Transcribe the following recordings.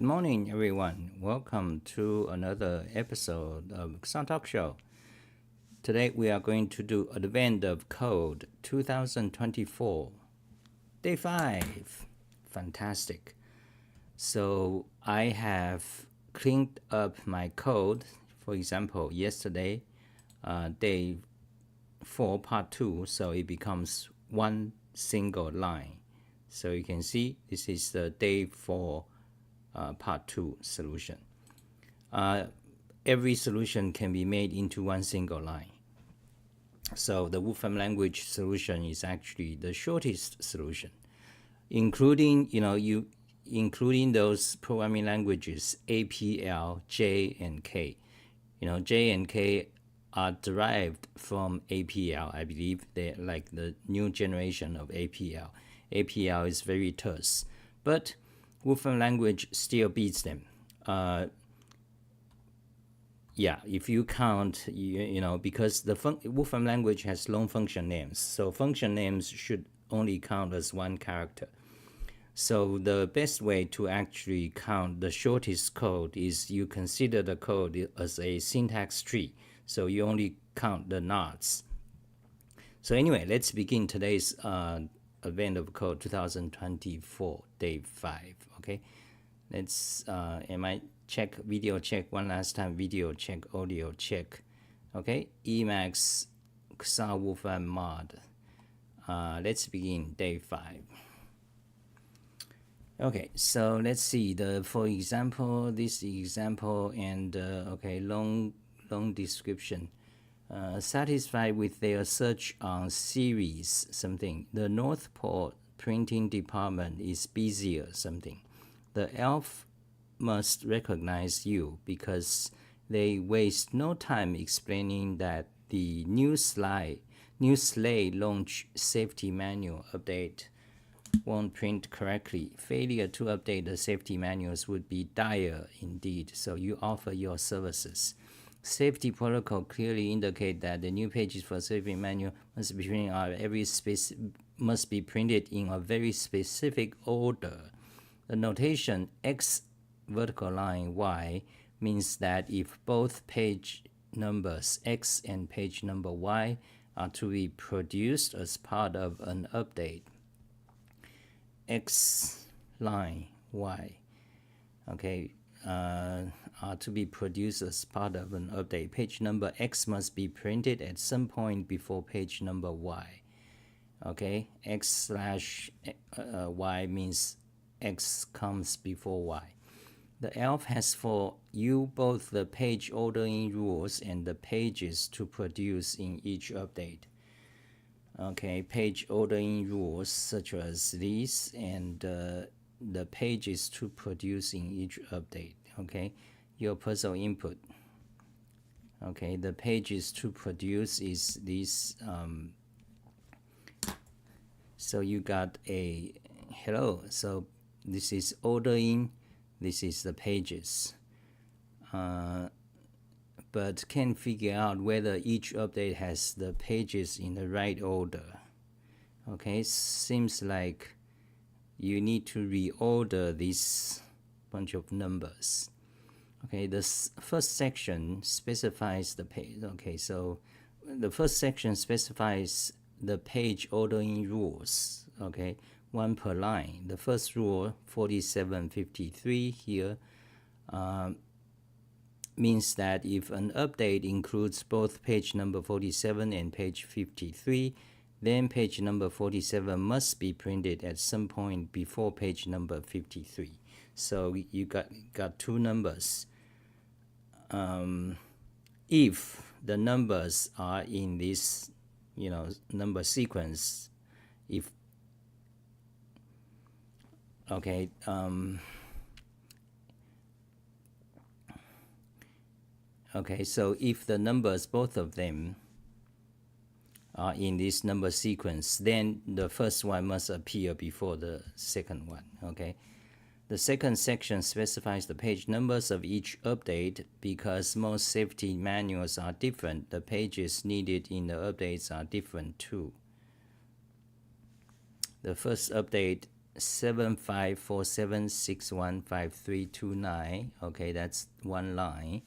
morning, everyone. Welcome to another episode of Sun Talk Show. Today we are going to do Advent of Code 2024, Day 5. Fantastic. So I have cleaned up my code. For example, yesterday, Day 4, Part 2, so it becomes one single line. So you can see this is the Day 4 Part 2 solution. Every solution can be made into one single line. So the Wolfram language solution is actually the shortest solution, including including those programming languages APL, J, and K. J and K are derived from APL. I believe they're like the new generation of APL. APL is very terse, but Wolfram language still beats them. If you count, because the Wolfram language has long function names, so function names should only count as one character. So the best way to actually count the shortest code is you consider the code as a syntax tree. So you only count the nodes. So anyway, let's begin today's Advent of Code 2024, Day 5. Okay, let's check video check one last time. Video check, audio check. Okay, Emacs XR Wolfram mod. Let's begin Day 5. Okay, so let's see for example, this example and long description. Satisfied with their search on series something. The North Pole printing department is busier something. The elf must recognize you because they waste no time explaining that the new sleigh launch safety manual update won't print correctly. Failure to update the safety manuals would be dire indeed, so you offer your services. Safety protocol clearly indicate that the new pages for safety manual must be printed in a very specific order. The notation X vertical line Y means that if both page numbers X and page number Y are to be produced as part of an update, X line Y, are to be produced as part of an update. Page number X must be printed at some point before page number Y. Okay, X/Y means X comes before Y. The elf has for you both the page ordering rules and the pages to produce in each update. Okay, page ordering rules such as these and the pages to produce in each update. Okay, your puzzle input. Okay, the pages to produce is this. So you got a hello. So this is ordering. This is the pages. But can't figure out whether each update has the pages in the right order. Okay, seems like you need to reorder this bunch of numbers. Okay, the first section specifies the page. Okay, so the first section specifies the page ordering rules. Okay, one per line. The first rule, 4753 here, means that if an update includes both page number 47 and page 53, then page number 47 must be printed at some point before page number 53. So you got two numbers. If the numbers are in this, number sequence, so if the numbers, both of them, are in this number sequence, then the first one must appear before the second one. Okay. The second section specifies the page numbers of each update. Because most safety manuals are different, the pages needed in the updates are different too. The first update 7547615329. Okay, that's one line.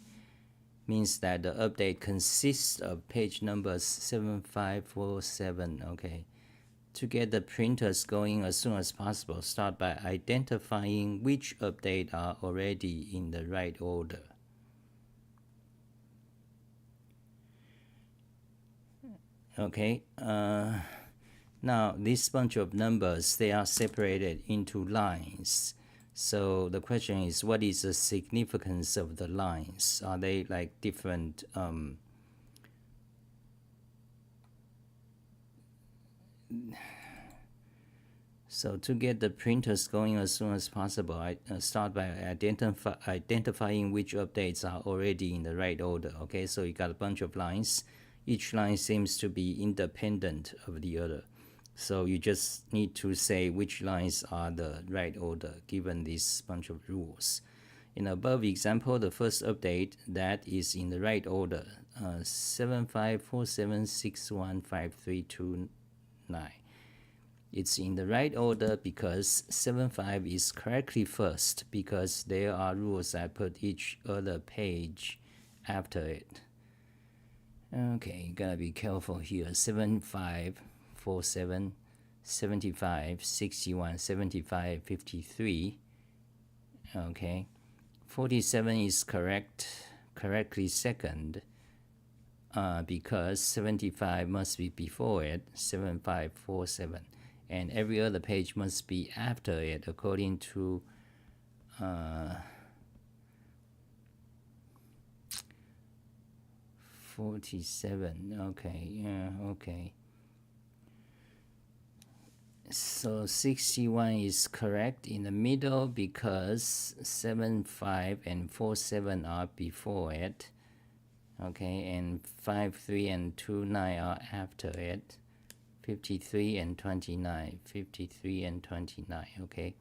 Means that the update consists of page numbers 7547. Okay. To get the printers going as soon as possible, start by identifying which updates are already in the right order. Okay. Now, this bunch of numbers, they are separated into lines. So the question is, what is the significance of the lines? Are they like different so to get the printers going as soon as possible, I start by identifying which updates are already in the right order. Okay, so you got a bunch of lines. Each line seems to be independent of the other. So you just need to say which lines are the right order given this bunch of rules. In the above example, the first update that is in the right order, 7547615329. It's in the right order because 75 is correctly first because there are rules that put each other page after it. Okay, gotta be careful here. 7547, 75, 61, 75, 53. Okay, 47 is correctly second because 75 must be before it, 7547. And every other page must be after it according to 47. Okay, yeah, okay. So 61 is correct in the middle because 75 and 47 are before it. Okay, and 53 and 29 are after it. 53 and 29, 53 and 29, okay.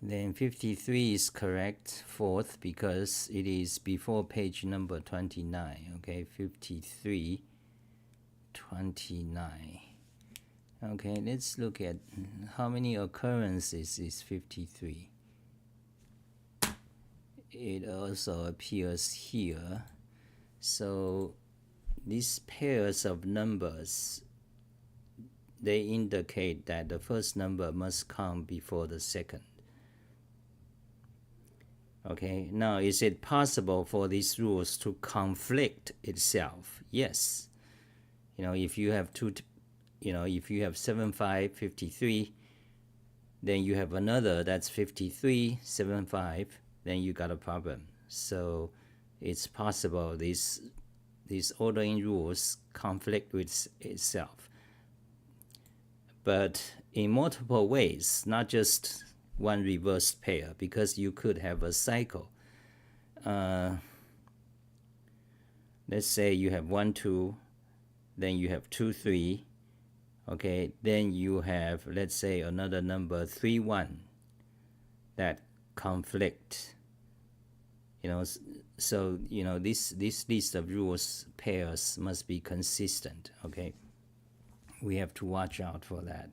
Then 53 is correct, fourth, because it is before page number 29, okay, 53, 29. Okay, let's look at how many occurrences is 53. It also appears here. So these pairs of numbers, they indicate that the first number must come before the second. Okay, now is it possible for these rules to conflict itself? Yes. If you have if you have 75, 53, then you have another that's 53, 75, then you got a problem. So it's possible these ordering rules conflict with itself, but in multiple ways, not just one reversed pair, because you could have a cycle. Let's say you have 1, 2, then you have 2, 3. Okay, then you have, let's say, another number 3, 1 that conflict. So this list of rules pairs must be consistent. Okay, we have to watch out for that.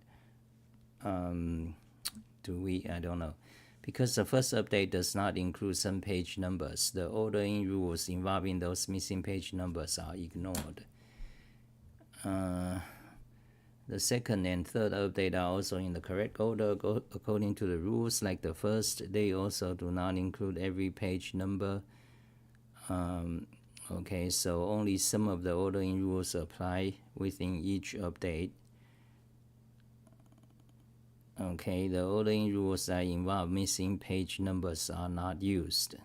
Do we? I don't know, because the first update does not include some page numbers. The ordering rules involving those missing page numbers are ignored. The second and third update are also in the correct order according to the rules. Like the first, they also do not include every page number. Okay, so only some of the ordering rules apply within each update. Okay, the ordering rules that involve missing page numbers are not used.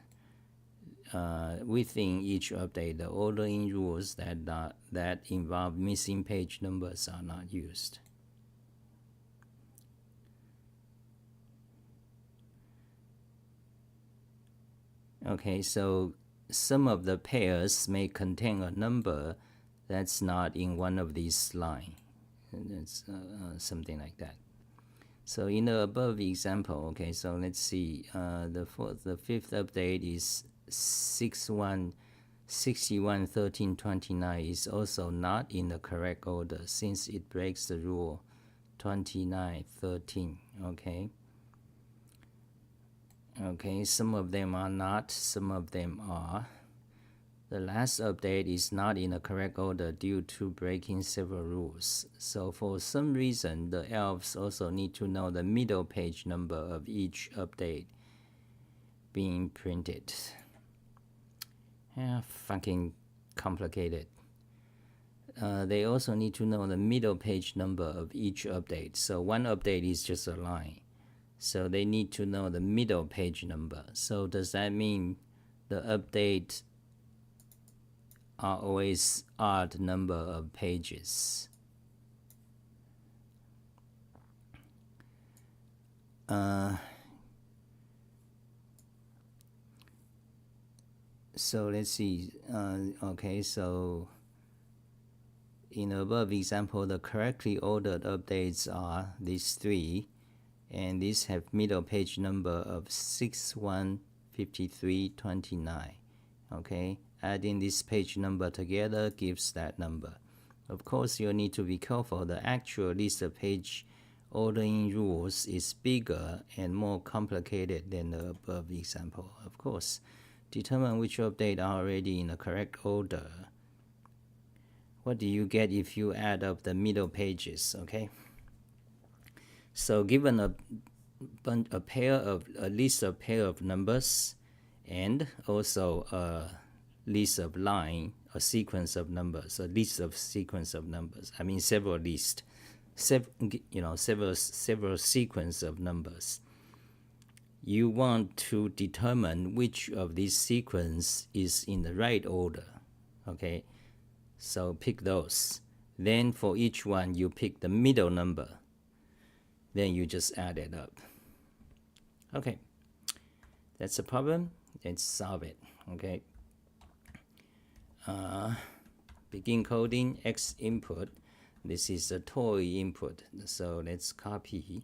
Within each update, the ordering rules that involve missing page numbers are not used. Okay, so some of the pairs may contain a number that's not in one of these lines. It's something like that. So in the above example, okay, so let's see. The fifth update is 611329 is also not in the correct order since it breaks the rule 29, 13. Okay, some of them are not, some of them are. The last update is not in the correct order due to breaking several rules. So for some reason, the elves also need to know the middle page number of each update being printed. Yeah, fucking complicated. They also need to know the middle page number of each update. So one update is just a line. So they need to know the middle page number. So does that mean the update are always odd number of pages? So let's see. Okay, so in the above example, the correctly ordered updates are these three, and these have middle page number of 615329. Okay, adding this page number together gives that number. Of course, you need to be careful. The actual list of page ordering rules is bigger and more complicated than the above example. Of course, determine which update are already in the correct order. What do you get if you add up the middle pages? Okay. So given a list of pair of numbers, and also a list of line, a sequence of numbers, a list of sequence of numbers. I mean several lists, several sequence of numbers. You want to determine which of these sequence is in the right order. Okay, so pick those. Then for each one, you pick the middle number. Then you just add it up. Okay, that's a problem. Let's solve it. Okay. Begin coding X input. This is a toy input. So let's copy.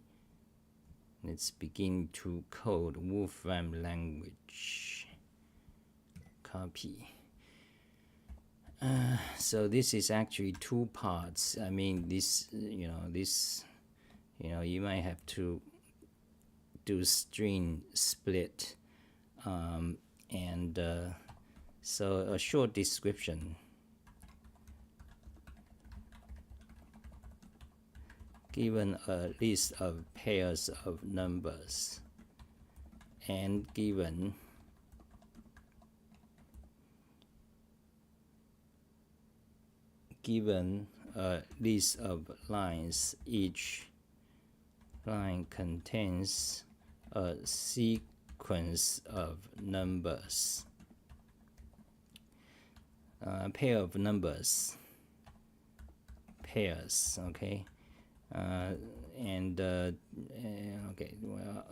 Let's begin to code Wolfram language. Copy. So this is actually two parts. I mean, you might have to do string split, so a short description. Given a list of pairs of numbers and given a list of lines, each line contains a sequence of numbers, pair of numbers, pairs. Okay.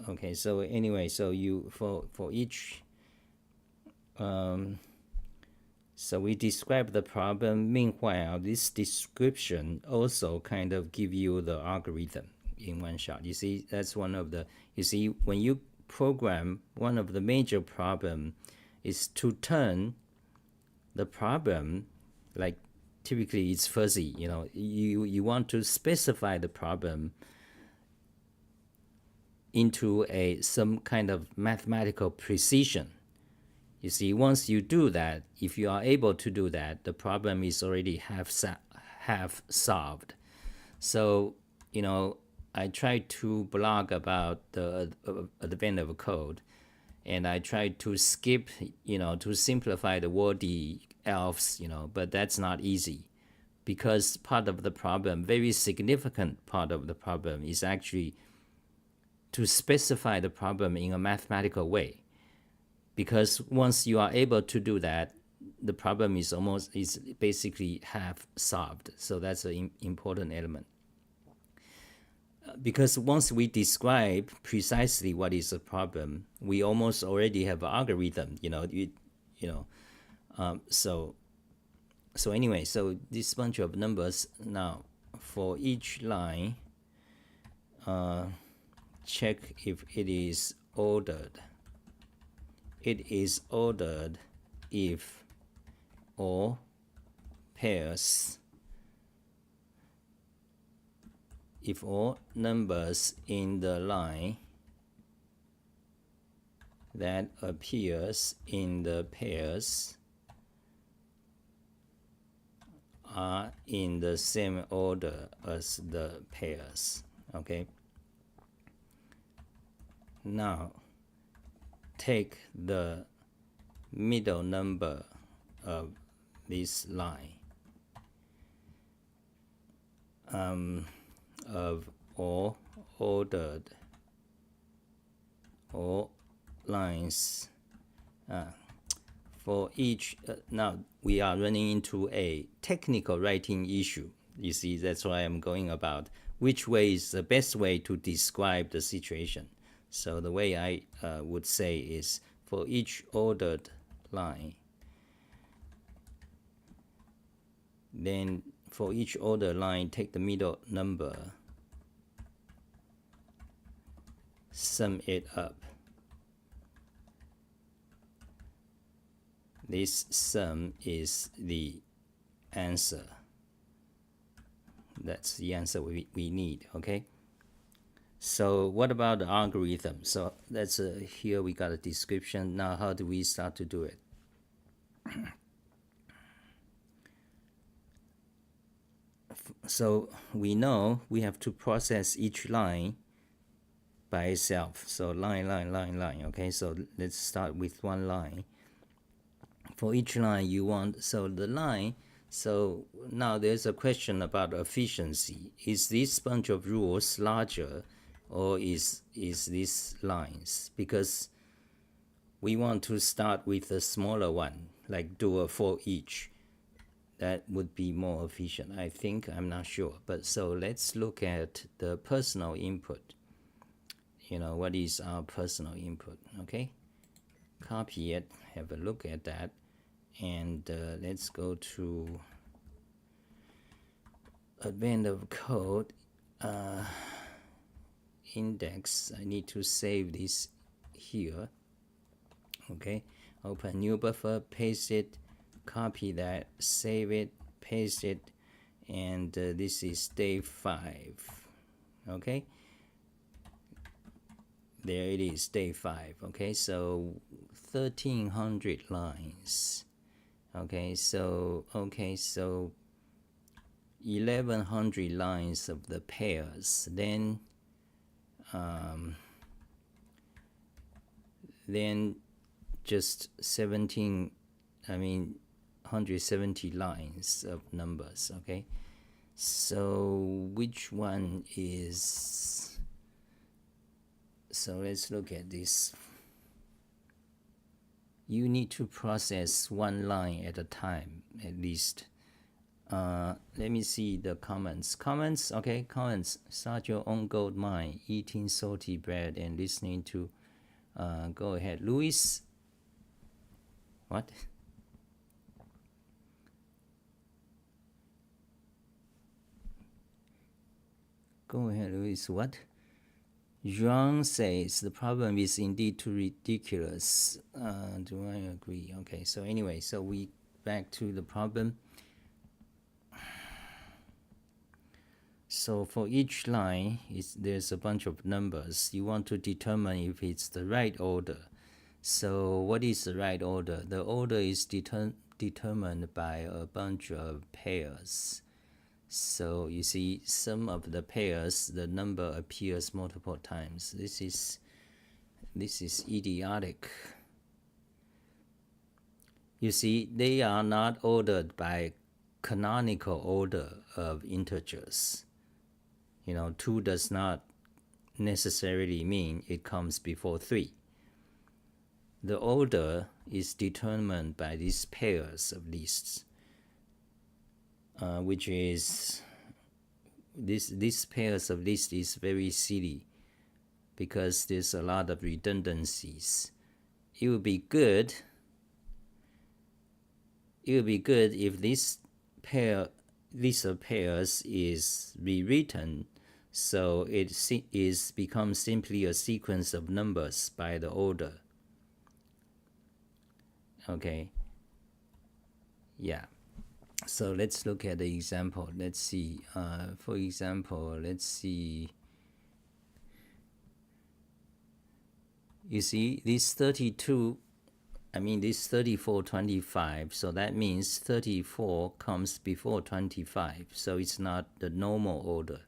Okay, so anyway, so you for each so we describe the problem. Meanwhile, this description also kind of give you the algorithm in one shot. You see, that's one of the, when you program, one of the major problem is to turn the problem, like typically it's fuzzy, you want to specify the problem into some kind of mathematical precision. You see, once you do that, if you are able to do that, the problem is already half solved. So, I tried to blog about the advent of code, and I tried to skip, to simplify the wordy elves, but that's not easy, because part of the problem, very significant part of the problem, is actually to specify the problem in a mathematical way. Because once you are able to do that, the problem is basically half solved. So that's an important element. Because once we describe precisely what is the problem, we almost already have an algorithm. So anyway, so this bunch of numbers now, for each line, check if it is ordered. It is ordered if all pairs if all numbers in the line that appears in the pairs are in the same order as the pairs. Okay. Now take the middle number of this line of all ordered all lines for each. Now we are running into a technical writing issue. You see, that's why I'm going about which way is the best way to describe the situation. So the way I would say is, for each ordered line, then for each ordered line, take the middle number, sum it up. This sum is the answer. That's the answer we need, okay? So what about the algorithm? So that's here we got a description. Now how do we start to do it? So we know we have to process each line by itself. So line, okay? So let's start with one line. For each line you want, so the line, so now there's a question about efficiency. Is this bunch of rules larger or is this lines? Because we want to start with a smaller one, like do a for each. That would be more efficient, I think. I'm not sure. But so let's look at the personal input. You know, what is our personal input, okay? Copy it, have a look at that. And let's go to advanced of code index. I need to save this here. Okay, open new buffer, paste it, copy that, save it, paste it, and this is day 5. Okay, there it is, day 5. Okay, so 1300 lines. Okay, so 1100 lines of the pairs. Then just 170 lines of numbers. Okay, so which one is? So let's look at this. You need to process one line at a time, at least. Let me see the comments. Okay, comments. Start your own gold mine, eating salty bread and listening to. Go ahead, Louis. What? Go ahead, Louis. What? Jean says the problem is indeed too ridiculous. Do I agree? Okay, so anyway, so we back to the problem. So for each line, there's a bunch of numbers. You want to determine if it's the right order. So what is the right order? The order is determined by a bunch of pairs. So you see, some of the pairs, the number appears multiple times. This is idiotic. You see, they are not ordered by canonical order of integers. You know, 2 does not necessarily mean it comes before 3. The order is determined by these pairs of lists. Which is this pairs of lists is very silly because there's a lot of redundancies. It would be good if this list of pairs is rewritten so it becomes simply a sequence of numbers by the order. Okay. Yeah. So let's look at the example. Let's see. For example, let's see. You see, this 32, this 3425, so that means 34 comes before 25, so it's not the normal order.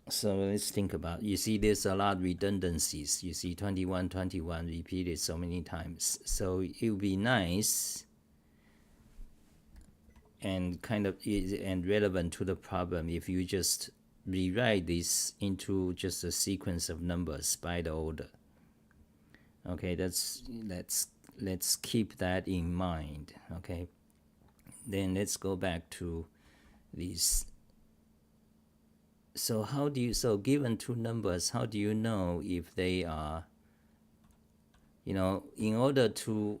So let's think about, you see there's a lot of redundancies. You see 21, 21 repeated so many times. So it would be nice and kind of and relevant to the problem if you just rewrite this into just a sequence of numbers by the order. Okay, let's keep that in mind. Okay, then let's go back to these. So given two numbers, how do you know if they are, in order to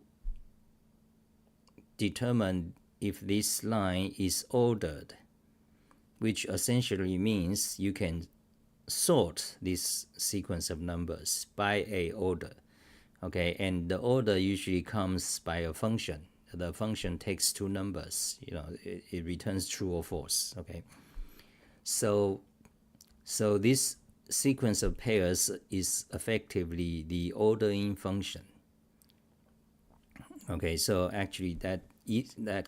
determine if this line is ordered, which essentially means you can sort this sequence of numbers by a order. Okay, and the order usually comes by a function. The function takes two numbers, it returns true or false. Okay, so this sequence of pairs is effectively the ordering function. Okay, so actually that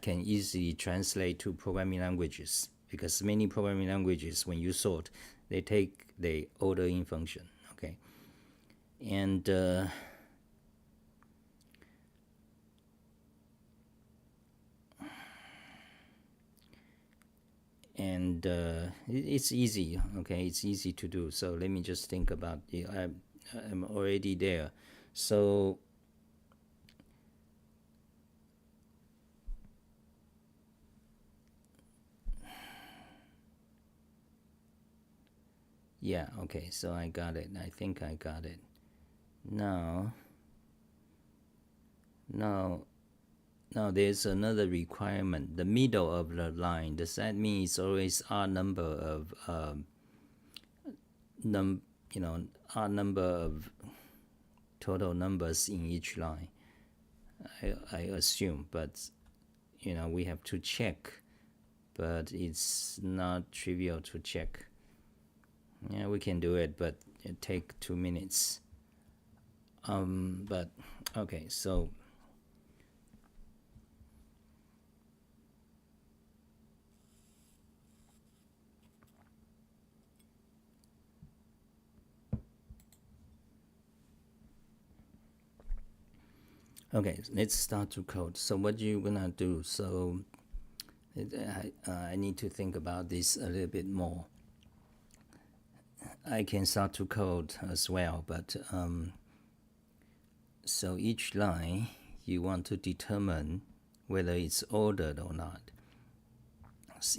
can easily translate to programming languages, because many programming languages, when you sort, they take the ordering function. Okay, and it's easy. Okay, it's easy to do. So let me just think about it. I'm already there. So yeah, okay, so I got it. I think I got it. Now there's another requirement. The middle of the line, does that mean it's always odd number of odd number of total numbers in each line? I assume, but we have to check, but it's not trivial to check. Yeah, we can do it, but it take 2 minutes. But okay, so okay, let's start to code. So what you gonna do? So I need to think about this a little bit more. I can start to code as well, but so each line you want to determine whether it's ordered or not.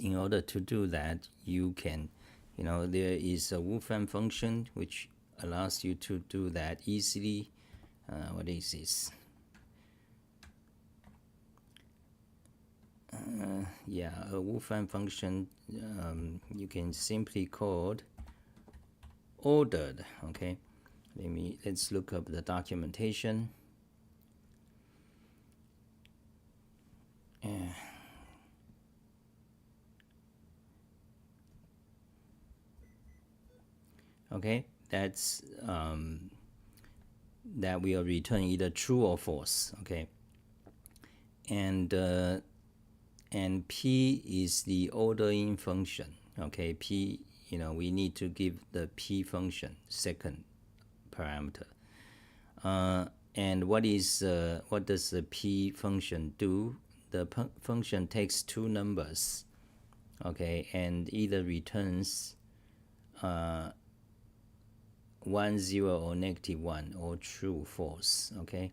In order to do that, you can, there is a Wolfram function which allows you to do that easily. What is this? A Wolfram function you can simply call ordered. Okay, let's look up the documentation. Okay, that's that will return either true or false. Okay, and P is the ordering function. Okay, P, we need to give the P function second parameter. And what does the P function do? The function takes two numbers, okay, and either returns 1, 0 or -1, or true, false. Okay.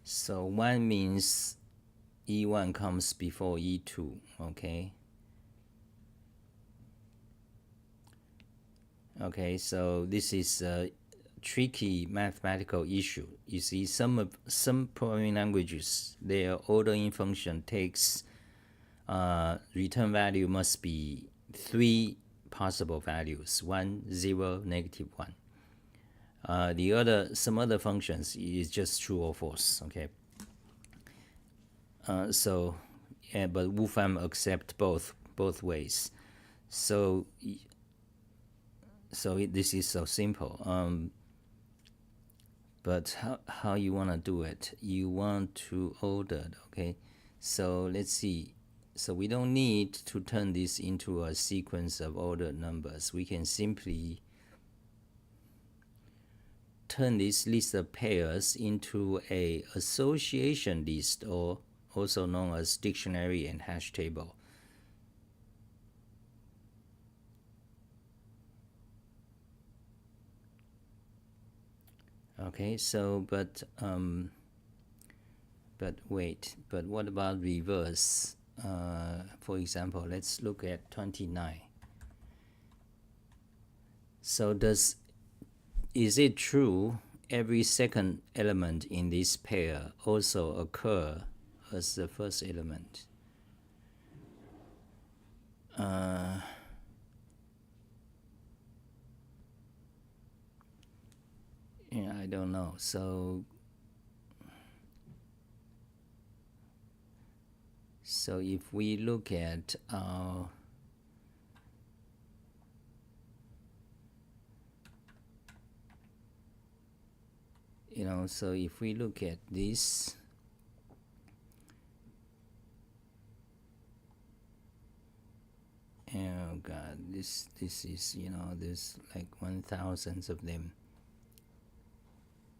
So 1 means E1 comes before E2. Okay. Okay, so this is a tricky mathematical issue. You see, some programming languages, their ordering function takes return value must be 3 possible values: 1, 0, -1. Some other functions is just true or false. Okay. But Wolfram accept both ways. So this is so simple. But how you want to do it? You want to order. Okay. So let's see. So we don't need to turn this into a sequence of ordered numbers. We can simply turn this list of pairs into a association list, or also known as dictionary and hash table. Okay, so but what about reverse? For example, let's look at 29. So is it true every second element in this pair also occur as the first element? Yeah, I don't know. So if we look at our so if we look at this, oh god, this is there's like 1,000 of them.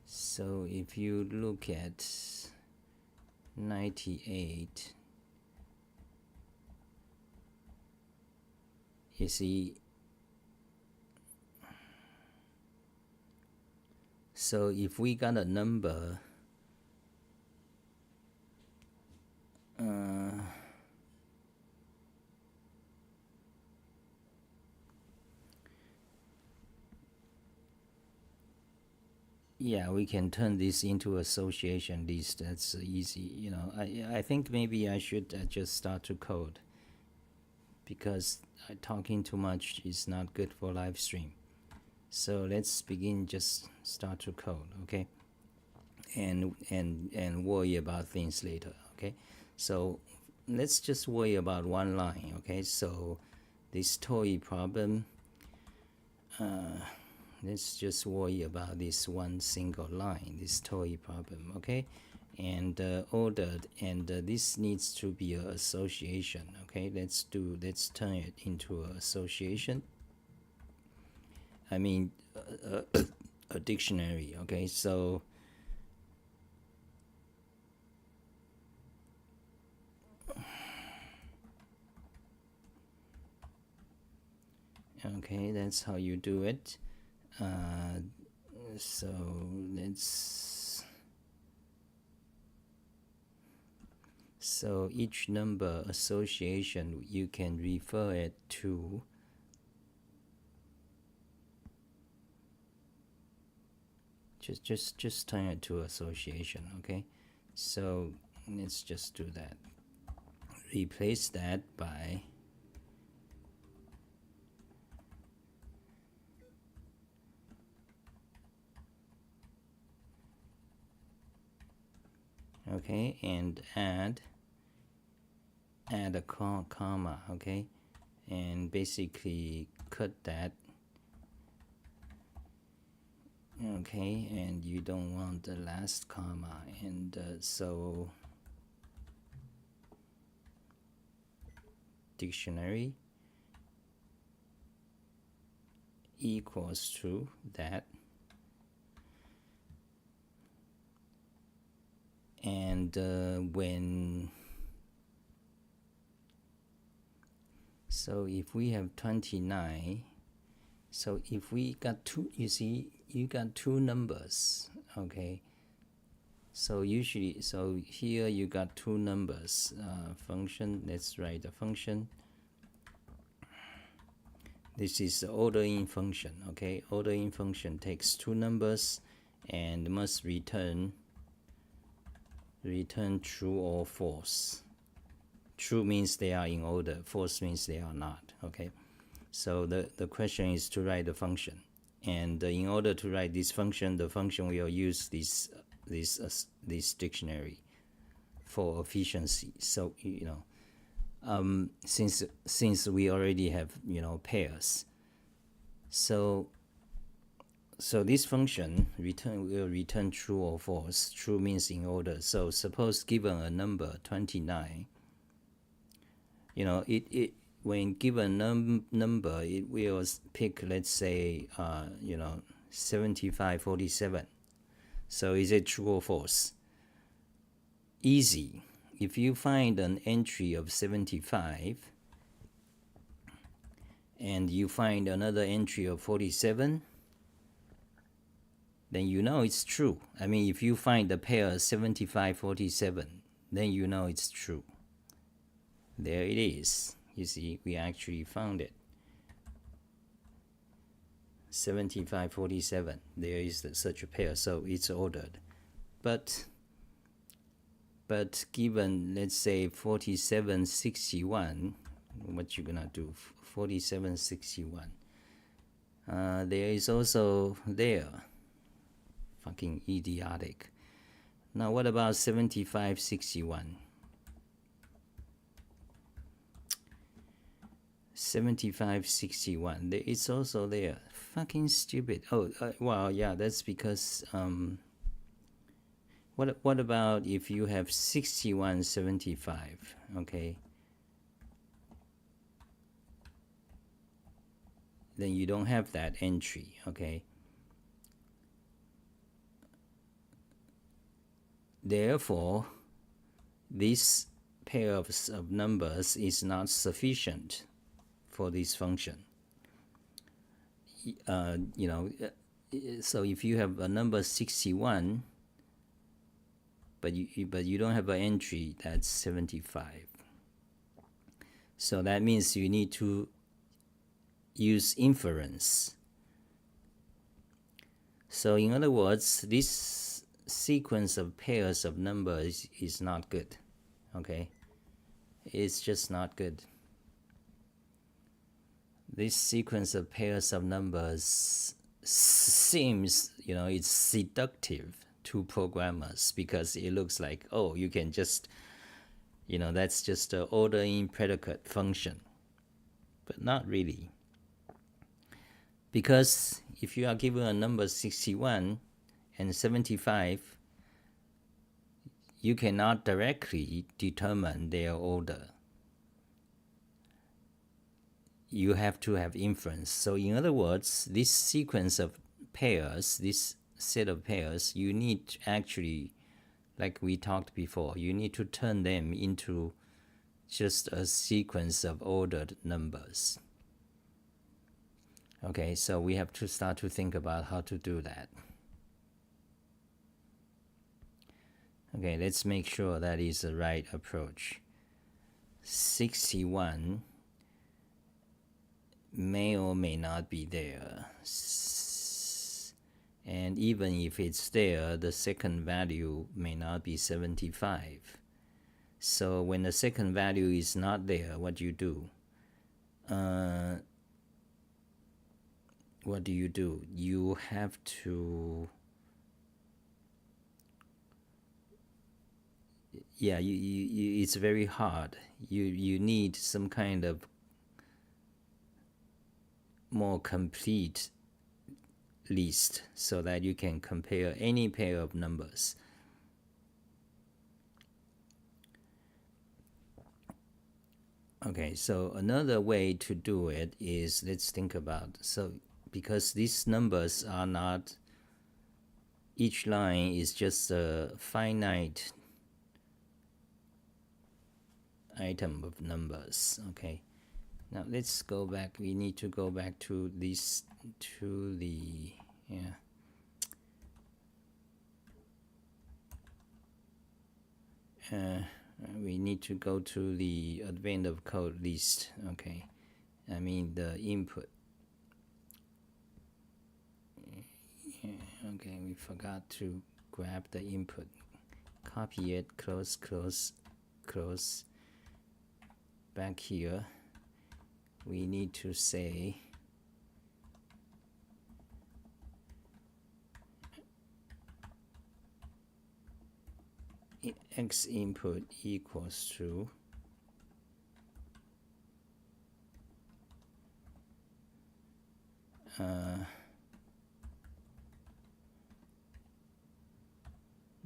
So if you look at 98, you see, so if we got a number, yeah, we can turn this into association list. That's easy. I think maybe I should just start to code, because talking too much is not good for live stream. So let's begin, just start to code, okay? And worry about things later, okay? So let's just worry about one line, okay? So this toy problem, let's just worry about this one single line, this toy problem, okay? And ordered, and this needs to be an association, okay? Let's turn it into an association. I mean, a dictionary, okay? So okay, that's how you do it. So each number association, you can refer it to just turn it to association, okay? So let's just do that. Replace that by okay, and add a comma, okay, and basically cut that, okay, and you don't want the last comma, and so dictionary equals to that, and so if we have 29, so if we got two, you see, you got two numbers, okay? So usually, so here you got two numbers, function, let's write a function. This is the ordering function, okay? Ordering function takes two numbers and must return true or false. True means they are in order, false means they are not, okay? So the question is to write the function. And in order to write this function, the function will use this dictionary for efficiency. So since we already have pairs, so this function will return true or false. True means in order. So suppose given a number 29, it when given number, it will pick, let's say 7547. So is it true or false? Easy. If you find an entry of 75 and you find another entry of 47, then you know it's true. I mean, if you find the pair 7547, then you know it's true. There it is. You see, we actually found it. 7547. There is such a pair, so it's ordered. But given, let's say 4761, what you gonna do? 4761. There is also there. Fucking idiotic. Now what about 7561? 7561. It's also there. Fucking stupid. Oh, well, yeah, that's because what about if you have 6175? Okay. Then you don't have that entry, okay? Therefore, this pair of numbers is not sufficient for this function. So if you have a number 61, but you don't have an entry that's 75, so that means you need to use inference. So in other words, this sequence of pairs of numbers is not good. Okay, it's just not good. This sequence of pairs of numbers seems, it's seductive to programmers because it looks like, oh, you can just, that's just an ordering predicate function. But not really. Because if you are given a number 61 and 75, you cannot directly determine their order. You have to have inference. So in other words, this sequence of pairs, this set of pairs, you need actually, like we talked before, you need to turn them into just a sequence of ordered numbers. Okay, so we have to start to think about how to do that. Okay, let's make sure that is the right approach. 61 may or may not be there. And even if it's there, the second value may not be 75. So when the second value is not there, what do you do? What do? You have to... Yeah, it's very hard. You need some kind of more complete list so that you can compare any pair of numbers. Okay, so another way to do it is, let's think about, so because these numbers are not, each line is just a finite item of numbers. Okay, now let's go back. We need to go back to this, to the, we need to go to the advent of code list. Okay, I mean the input. Okay, we forgot to grab the input. Copy it, close. Back here, we need to say x input equals to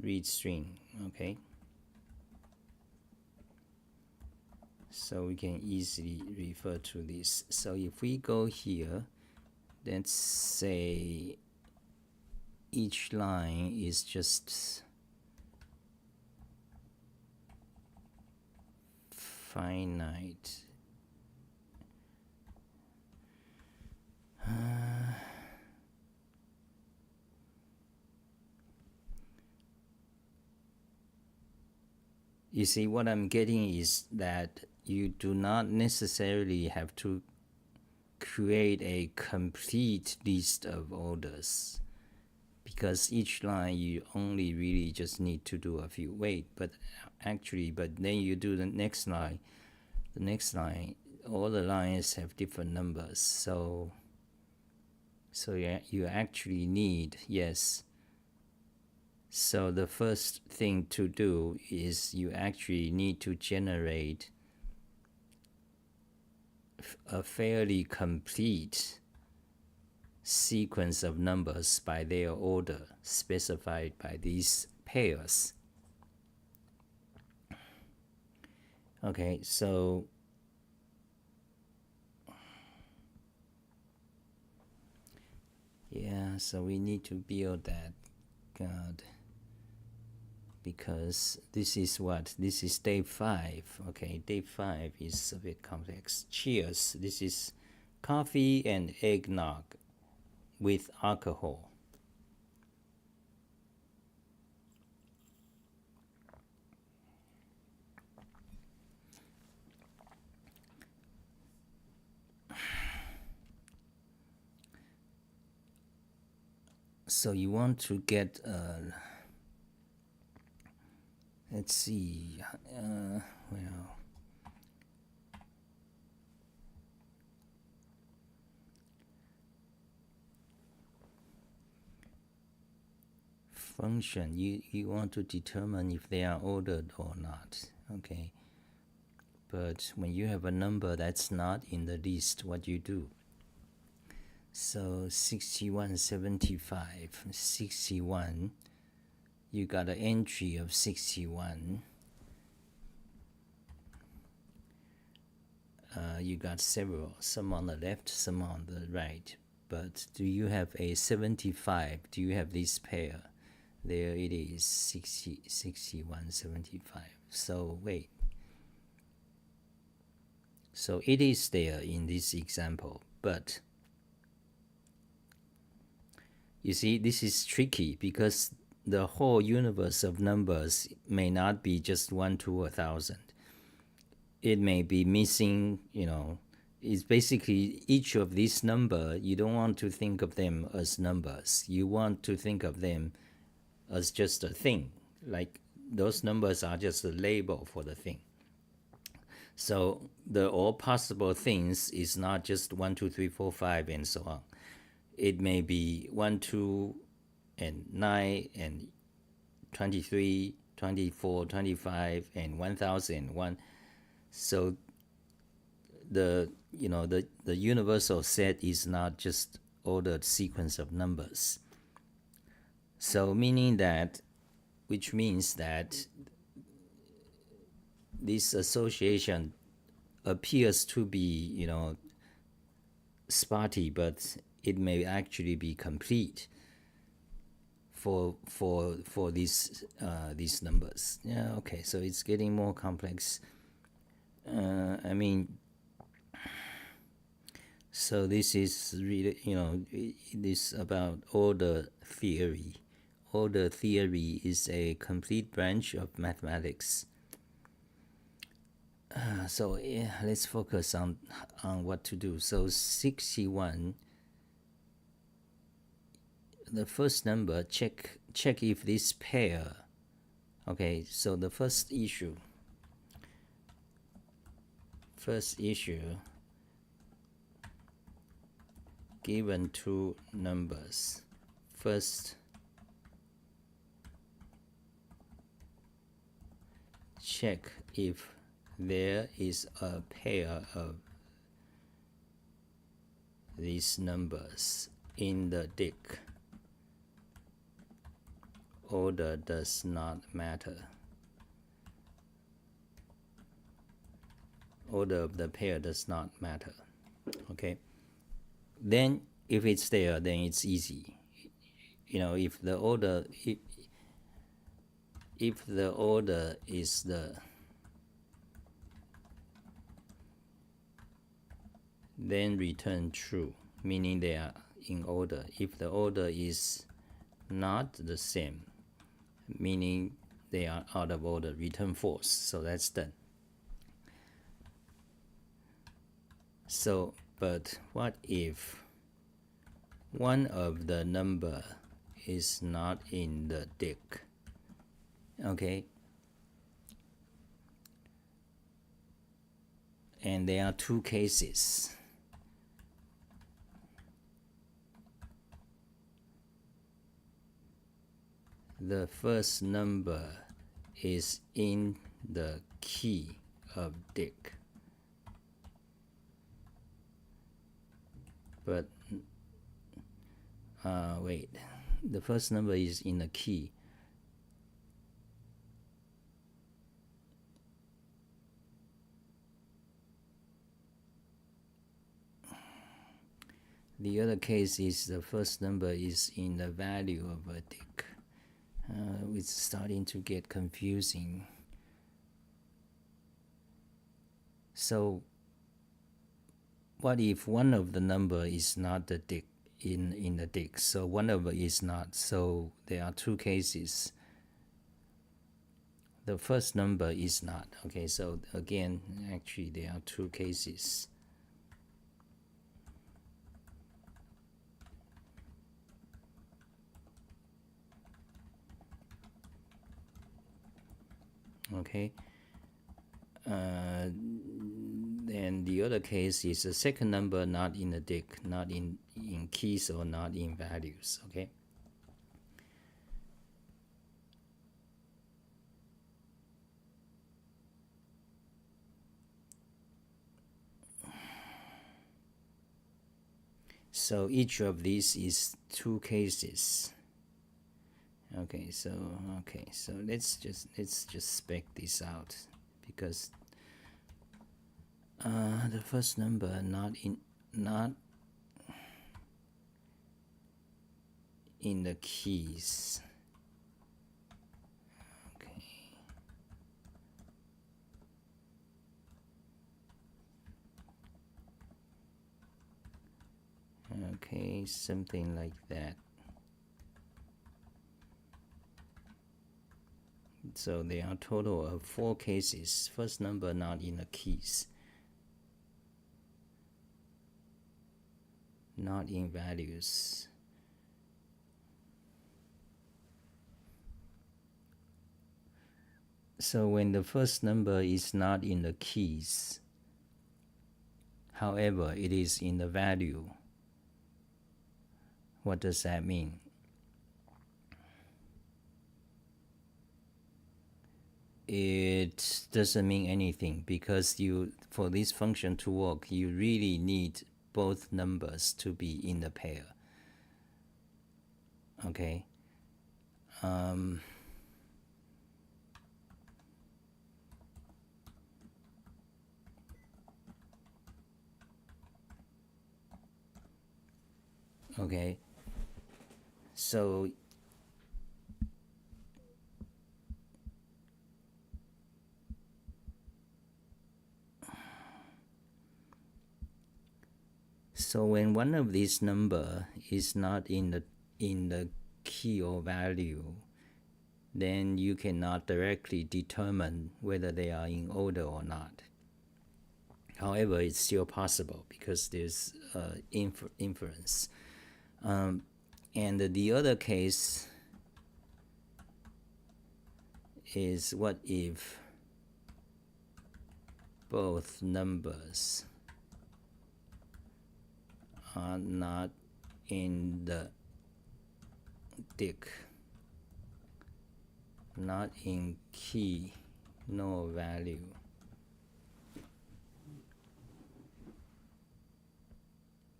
read string, okay? So we can easily refer to this. So if we go here, let's say each line is just finite. You see, what I'm getting is that you do not necessarily have to create a complete list of orders, because each line you only really just need to do a few. But then you do the next line. The next line, all the lines have different numbers. So yeah, you actually need, yes. So the first thing to do is you actually need to generate a fairly complete sequence of numbers by their order specified by these pairs. Okay, so yeah, so we need to build that. God. Because this is what? This is day 5. Okay, day 5 is a bit complex. Cheers. This is coffee and eggnog with alcohol. So you want to get let's see, well, function, you want to determine if they are ordered or not, okay? But when you have a number that's not in the list, what you do? So 6175, 61, you got an entry of 61. You got several, some on the left, some on the right. But do you have a 75? Do you have this pair? There it is, 60, 61, 75. So wait. So it is there in this example, but you see, this is tricky because the whole universe of numbers may not be just 1, 2, or 1,000. It may be missing, it's basically each of these number, you don't want to think of them as numbers. You want to think of them as just a thing. Like those numbers are just a label for the thing. So the all possible things is not just 1, 2, 3, 4, 5, and so on. It may be 1, 2, and 9, and 23, 24, 25, and 1,001. So the universal set is not just ordered sequence of numbers. So which means that this association appears to be, spotty, but it may actually be complete for these numbers. Yeah, okay, so it's getting more complex. So this is really, this about order theory. Order theory is a complete branch of mathematics. So yeah, let's focus on what to do. So 61, the first number, check if this pair. Okay, so the first issue, given two numbers, first check if there is a pair of these numbers in the dict. Order does not matter. Order of the pair does not matter. Okay. Then if it's there, then it's easy. You know, if the order if the order is then return true, meaning they are in order. If the order is not the same, meaning they are out of order, return false. So that's done. So, but what if one of the number is not in the dict? Okay. And there are two cases. The first number is in the key of dict, but wait, the first number is in the key. The other case is the first number is in the value of a dict. It's starting to get confusing. So what if one of the number is not the dict in the dict? So one of it is not. So there are two cases. The first number is not. Okay, so again, actually there are two cases. Okay. Then the other case is the second number not in the dict, not in keys or not in values. Okay. So each of these is two cases. Okay, so let's just spec this out, because the first number not in the keys. Okay, something like that. So there are a total of 4 cases. First number not in the keys, not in values. So when the first number is not in the keys, however, it is in the value, what does that mean? It doesn't mean anything, because for this function to work, you really need both numbers to be in the pair. Okay. Okay. So when one of these number is not in the key or value, then you cannot directly determine whether they are in order or not. However, it's still possible because there's inference. And the other case is, what if both numbers are not in the dict, not in key no value.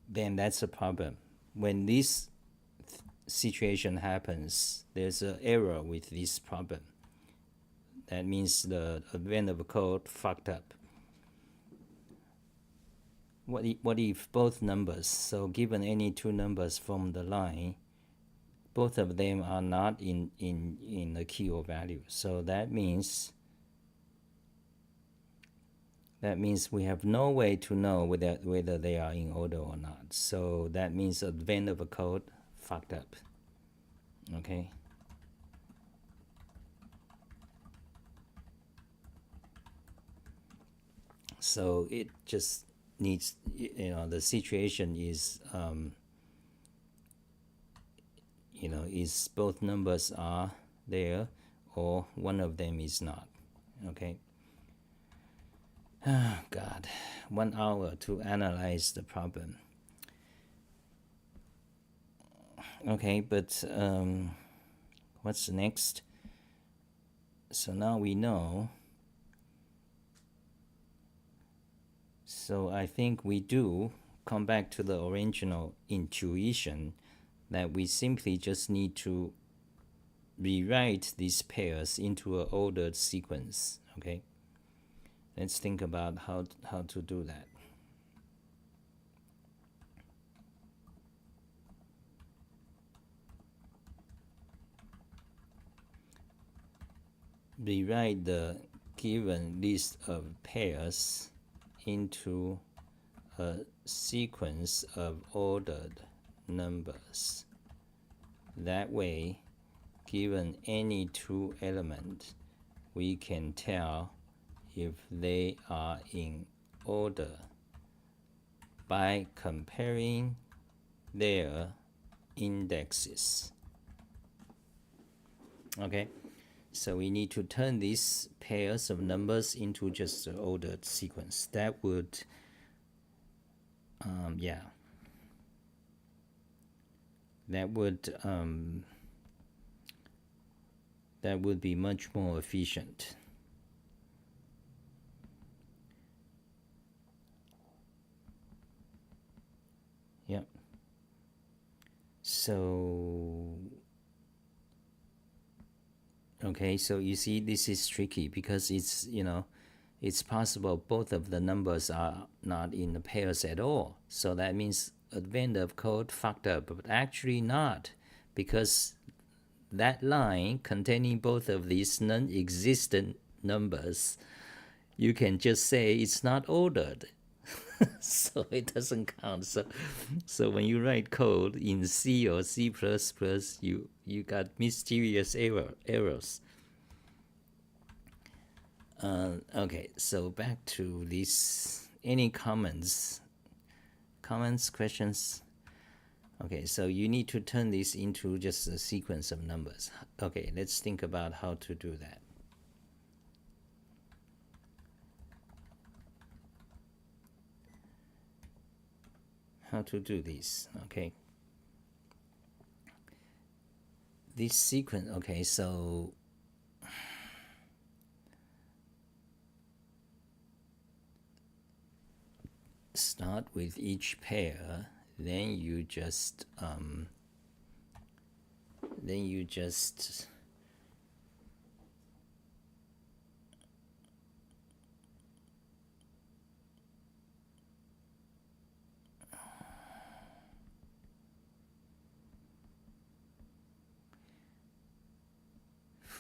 Then that's a problem. When this situation happens, there's an error with this problem. That means the event of code fucked up. What if both numbers, so given any two numbers from the line, both of them are not in the key or value? So that means we have no way to know whether they are in order or not. So that means the event of code fucked up. Okay. So it just needs, the situation is, is both numbers are there or one of them is not. Okay. Oh, God, 1 hour to analyze the problem. Okay, but what's next? So now we know. So I think we do come back to the original intuition that we simply just need to rewrite these pairs into an ordered sequence. Okay, let's think about how to do that. Rewrite the given list of pairs into a sequence of ordered numbers. That way, given any two elements, we can tell if they are in order by comparing their indexes. Okay, so we need to turn these pairs of numbers into just an ordered sequence. That would, that would be much more efficient. Yep. So okay, so you see this is tricky because it's, it's possible both of the numbers are not in the pairs at all. So that means event of code fucked up, but actually not, because that line containing both of these non-existent numbers, you can just say it's not ordered. So it doesn't count. So when you write code in C or C++, you got mysterious errors. Okay, so back to this. Any comments, questions? Okay, so you need to turn this into just a sequence of numbers. Okay, let's think about how to do that. How to do this, okay? This sequence, okay, so start with each pair, then you just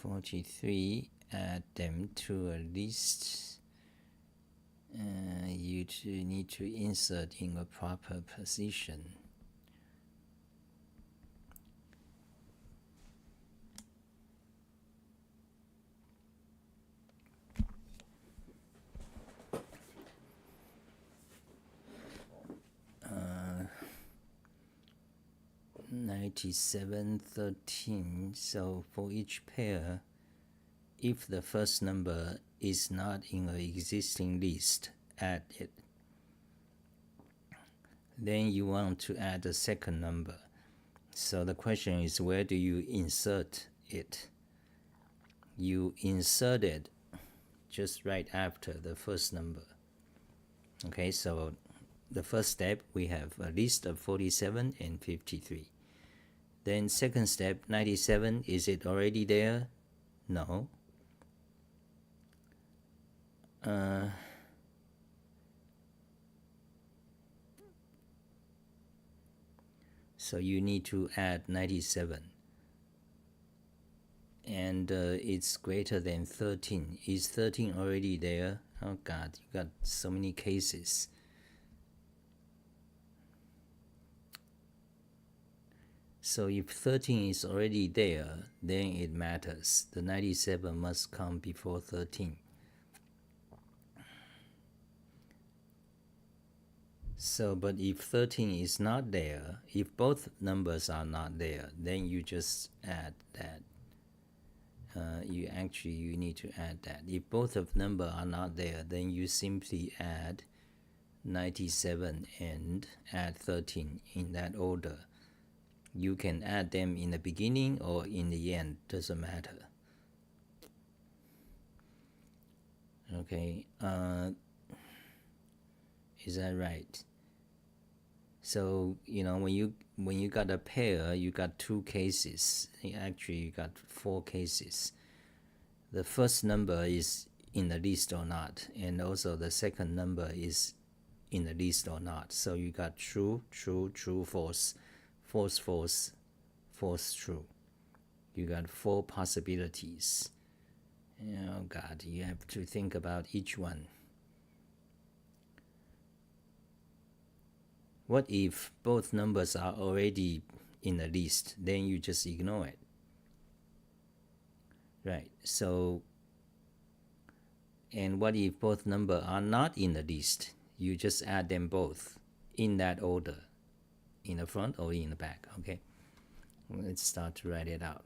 (43), add them to a list. You need to insert in a proper position. Uh, 9713. So for each pair, if the first number is not in an existing list, add it. Then you want to add a second number. So the question is, where do you insert it? You insert it just right after the first number. Okay, so the first step, we have a list of 47 and 53. Then second step, 97, is it already there? No. So you need to add 97. And it's greater than 13. Is 13 already there? Oh God, you got so many cases. So if 13 is already there, then it matters. The 97 must come before 13. So, but if 13 is not there, if both numbers are not there, then you just add that. You need to add that. If both of number are not there, then you simply add 97 and add 13 in that order. You can add them in the beginning or in the end, doesn't matter. Okay, is that right? So, when you got a pair, you got two cases. Actually, you got four cases. The first number is in the list or not, and also the second number is in the list or not. So you got true, true, true, false, false, false, false, true. You got four possibilities. Oh God, you have to think about each one. What if both numbers are already in the list? Then you just ignore it. Right, so, and what if both numbers are not in the list? You just add them both in that order, in the front or in the back, okay? Let's start to write it out.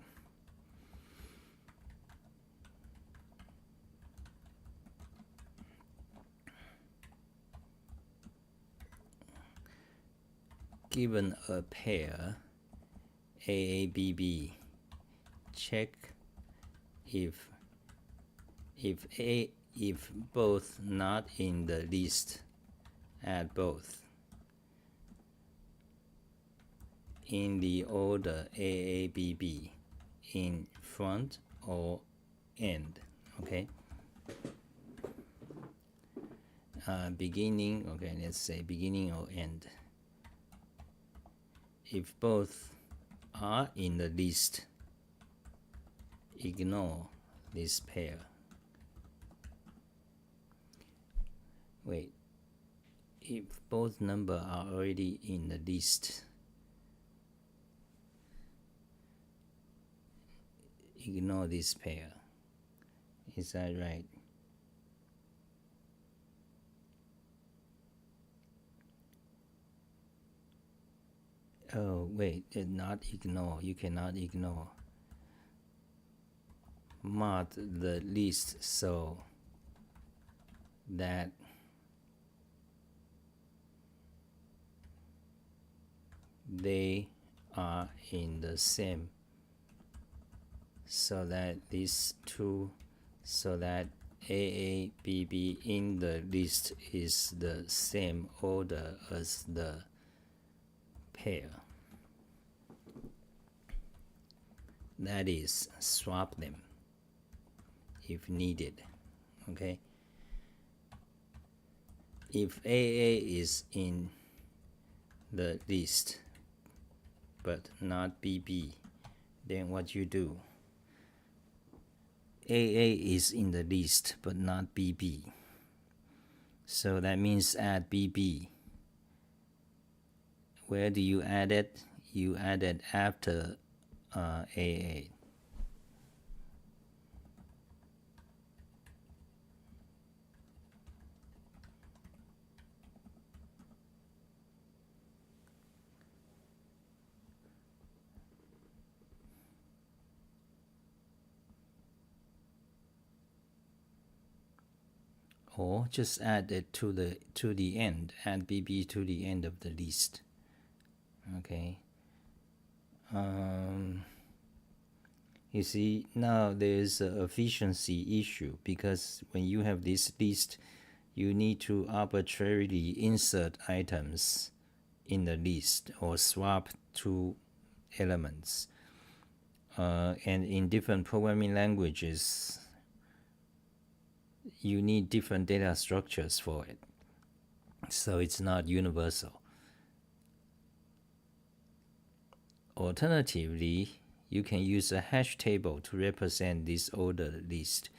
Given a pair AABB, check if both not in the list, add both in the order AABB, in front or end. Okay, beginning. Okay, let's say beginning or end. If both are in the list, ignore this pair. Wait, if both numbers are already in the list, ignore this pair. Is that right? Oh, wait, not ignore. You cannot ignore. Mark the list so that they are in the same, so that these two, so that AABB in the list is the same order as the pair. That is, swap them if needed. Okay, if AA is in the list but not BB, then what you do? AA is in the list but not BB, so that means add BB. Where do you add it? You add it after AA. Or just add it to the end. Add BB to the end of the list. Okay. You see, now there's an efficiency issue because when you have this list, you need to arbitrarily insert items in the list or swap two elements. And in different programming languages, you need different data structures for it. So it's not universal. Alternatively, you can use a hash table to represent this ordered list.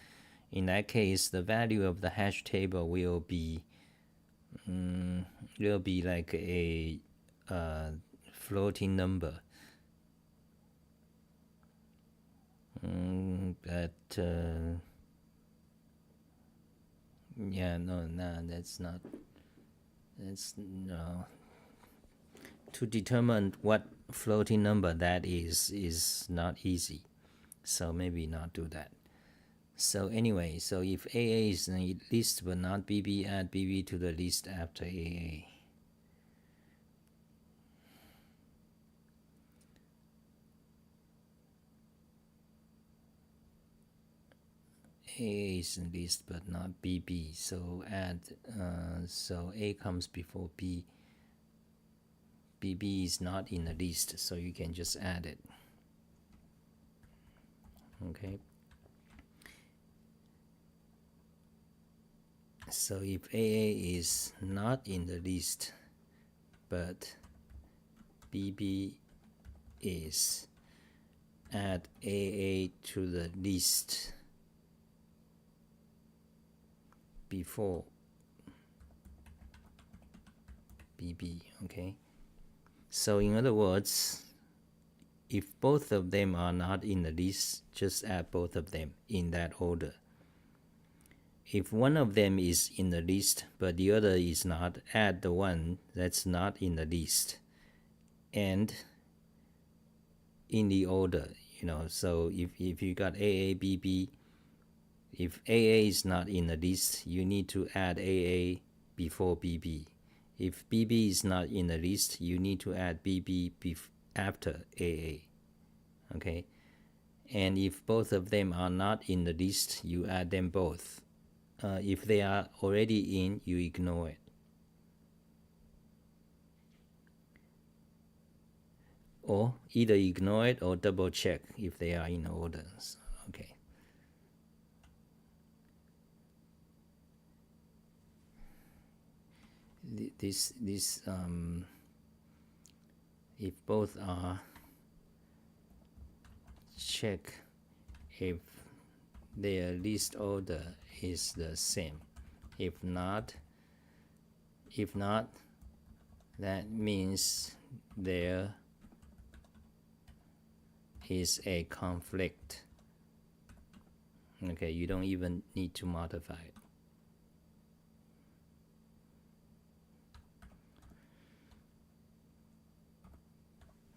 In that case, the value of the hash table will be like a floating number. Yeah, no, that's not. That's no. To determine what floating number that is not easy, so maybe not do that. So anyway, so if AA is in the list but not BB, add BB to the list after AA. AA is in the list but not BB, so add. So A comes before B. BB is not in the list, so you can just add it. Okay. So if AA is not in the list, but BB is, add AA to the list before BB, okay? So in other words, if both of them are not in the list, just add both of them in that order. If one of them is in the list but the other is not, add the one that's not in the list and in the order, so if you got AABB, if AA is not in the list, you need to add AA before BB. If BB is not in the list, you need to add BB after AA. Okay? And if both of them are not in the list, you add them both. If they are already in, you ignore it. Or either ignore it or double check if they are in order. Okay. This if both are, check if their list order is the same. If not, that means there is a conflict. Okay, you don't even need to modify it.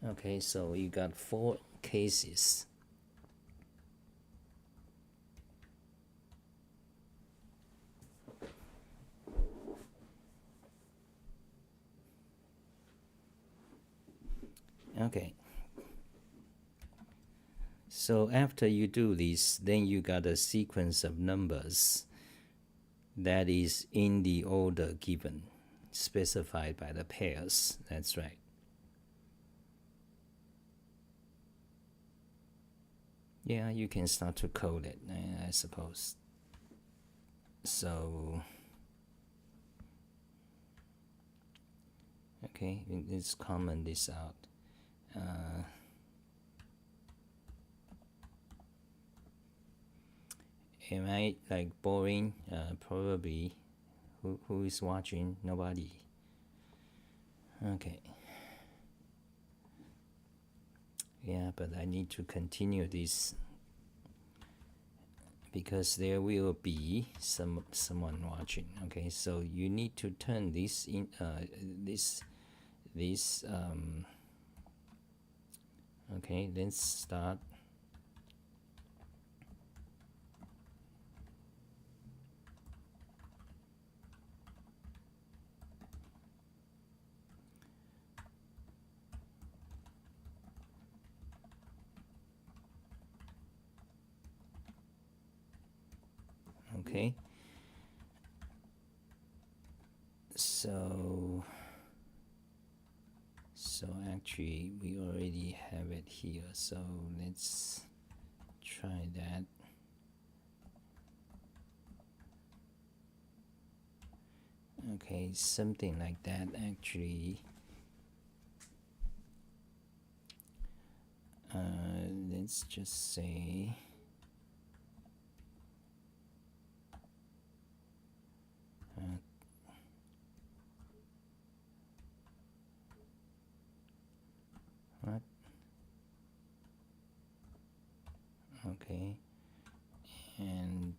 Okay, so you got 4 cases. Okay. So after you do this, then you got a sequence of numbers that is in the order given, specified by the pairs. That's right. Yeah, you can start to code it, I suppose. So, okay, let's comment this out. Am I like boring? Probably. Who is watching? Nobody. Okay. Yeah, but I need to continue this because there will be someone watching. Okay, so you need to turn this in okay, let's start. Okay. So actually we already have it here, so let's try that. Okay, something like that actually. Let's just say what? Okay, and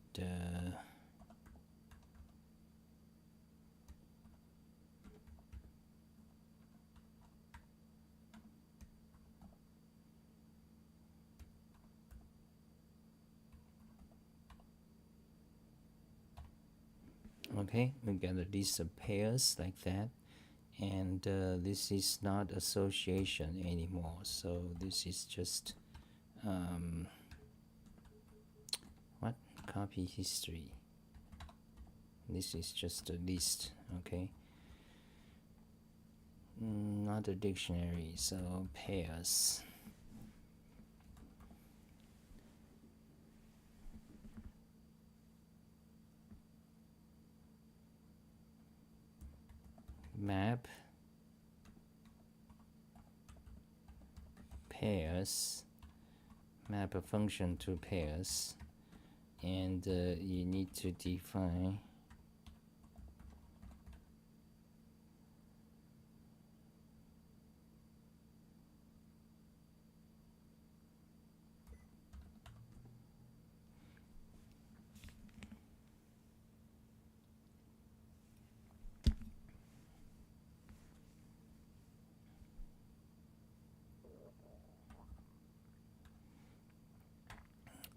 okay, we got a list of pairs like that, and this is not association anymore, so this is just what? Copy history. This is just a list. Okay, not a dictionary, so pairs. Map pairs, map a function to pairs, and you need to define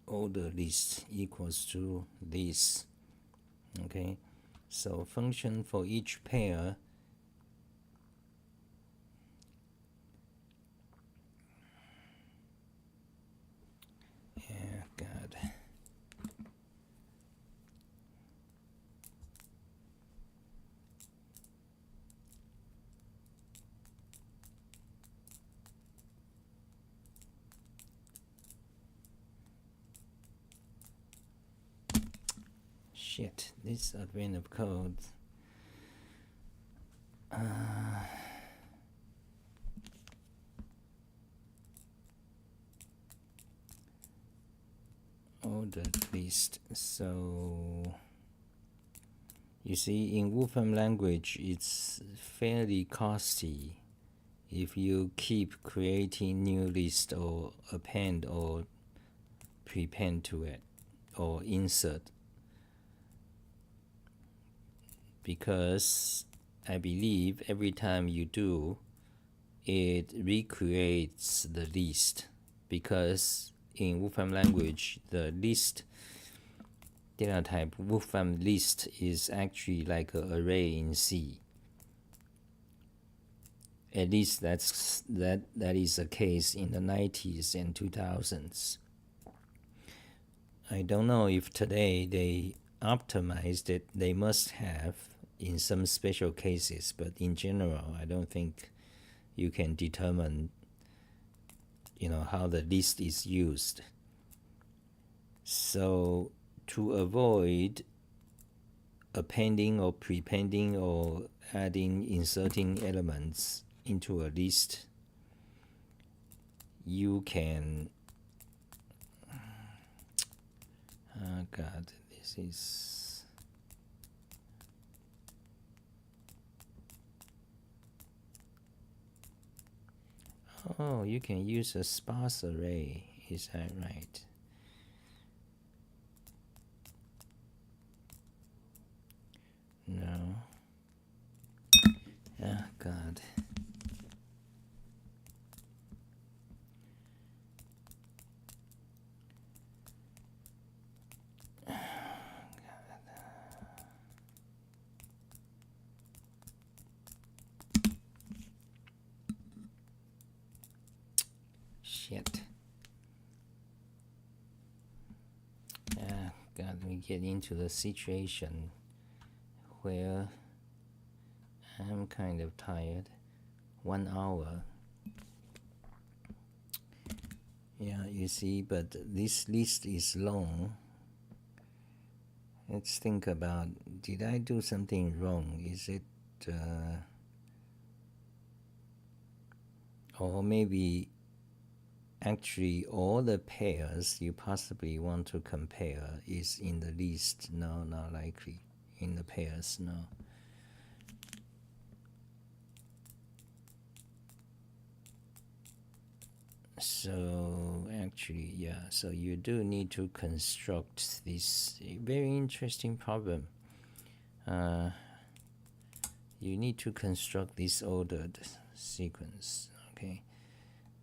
order list equals to this. Okay, so function for each pair God. Shit, this advent of code. Ordered list. So you see, in Wolfram language, it's fairly costly if you keep creating new list or append or prepend to it or insert, because I believe every time you do, it recreates the list, because in Wolfram language, the list data type Wolfram list is actually like an array in C. At least that is the case in the 90s and 2000s. I don't know if today they optimized it. They must have in some special cases, but in general, I don't think you can determine, how the list is used. So to avoid appending or prepending or inserting elements into a list, you can God, this is you can use a sparse array, is that right? No. Oh God. Shit. God, God, we get into the situation where I'm kind of tired. 1 hour. Yeah, you see, but this list is long. Let's think about, did I do something wrong? Is it, or maybe actually all the pairs you possibly want to compare is in the list? No, not likely. In the pairs, no. So actually, yeah, so you do need to construct this very interesting problem. You need to construct this ordered sequence, okay?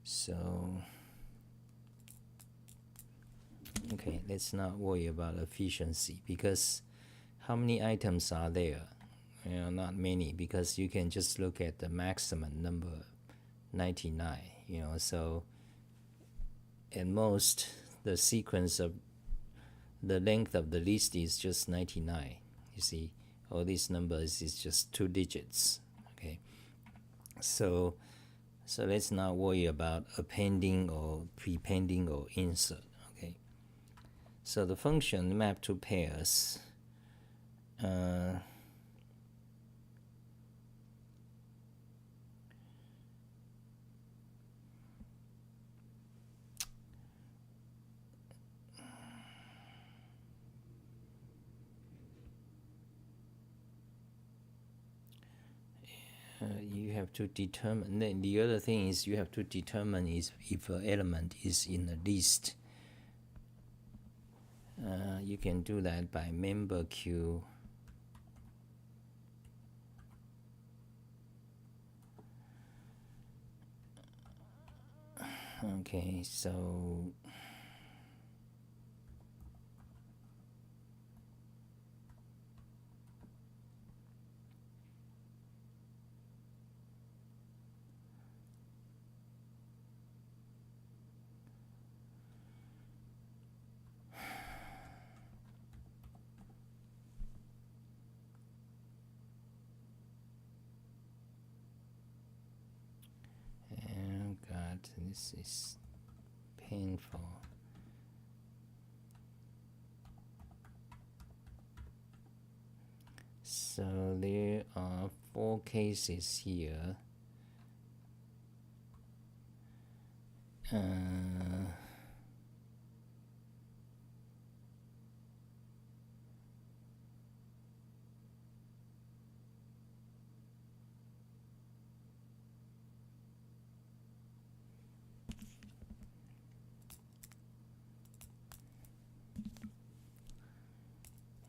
So, okay, let's not worry about efficiency, because how many items are there? Not many, because you can just look at the maximum number, 99, so at most the sequence of the length of the list is just 99. You see, all these numbers is just 2 digits, okay? So let's not worry about appending or prepending or insert, okay? So the function map to pairs, you have to determine. Then the other thing is you have to determine if an element is in a list. You can do that by member queue. Okay, so oh God, this is painful. So there are 4 cases here.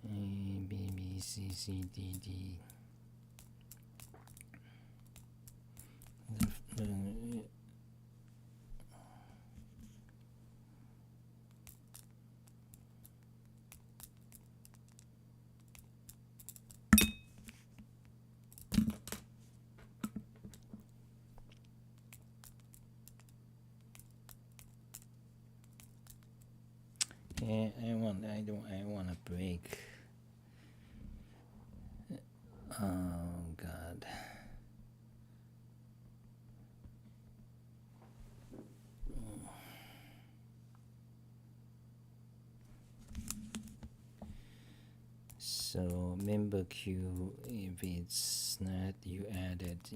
A, B, B, C, C, D, D. Yeah, I want a break. Oh God. So member queue, if it's not, you add it,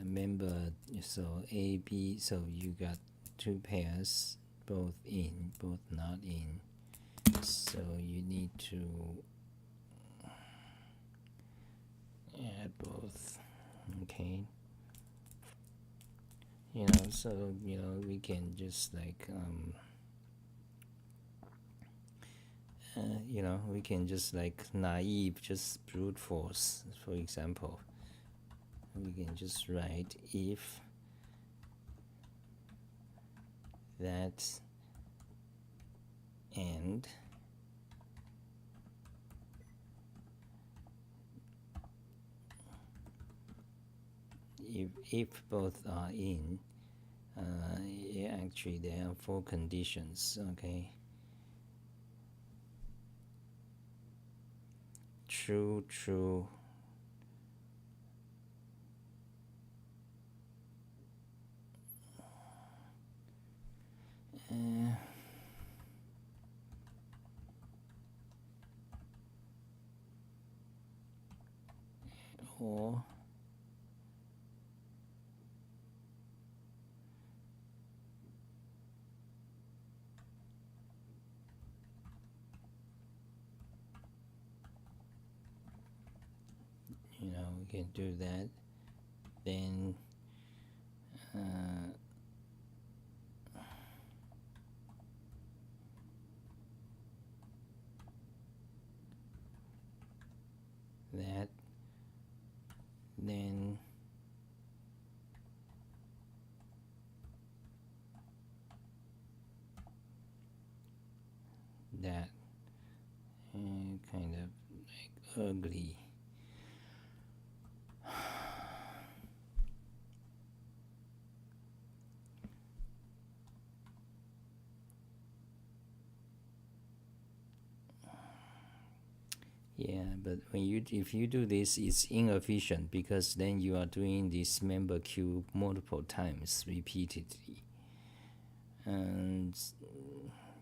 member, so A, B, so you got 2 pairs, both in, both not in. So you need to add both, okay? So, we can just like, we can just like naive, just brute force, for example. We can just write if that and if both are in, actually there are 4 conditions, okay? true or we can do that. Then that, then that, and kind of like ugly. Yeah, but if you do this, it's inefficient because then you are doing this member queue multiple times repeatedly, and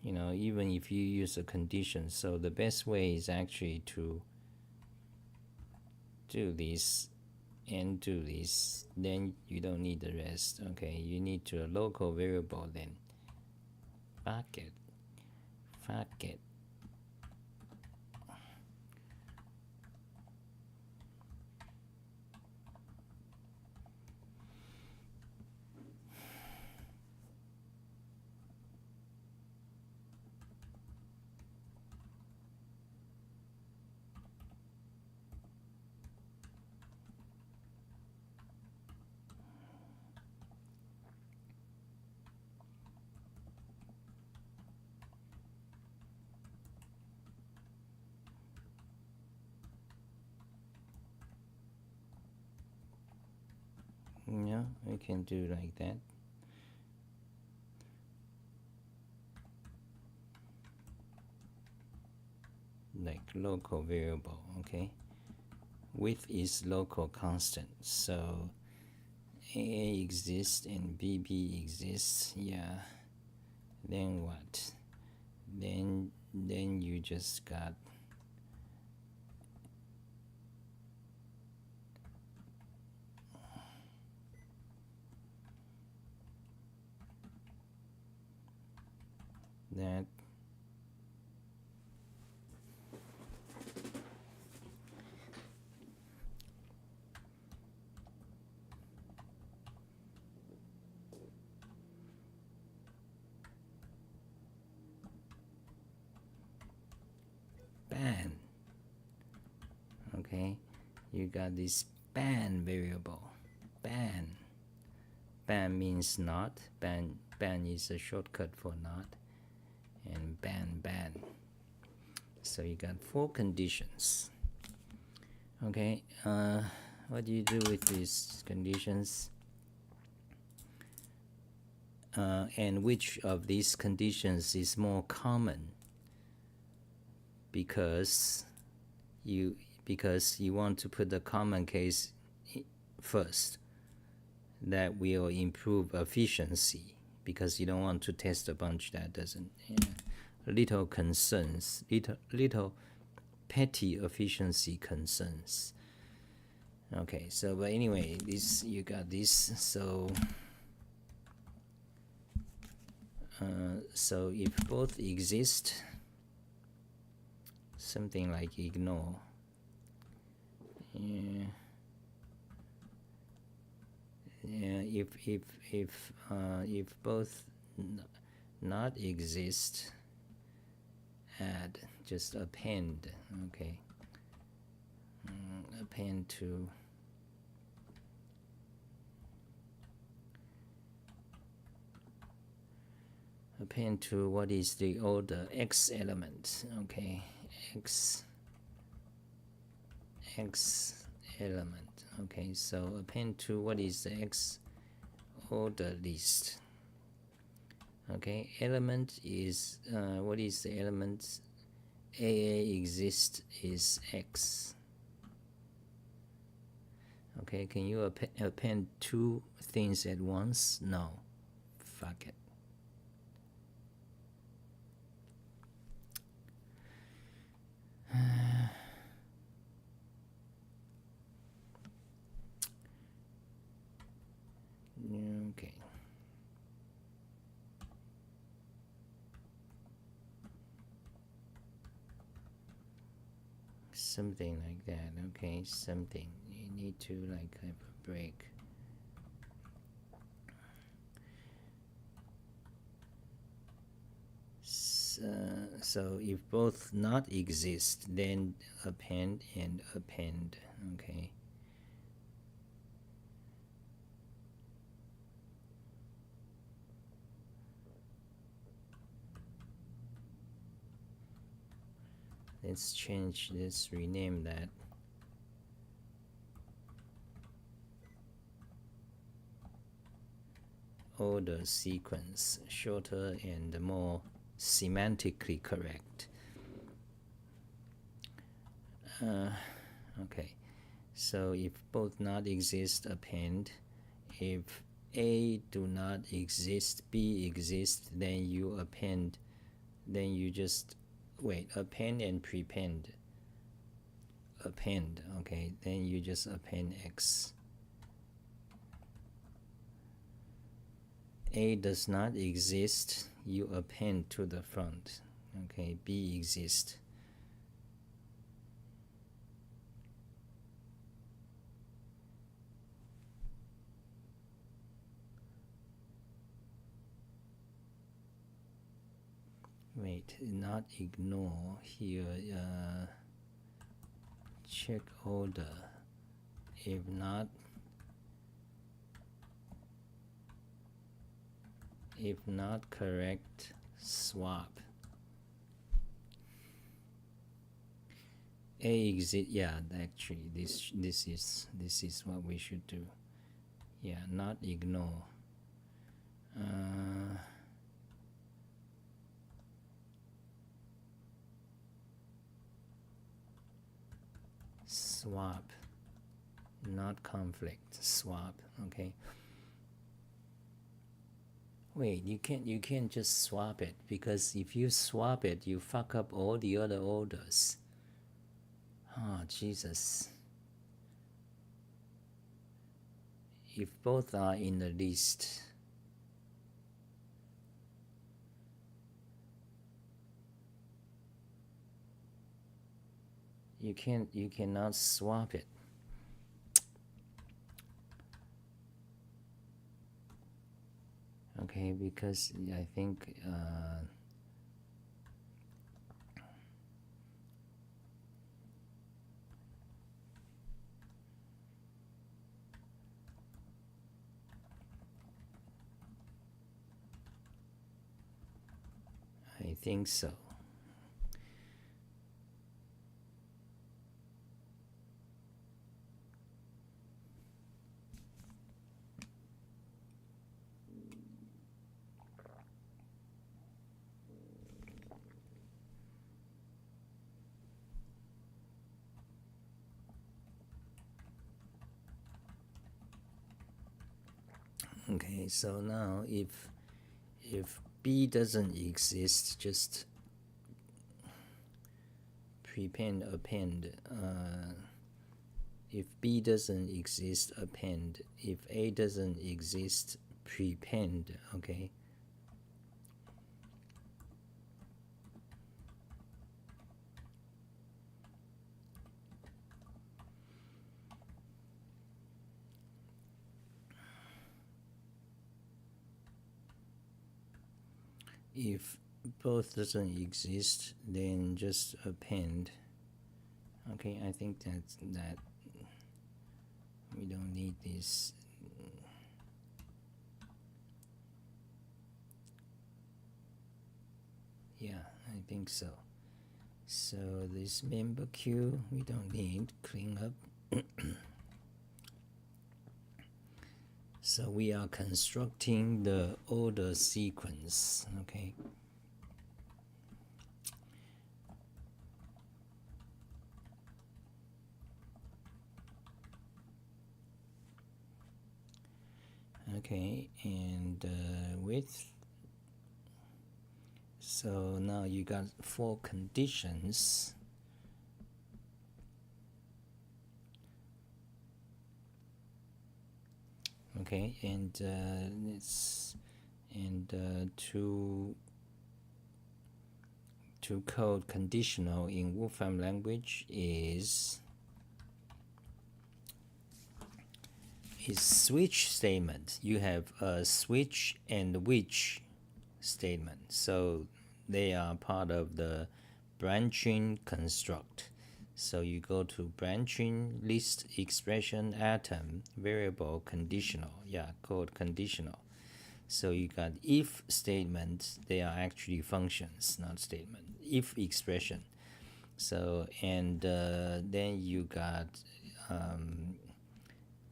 even if you use a condition, so the best way is actually to do this and do this. Then you don't need the rest. Okay, you need to a local variable then. Fuck it. Yeah, we can do like that. Like local variable, okay? Width is local constant, so A exists and BB exists. Yeah. Then what? Then you just got that. Ban. Okay, you got this ban variable. Ban means not. Ban is a shortcut for not. And ban. So you got 4 conditions. Okay, what do you do with these conditions? And which of these conditions is more common? Because you want to put the common case first. That will improve efficiency because you don't want to test a bunch that doesn't. Little concerns, little petty efficiency concerns. Okay, so but anyway, this you got this. So if both exist, something like ignore. Yeah. If both not exist, add, just append. Okay. Append to what is the order x element. Okay, x element. Okay, so append to what is the x order list. Okay, element is what is the element? AA exists is x. Okay, can you append two things at once? No. Fuck it. Okay. Something like that. Okay, something. You need to like have a break. So if both not exist, then append and append. Okay. Let's change this, rename that. Order sequence, shorter and more semantically correct. Okay, so if both not exist, append. If A do not exist, B exists, then you append. Then you just wait, append and prepend. Append, okay, then you just append X. A does not exist, you append to the front. Okay, B exists. Wait, not ignore here. Check order. If not correct, swap. A exit. Yeah, actually, this is what we should do. Yeah, not ignore. Swap, not conflict. Swap. Okay. Wait, you can't just swap it, because if you swap it, you fuck up all the other orders. Oh, Jesus. If both are in the list, you cannot swap it. Okay, because I think so. Okay, so now if B doesn't exist, just prepend, append. If B doesn't exist, append. If A doesn't exist, prepend. Okay. If both doesn't exist, then just append. Okay, I think that we don't need this. Yeah, I think so. So this member queue we don't need, clean up. So we are constructing the order sequence, okay? Okay, and width. So now you got 4 conditions. Okay, and to code conditional in Wolfram language is switch statement. You have a switch and which statement, so they are part of the branching construct. So you go to branching list expression atom variable conditional, called conditional. So you got if statements, they are actually functions, not statement. If expression. So and then you got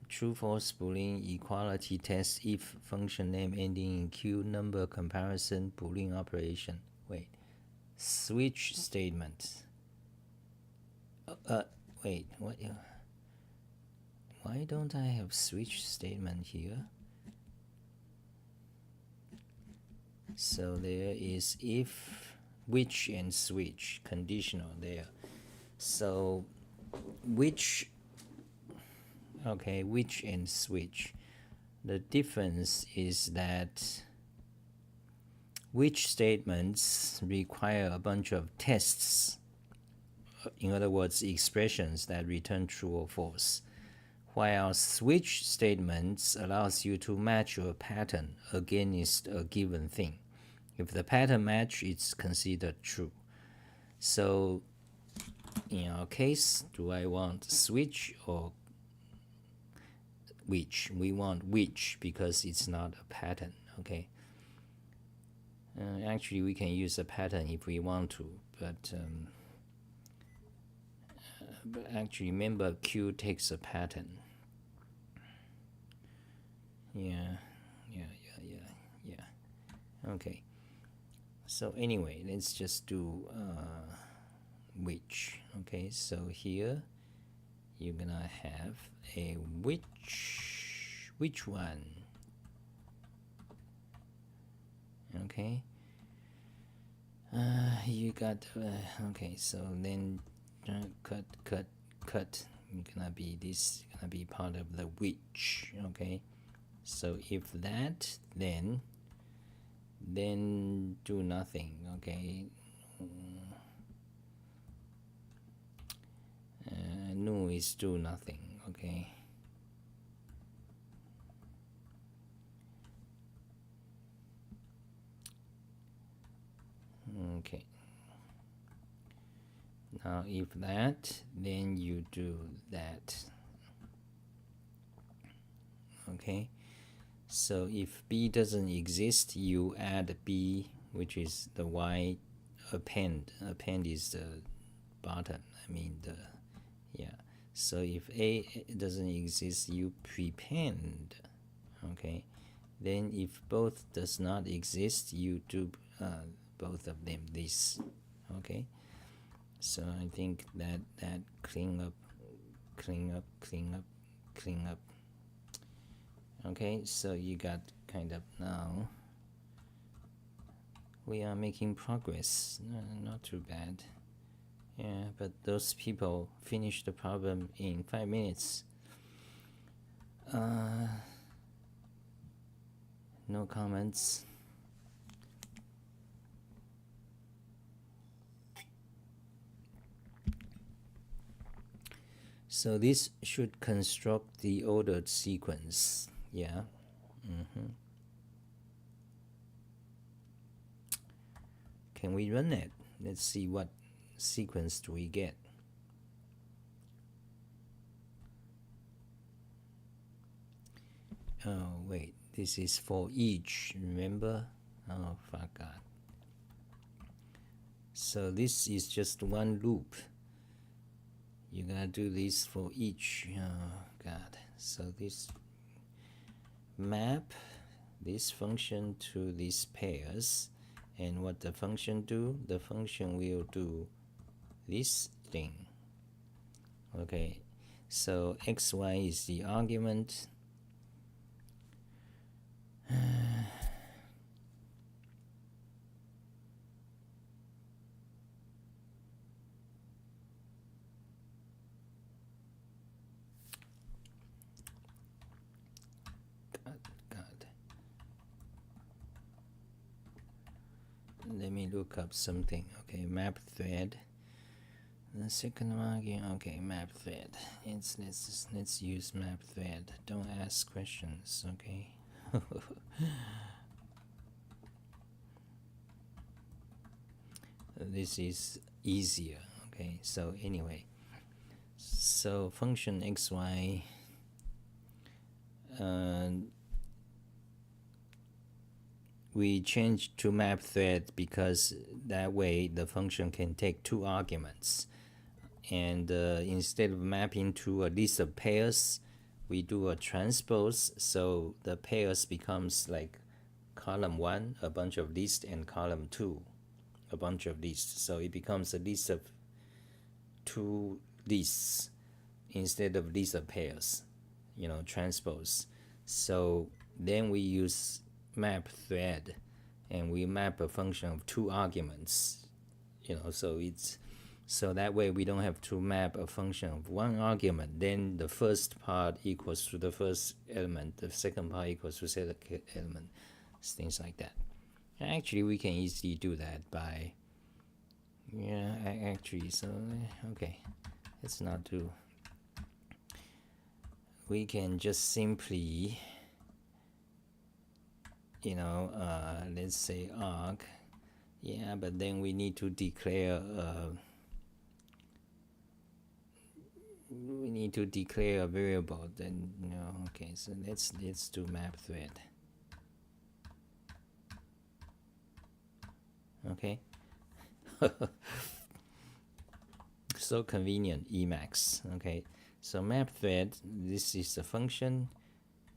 true false boolean equality test if function name ending in q number comparison boolean operation. Wait, switch statement. Wait, what? Why don't I have switch statement here? So there is if, which, and switch conditional there. So which, okay, which and switch. The difference is that which statements require a bunch of tests. In other words, expressions that return true or false. While switch statements allows you to match your pattern against a given thing. If the pattern match, it's considered true. So in our case, do I want switch or which? We want which because it's not a pattern, okay? Actually, we can use a pattern if we want to, but actually, remember Q takes a pattern. Yeah. Okay. So anyway, let's just do which. Okay, so here you're gonna have a which one. Okay. You got okay. So then cut. Gonna be this. Gonna be part of the which. Okay. So if that, then do nothing. Okay. No is do nothing. Okay. Okay. Now if that, then you do that. Okay. So if B doesn't exist, you add B, which is the Y append. Append is the bottom. I mean the, yeah. So if A doesn't exist, you prepend. Okay. Then if both does not exist, you do both of them this. Okay. So I think that clean up. Okay, so you got kind of now. We are making progress. Not too bad. Yeah, but those people finished the problem in 5 minutes. No comments. So this should construct the ordered sequence. Yeah. Can we run it? Let's see what sequence do we get. Oh wait, this is for each, remember? Oh, forgot. So this is just one loop. You're gonna do this for each. Oh god. So this map this function to these pairs, and what the function do? The function will do this thing. Okay, so xy is the argument. let me look up something. Okay, map thread. The second one again. Okay, map thread. Let's use map thread. Don't ask questions. Okay. This is easier. Okay. So anyway, so function xy. We changed to map thread because that way the function can take two arguments, and instead of mapping to a list of pairs, we do a transpose, so the pairs becomes like column 1 a bunch of lists and column 2 a bunch of lists, so it becomes a list of two lists instead of list of pairs, transpose. So then we use map thread, and we map a function of two arguments, so that way we don't have to map a function of one argument, then the first part equals to the first element, the second part equals to the second element, things like that. Actually, we can easily do that by okay, let's not do. We can just simply let's say arg, but then we need to declare a variable, then okay, so let's do map thread. Okay. So convenient, Emacs. Okay, so map thread, this is a function,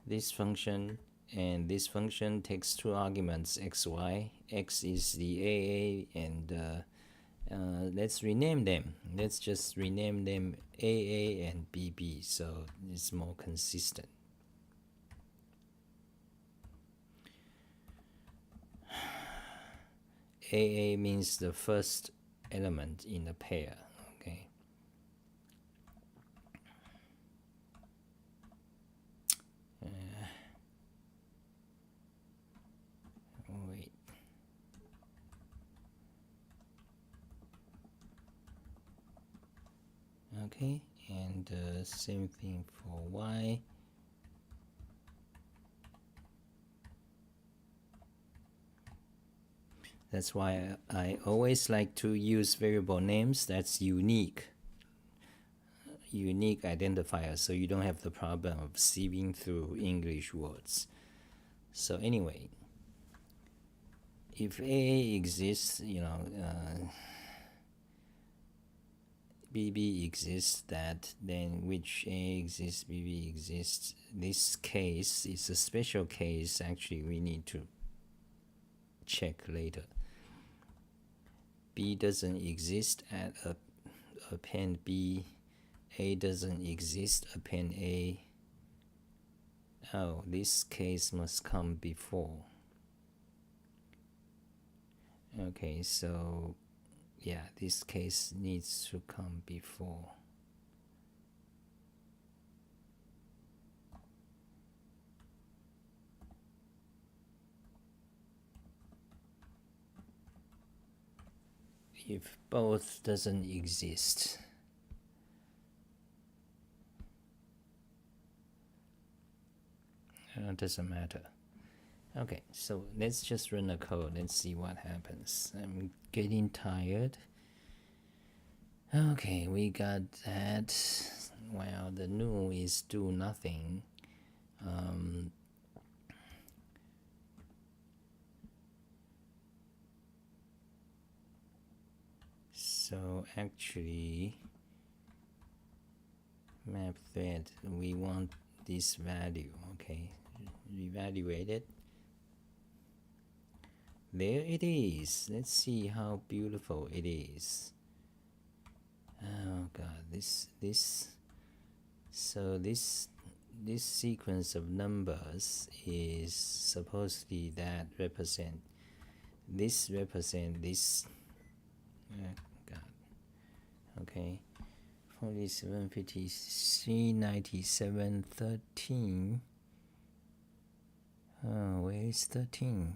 this function, and this function takes two arguments, xy. X is the AA, and let's rename them. Let's just rename them AA and BB, so it's more consistent. AA means the first element in a pair. Okay. Wait. Okay, and same thing for Y. That's why I always like to use variable names that's unique identifier, so you don't have the problem of sieving through English words. So anyway, if AA exists, BB exists, then which AA exists, BB exists. This case is a special case. Actually, we need to check later. B doesn't exist at append B. A doesn't exist, append A. Oh, this case must come before. Okay, so this case needs to come before. If both doesn't exist, it doesn't matter. Okay, so let's just run the code. Let's see what happens. I'm getting tired. Okay, we got that. Well, the new is do nothing. So actually, map thread, we want this value. Okay, evaluate it. There it is. Let's see how beautiful it is. Oh god, this sequence of numbers is supposedly that represent this. God. Okay, 47, 53, 97, 13. Oh, where is 13?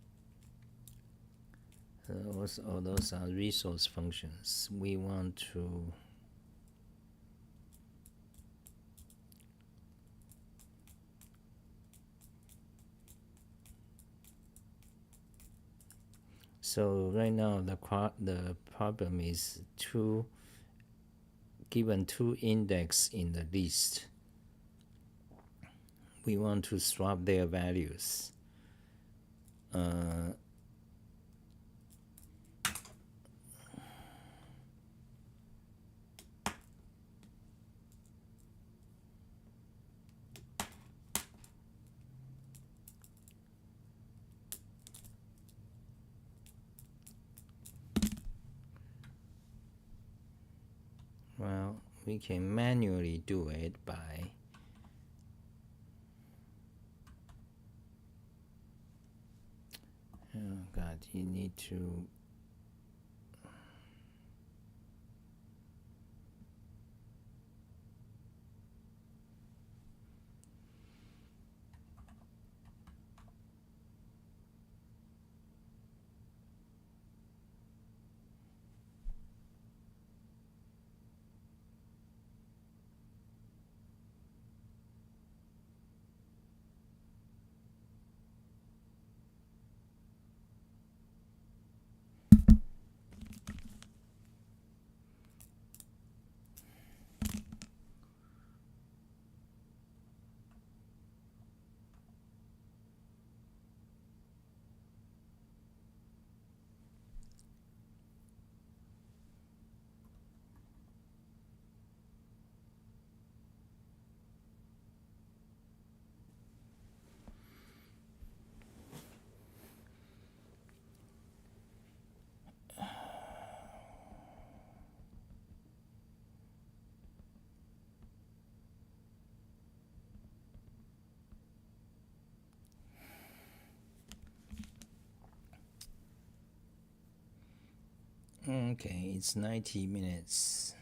all those are resource functions. We want to so right now the problem is given two index in the list. We want to swap their values. Well, we can manually do it by oh god, you need to okay, it's 90 minutes.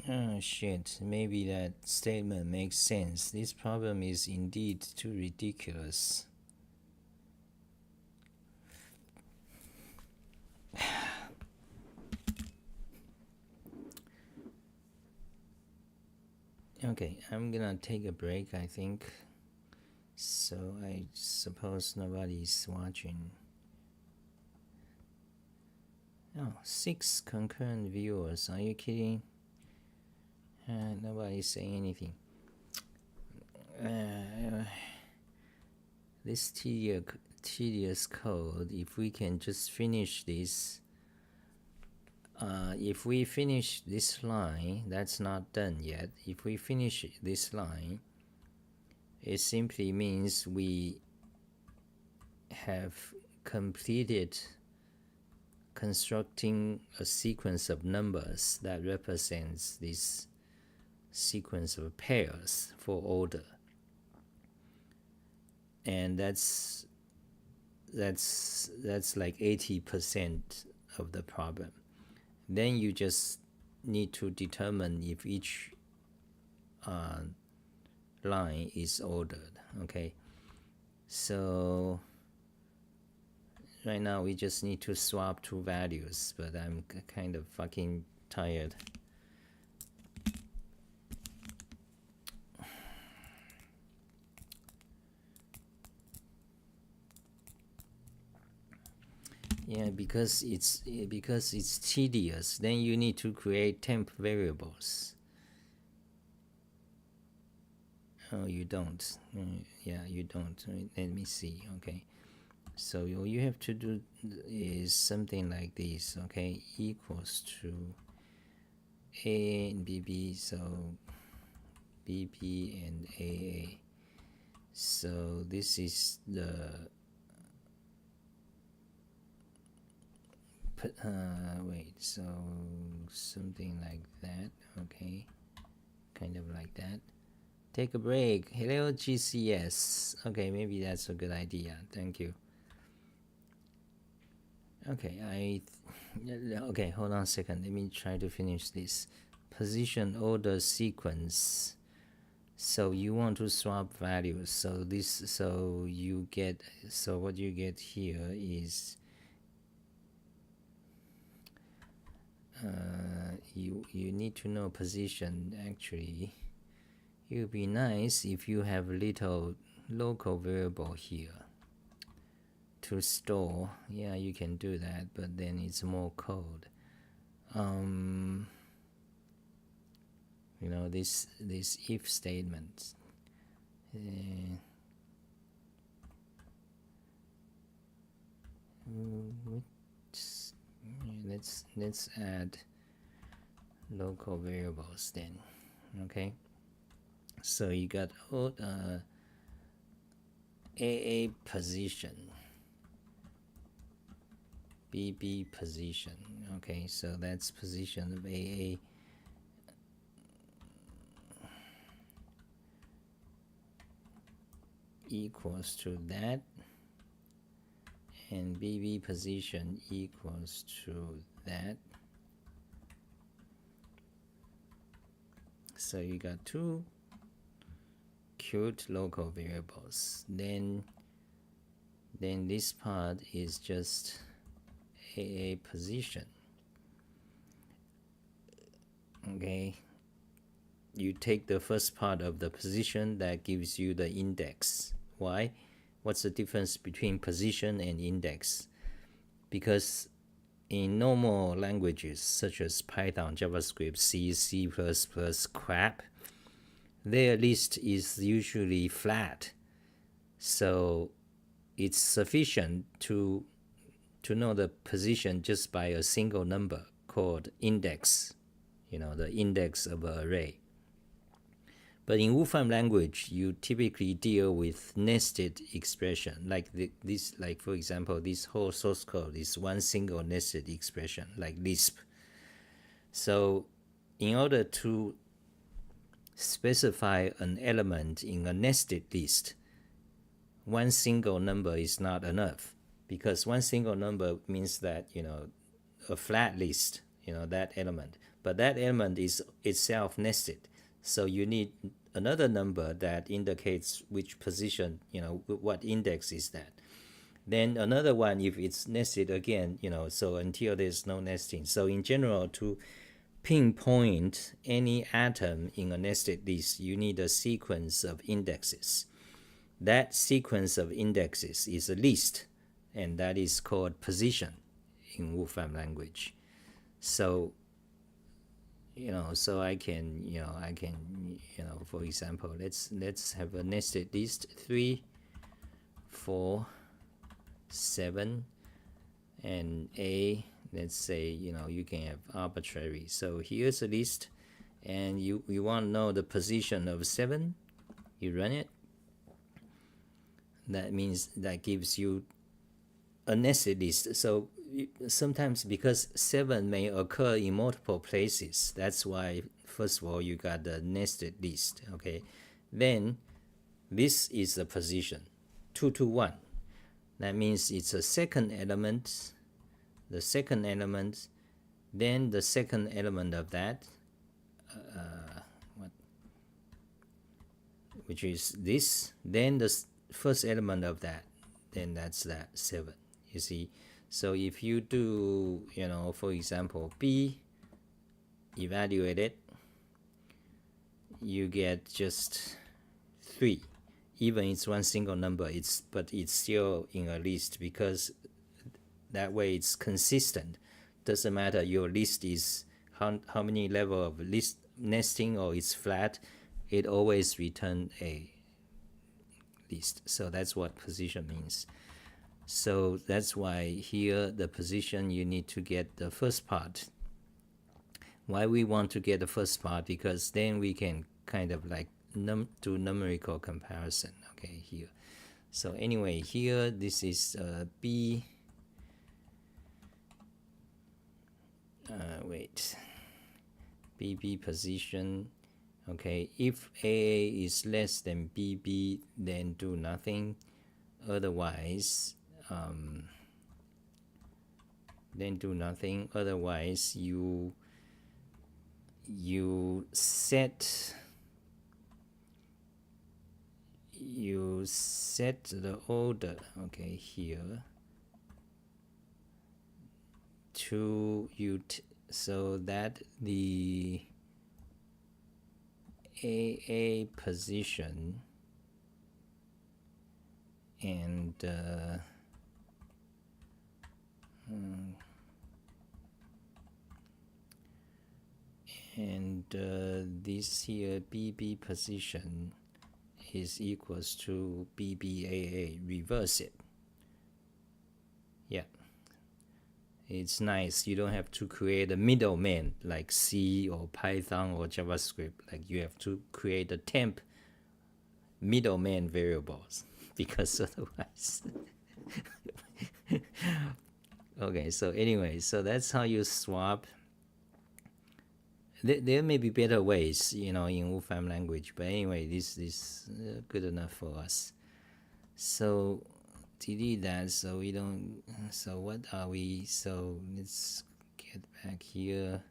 Oh shit, maybe that statement makes sense. This problem is indeed too ridiculous. Okay, I'm gonna take a break, I think. So I suppose nobody's watching. Oh, 6 concurrent viewers. Are you kidding? Nobody's saying anything. This tedious code, if we can just finish this. If we finish this line, that's not done yet. If we finish this line, it simply means we have completed constructing a sequence of numbers that represents this sequence of pairs for order. And that's like 80% of the problem. Then you just need to determine if each line is ordered. Okay, so right now we just need to swap two values, but I'm kind of fucking tired. Yeah, because it's tedious. Then you need to create temp variables. Oh, you don't. Yeah, you don't. Let me see. Okay, so all you have to do is something like this. Okay, equals to A and BB. So BB and AA. So this is the wait, so something like that. Okay, kind of like that. Take a break. Hello GCS. Okay, maybe that's a good idea. Thank you. Okay, okay, hold on a second. Let me try to finish this. Position order sequence So you want to swap values. So what you get here is you need to know position. Actually, it would be nice if you have a little local variable here to store. Yeah, you can do that, but then it's more code. This if statement. Let's add local variables then. Okay, so you got AA position, BB position. Okay, so that's position of AA equals to that, and BB position equals to that. So you got two cute local variables. Then this part is just AA position. Okay, you take the first part of the position that gives you the index. Why? What's the difference between position and index? Because in normal languages such as Python, JavaScript, C, C++, crap, their list is usually flat. So it's sufficient to know the position just by a single number called index, the index of an array. But in Wolfram language, you typically deal with nested expression, like like for example, this whole source code is one single nested expression, like Lisp. So in order to specify an element in a nested list, one single number is not enough, because one single number means that a flat list, that element, but that element is itself nested. So you need another number that indicates which position, what index is that. Then another one if it's nested again, so until there's no nesting. So in general, to pinpoint any atom in a nested list, you need a sequence of indexes. That sequence of indexes is a list, and that is called position in Wolfram language. So so I can for example, let's have a nested list 3, 4, 7, and A. Let's say you can have arbitrary. So here's a list, and you want to know the position of 7. You run it. That means that gives you a nested list. So sometimes, because 7 may occur in multiple places, that's why first of all you got the nested list. Okay, then this is the position 2 to 1. That means it's a second element, the second element, then the second element of that, which is this, then the first element of that, then that's that 7. You see, so if you do for example B, evaluate it, you get just 3. Even it's one single number, but it's still in a list, because that way it's consistent. Doesn't matter your list is how many level of list nesting or it's flat, it always return a list. So that's what position means. So that's why here the position, you need to get the first part. Why we want to get the first part? Because then we can kind of like do numerical comparison. Okay, here. So anyway, here this is B. BB position. Okay, if AA is less than BB, then do nothing. Otherwise, then do nothing. Otherwise, you set you set the order, okay, here to so that the AA position and this here BB position is equals to BBAA. Reverse it. Yeah, it's nice. You don't have to create a middleman like C or Python or JavaScript. Like you have to create a temp middleman variables because otherwise. Okay, so anyway, so that's how you swap. There may be better ways, in Wolfram language, but anyway, this is good enough for us. So delete that, so we don't. So what are we? So let's get back here.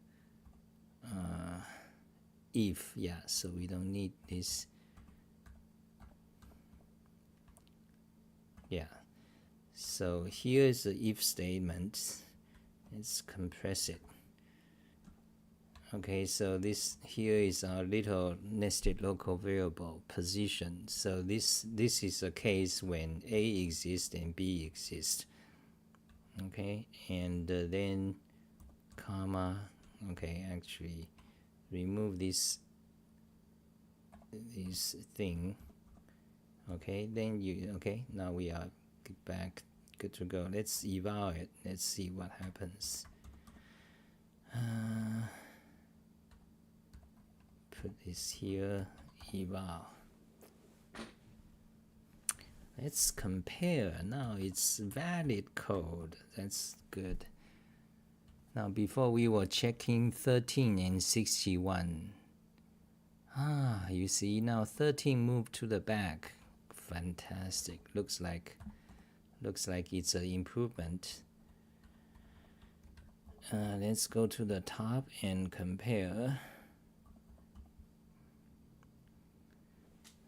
If, yeah, so we don't need this. Yeah. So here is the if statement. Let's compress it. Okay, so this here is our little nested local variable position. So this is a case when A exists and B exists. Okay, and then comma. Okay, actually remove this thing. Okay, then okay, now we are back, good to go. Let's eval it. Let's see what happens. Put this here, eval. Let's compare. Now it's valid code. That's good. Now before we were checking 13 and 61. You see now 13 moved to the back. Fantastic. Looks like it's an improvement. Let's go to the top and compare.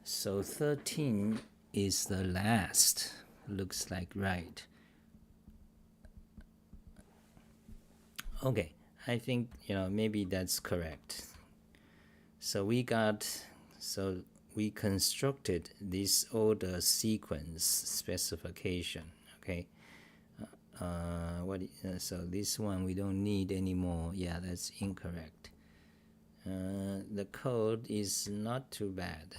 So 13 is the last. Looks like right. Okay, I think maybe that's correct. So we constructed this order sequence specification. Okay. So this one we don't need anymore. Yeah, that's incorrect. The code is not too bad,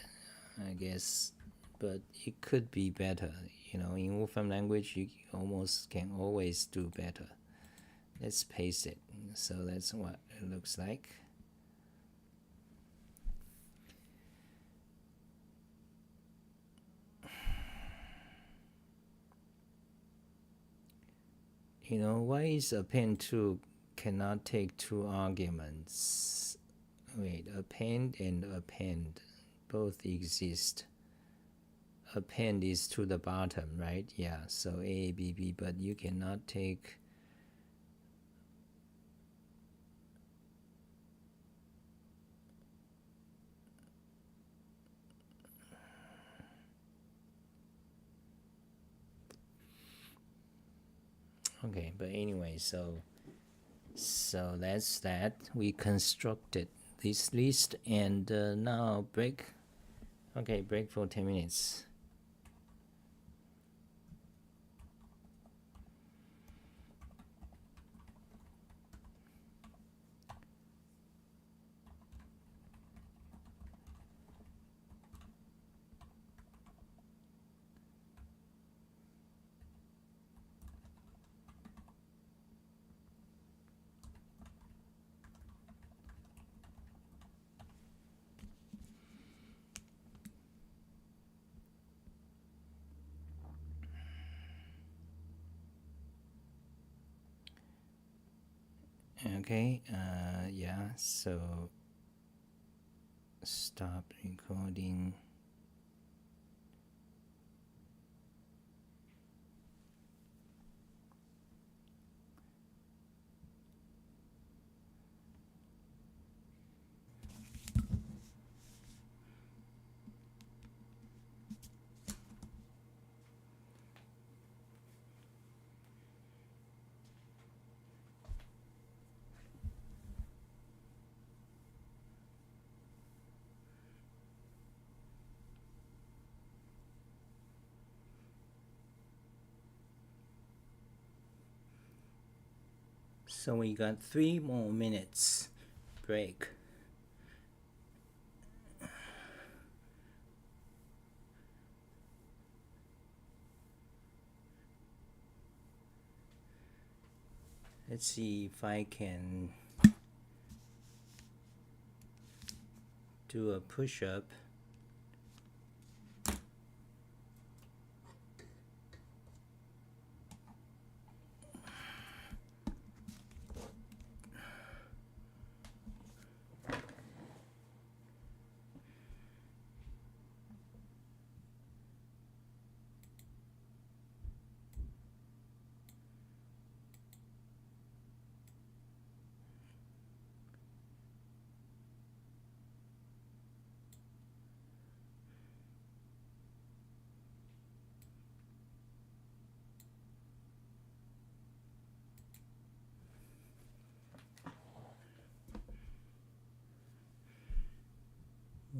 I guess, but it could be better. In Wolfram language, you almost can always do better. Let's paste it. So that's what it looks like. Why is append 2 cannot take 2 arguments? Wait, append and append both exist. Append is to the bottom, right? Yeah, so A, B, B, but you cannot take okay, but anyway, so that's that. We constructed this list, and now break. Okay, break for 10 minutes. Okay, yeah, so stop recording. So we got 3 more minutes break. Let's see if I can do a push-up. I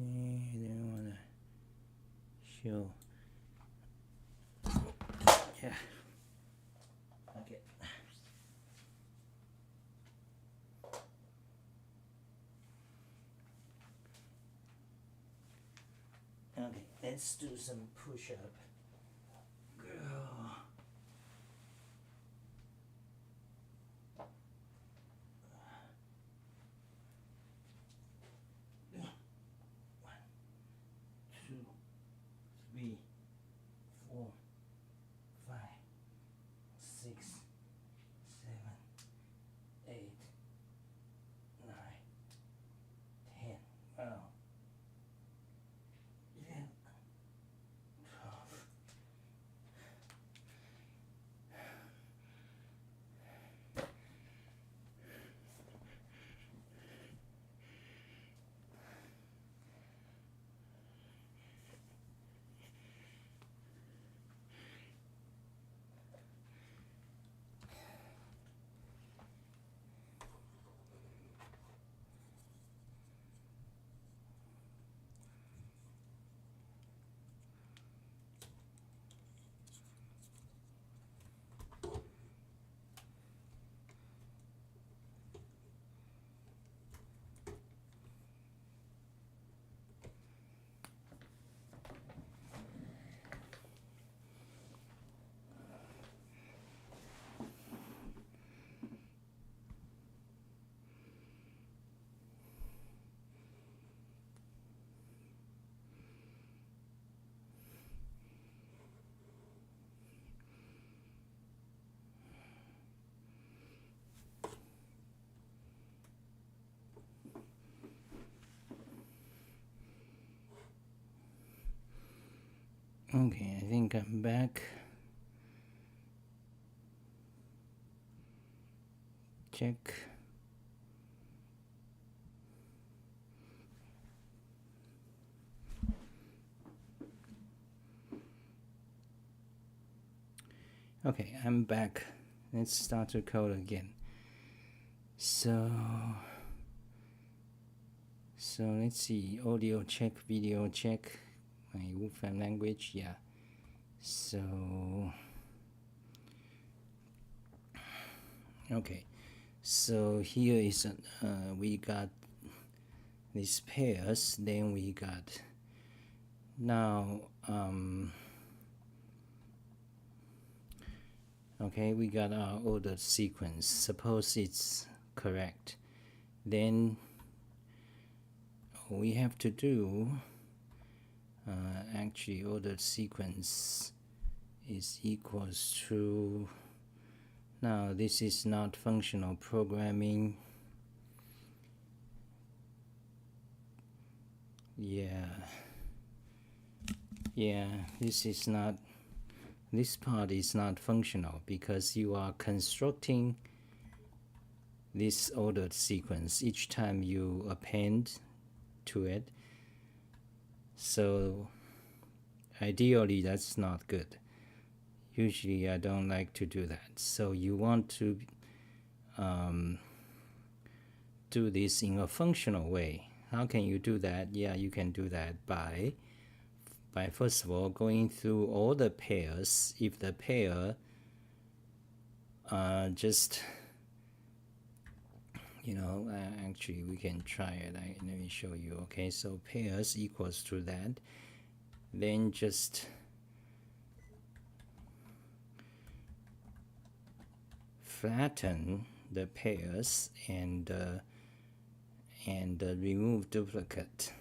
don't want to show. Yeah. Okay. Okay, let's do some push-up. Girl. Two, three, 4, 5, 6, 7, 8, 9, 10. Wow. 11, 12. Okay, I think I'm back. Check. Okay, I'm back. Let's start to code again. So let's see. Audio check, video check. My Wolfram language, yeah. So okay. So here is we got these pairs. Then we got now. Okay, we got our ordered sequence. Suppose it's correct. Then we have to do actually ordered sequence is equals to, now this is not functional programming. Yeah, this is not, this part is not functional because you are constructing this ordered sequence each time you append to it. So ideally that's not good. Usually I don't like to do that. So you want to do this in a functional way. How can you do that? Yeah, you can do that by first of all going through all the pairs. If the pair just actually we can try it. Let me show you. Okay, so pairs equals to that, then just flatten the pairs and remove duplicate.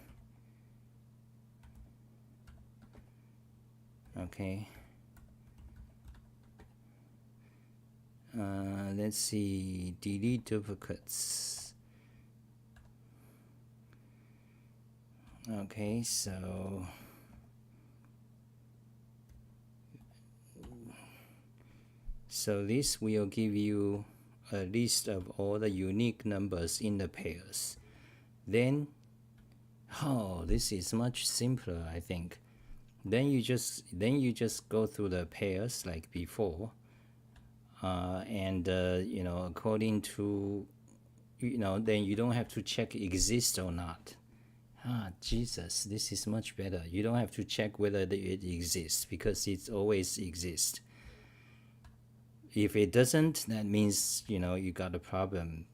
Okay, let's see, delete duplicates. Okay, so this will give you a list of all the unique numbers in the pairs. Then, this is much simpler, I think. Then you just go through the pairs like before, and according to, then you don't have to check exist or not. Jesus, this is much better. You don't have to check whether it exists because it always exists. If it doesn't, that means you got a problem.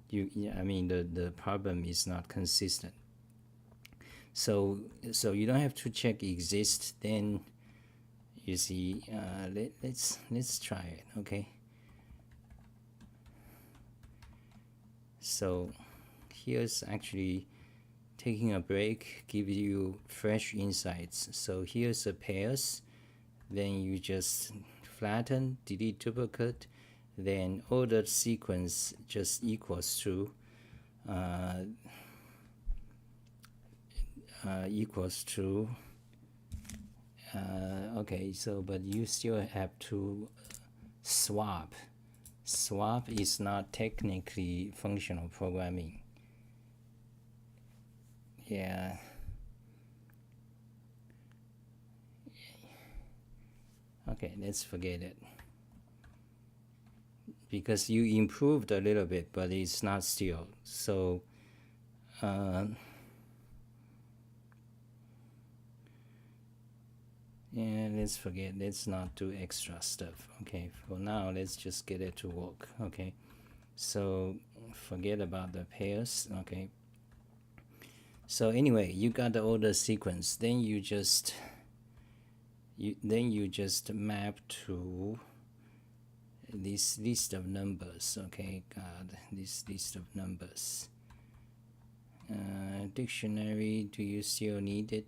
The problem is not consistent. So you don't have to check exist. Then you see, let's try it. Okay. So here's actually taking a break, give you fresh insights. So here's the pairs. Then you just flatten, delete duplicate, then ordered sequence just equals to okay, so but you still have to swap. Swap is not technically functional programming. Yeah. Okay, let's forget it. Because you improved a little bit, but it's not still. So, yeah, let's forget. Let's not do extra stuff. Okay, for now, let's just get it to work. Okay, so forget about the pairs. Okay. So anyway, you got the order sequence. Then you just map to this list of numbers. Okay, this list of numbers. Dictionary, do you still need it?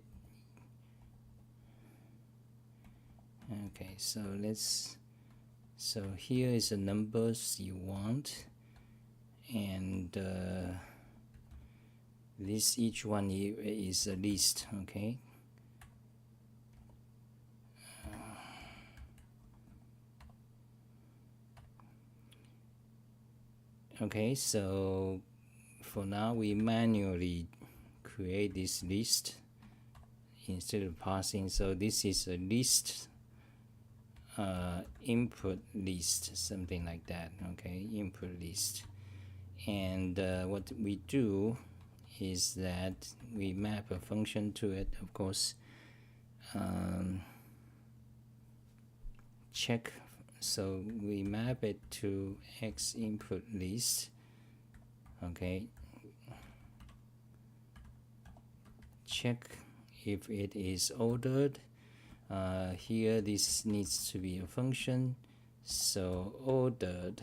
Okay, so here is the numbers you want, and each one is a list. Okay. Okay, so for now we manually create this list instead of parsing. So this is a list, input list, something like that. Okay, input list. And what we do is that we map a function to it, of course. Check. So we map it to X input list. Okay. Check if it is ordered. Here this needs to be a function. So ordered,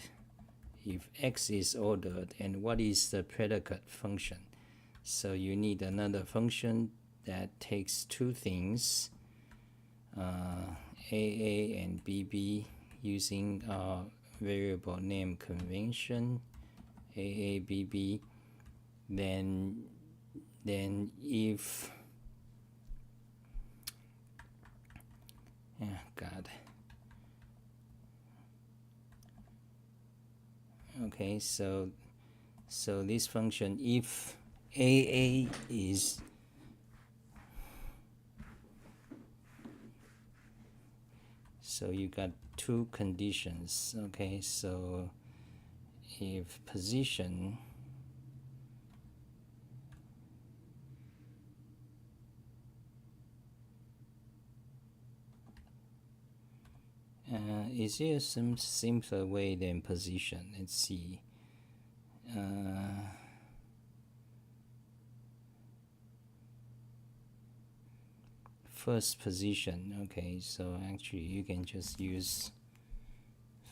if X is ordered, and what is the predicate function? So you need another function that takes two things, AA and BB, using our variable name convention, AABB. Then if God. Okay, so this function, if AA is so you got two conditions. Okay, so if position is there some simpler way than position? Let's see. first position. Okay, so actually you can just use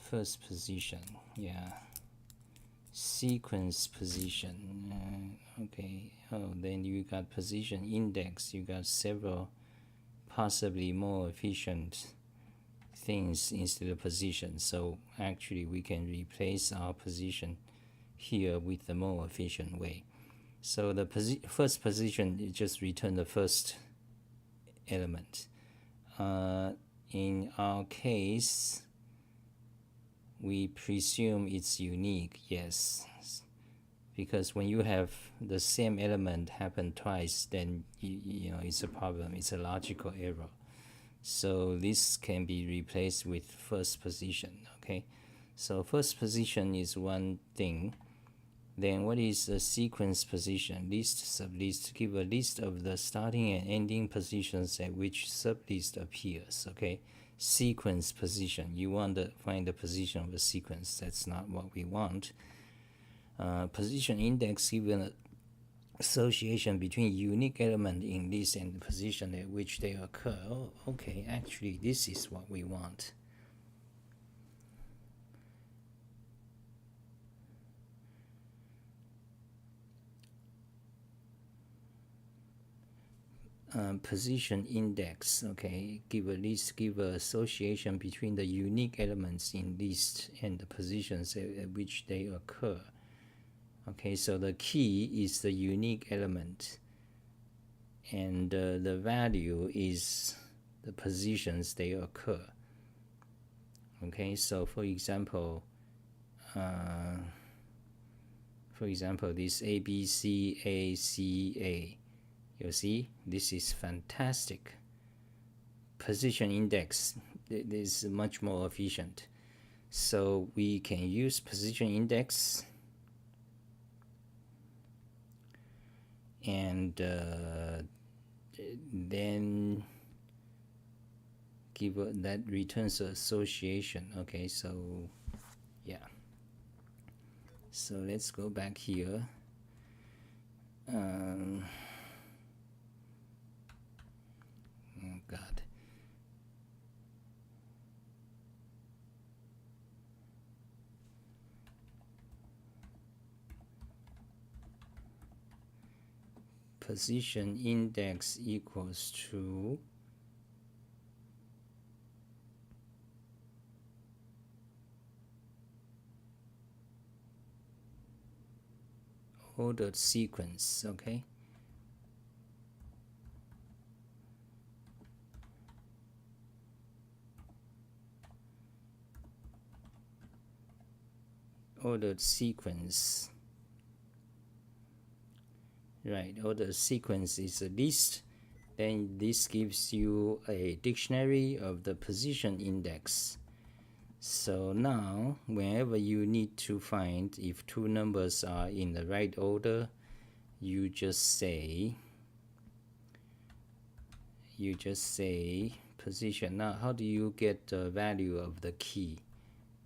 first position. Yeah, sequence position. Okay, oh, then you got position index. You got several possibly more efficient things instead of position. So actually we can replace our position here with the more efficient way. So the first position is just return the first element. In our case, we presume it's unique, yes, because when you have the same element happen twice, then you know it's a problem. It's a logical error. So this can be replaced with first position. Okay, so first position is one thing. Then what is the sequence position? List, sublist. Give a list of the starting and ending positions at which sublist appears. Okay, sequence position. You want to find the position of the sequence. That's not what we want. Position index given an association between unique element in list and the position at which they occur. Oh, okay, actually this is what we want. Position index. Okay, give a association between the unique elements in list and the positions at which they occur. Okay, so the key is the unique element, and the value is the positions they occur. Okay, so for example, this ABCACA. You see, this is fantastic. Position index is much more efficient. So we can use position index and then give that returns association. Okay, so yeah. So let's go back here. Oh God. Position index equals to ordered sequence. Okay, ordered sequence. Right, ordered sequence is a list. Then this gives you a dictionary of the position index. So now whenever you need to find if two numbers are in the right order, you just say position. Now how do you get the value of the key?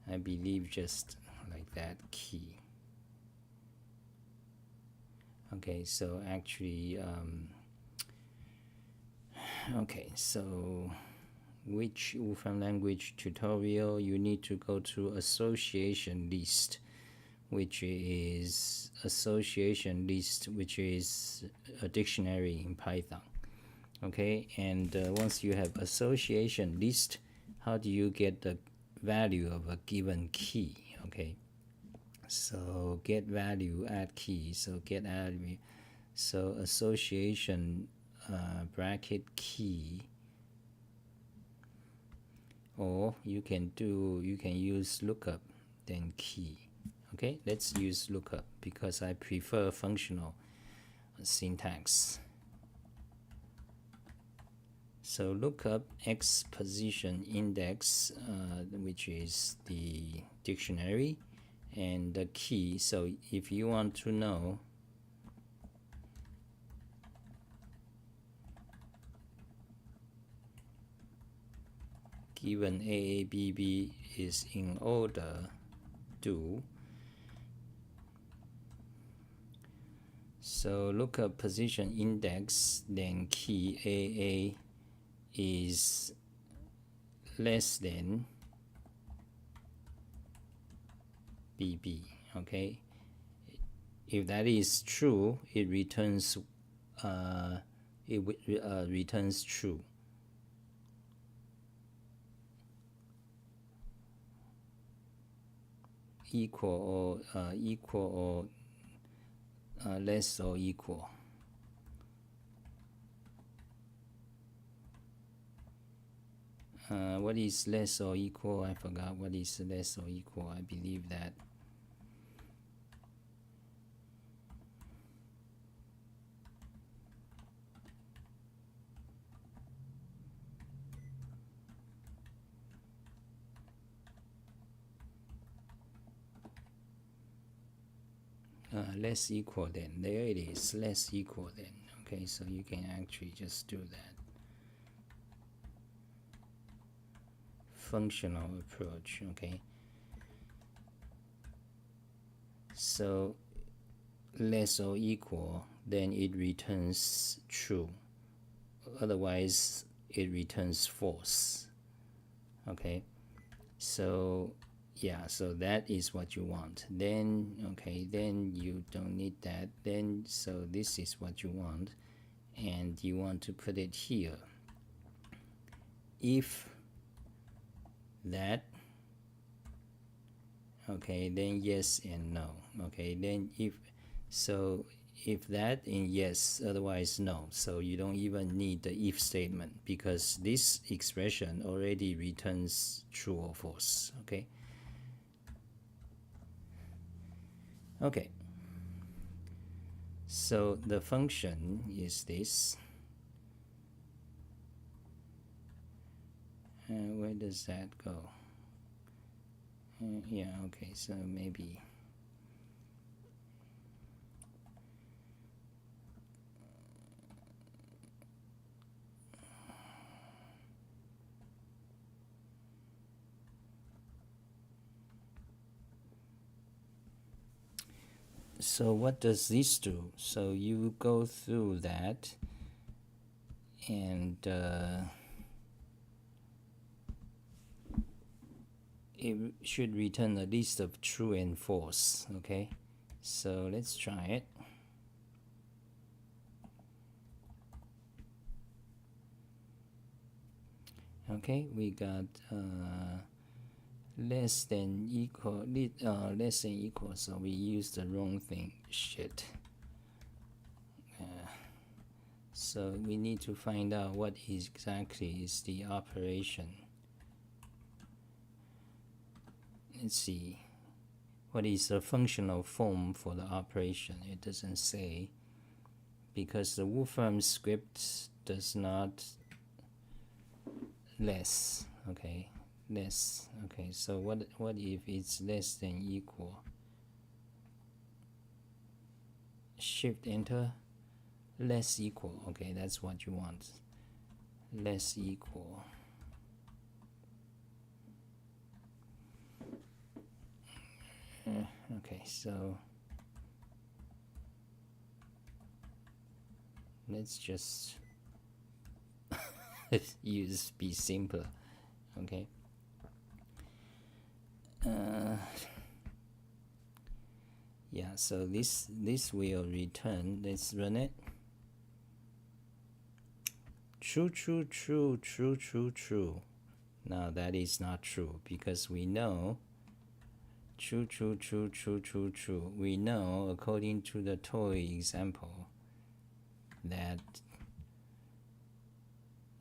I believe just like that, key. Okay, so actually okay, so which Wolfram language tutorial? You need to go to association list, which is a dictionary in Python. Okay, and once you have association list, how do you get the value of a given key? Okay, so get value add key. So get add, so association bracket key, or you can use lookup then key. Okay, let's use lookup because I prefer functional syntax. So lookup x position index, which is the dictionary, and the key. So if you want to know given AABB is in order, do So look up position index, then key AA is less than BB. Okay, if that is true, it returns returns true. Equal or less or equal. What is less or equal? I forgot what is less or equal. I believe that less equal than. There it is, less equal than. Okay, so you can actually just do that. Functional approach. Okay, so less or equal, then it returns true, otherwise it returns false. Okay, so yeah, so that is what you want. Then okay, then you don't need that. Then so this is what you want, and you want to put it here. If that, okay, then yes and no. Okay, then if that, and yes, otherwise no. So you don't even need the if statement, because this expression already returns true or false. Okay. Okay, so the function is this. Where does that go? Yeah, okay, so maybe so what does this do? So you go through that, and it should return a list of true and false. Okay, so let's try it. Okay, we got less than equal, less than equal, so we used the wrong thing. Shit. So we need to find out what exactly is the operation. Let's see. What is the functional form for the operation? It doesn't say, because the Wolfram script does not less. Okay, less. Okay, so what if it's less than equal? Shift enter. Less equal. Okay, that's what you want. Less equal. Okay, so let's just be simpler. Okay. Yeah, so this will return. Let's run it. True, true, true, true, true, true. Now that is not true, because we know true, true, true, true, true, true. We know, according to the toy example, that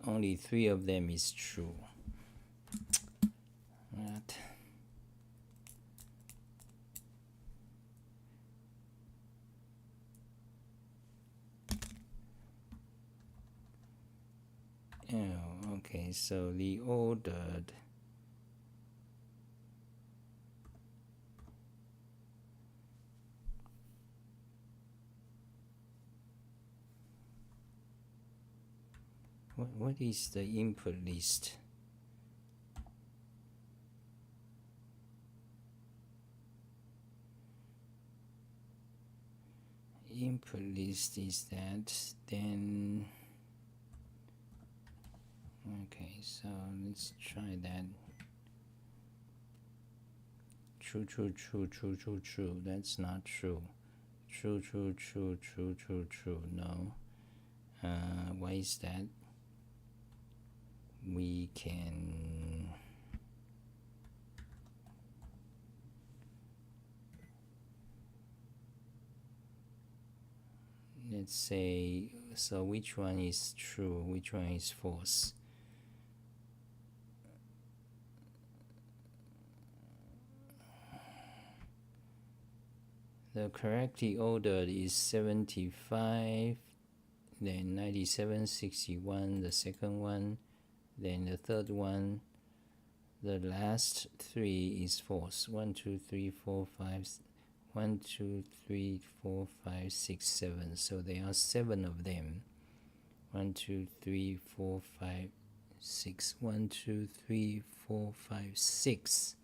only 3 of them is true. What? Oh, okay, so the ordered what is the input list? input list is that, then okay, so let's try that. True, true, true, true, true, true. That's not true. True, true, true, true, true, true. No. Why is that? We can let's say, so which one is true, which one is false? The correctly ordered is 75, then 97, 61, the second one, then the third one. The last three is false. 1, 2, 3, 4, 5. 1, 2, 3, 4, 5, 6, 7. So there are 7 of them. 1, 2, 3, 4, 5, 6. 1, 2, 3, 4, 5, 6.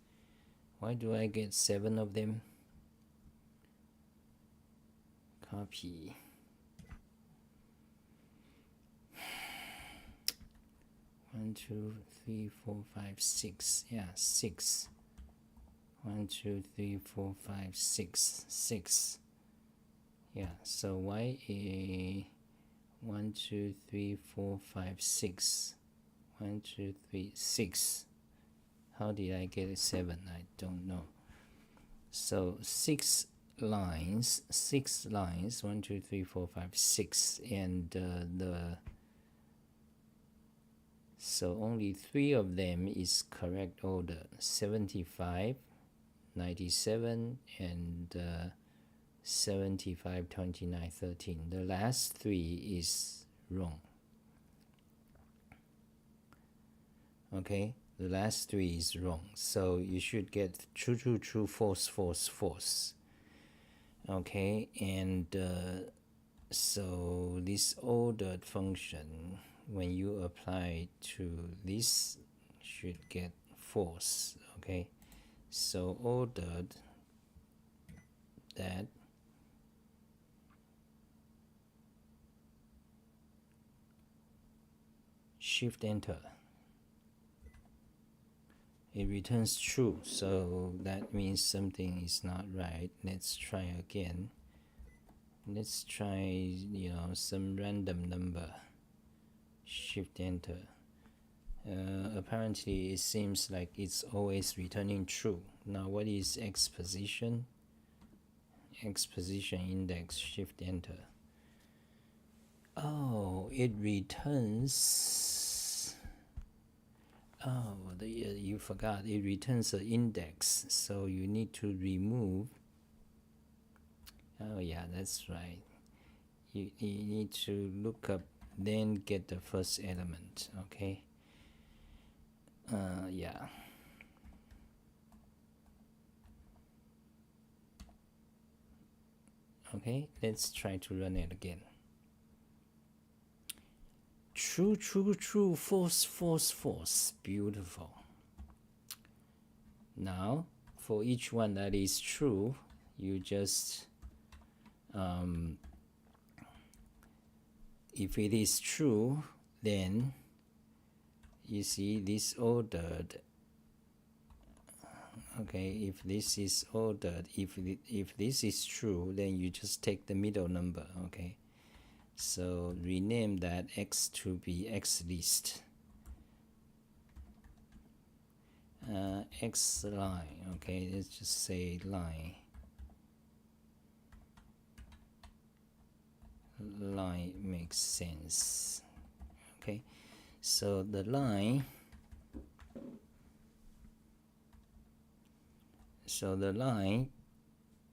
Why do I get 7 of them? Copy. One, 2, 3, 4, 5, 6. Yeah, 6. 1, 2, 3, 4, 5, 6. 6. Yeah, so why 1, 2, 3, 4, 5, 6. 1, 2, 3, 6. How did I get 7? I don't know. So 6 lines, 1, 2, 3, 4, 5, 6, and so only 3 of them is correct order: 75, 97, and 75, 29, 13. The last 3 is wrong. Okay, the last 3 is wrong. So you should get true, true, true, false, false, false. Okay, and so this ordered function, when you apply to this, should get false. Okay, so ordered that shift enter, it returns true, so that means something is not right. Let's try again. Let's try some random number. Shift enter. Apparently it seems like it's always returning true. Now what is x position? X position index, shift enter. Oh, it returns, you forgot, it returns an index, so you need to remove. Oh yeah, that's right. You need to look up, then get the first element. Okay. Yeah. Okay, let's try to run it again. True, true, true, false, false, false. Beautiful. Now, for each one that is true, you just if it is true, then you see this ordered. Okay, if this is ordered, if this is true, then you just take the middle number. Okay, so rename that x to be x list. X line. Okay, let's just say line. Line makes sense. Okay, so the line. So the line,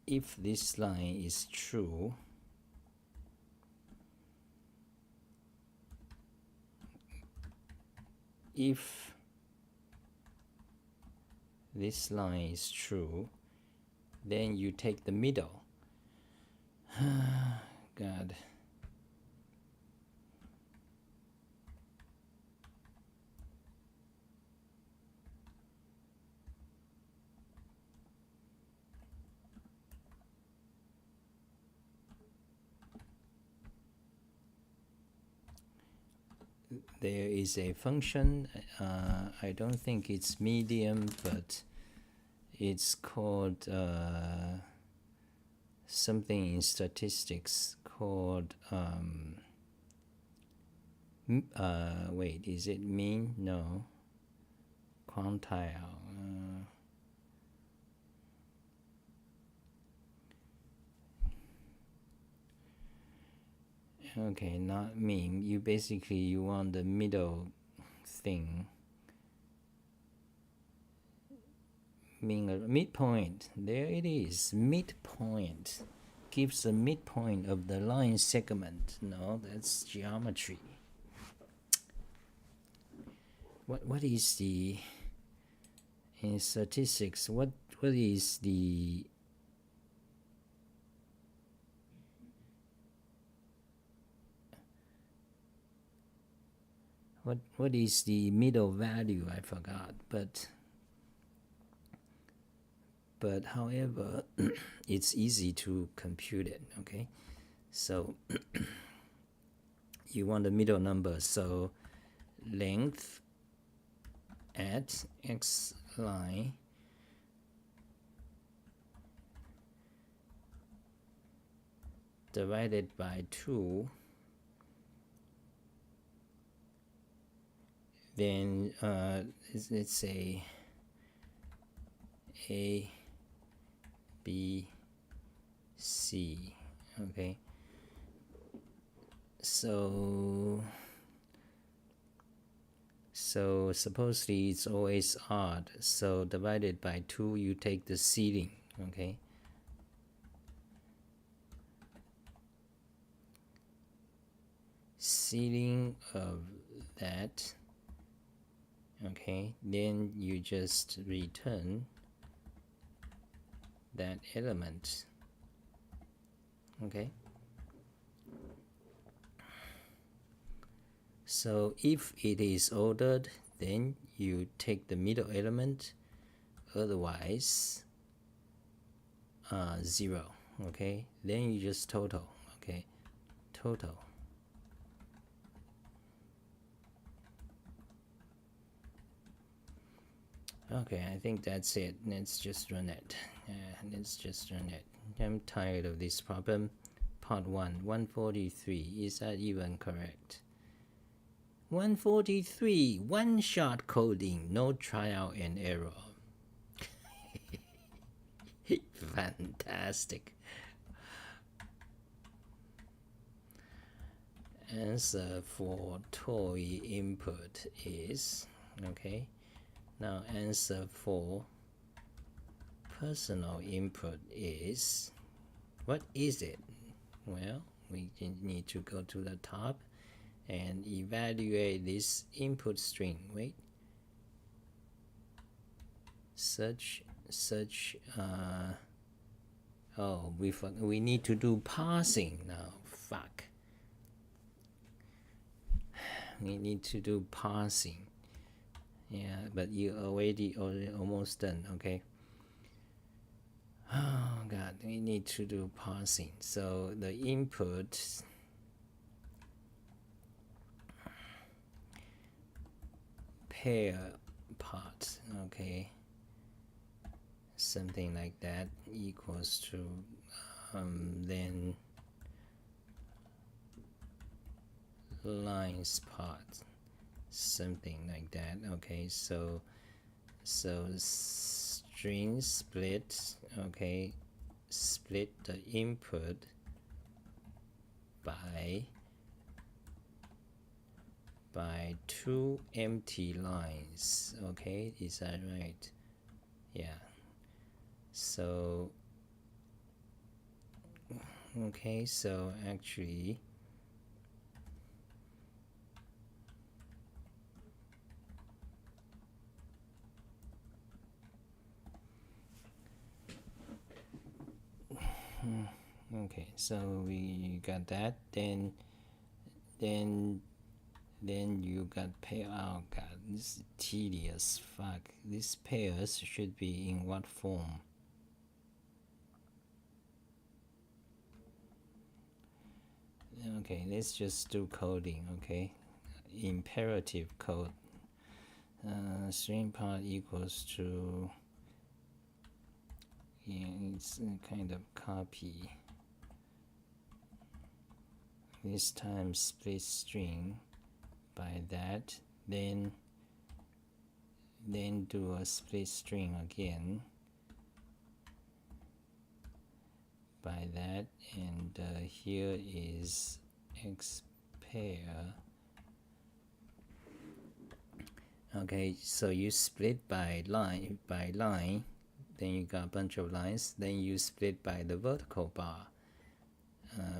if this line is true, if this line is true, then you take the middle. God. there is a function. I don't think it's medium, but it's called something in statistics called wait, is it mean? No. Quantile. Okay, not mean. You want the middle thing. Mean a midpoint. There it is. Midpoint gives the midpoint of the line segment. No, that's geometry. What is the in statistics? What is the what is the middle value? I forgot, but however, it's easy to compute it. Okay, so you want the middle number, so length at x line divided by 2, then let's say A, B, C. Okay, so supposedly it's always odd, so divided by 2, you take the ceiling. Okay, ceiling of that. Okay, then you just return that element. Okay, so if it is ordered, then you take the middle element, otherwise 0. Okay, then you just total. Okay, total. Okay, I think that's it. Let's just run it. I'm tired of this problem. Part 1, 143. Is that even correct? 143. One-shot coding. No trial and error. Fantastic. Answer for toy input is, okay. Now answer for personal input is, what is it? Well, we need to go to the top and evaluate this input string. Wait. Search. Oh, we need to do parsing now. Fuck. We need to do parsing. Yeah, but you already almost done. Okay. Oh god, we need to do parsing. So the input pair part, okay, something like that, equals to then lines part, something like that. Okay, so string split. Okay, split the input by 2 empty lines. Okay, is that right? Yeah. So okay, so actually okay, so we got that. Then you got pair. Oh god, this is tedious. Fuck, these pairs should be in what form? Okay, let's just do coding. Okay, imperative code. String part equals to, it's a kind of copy. This time split string by that, then do a split string again by that, and here is x pair. Okay, so you split by line, then you got a bunch of lines, then you split by the vertical bar.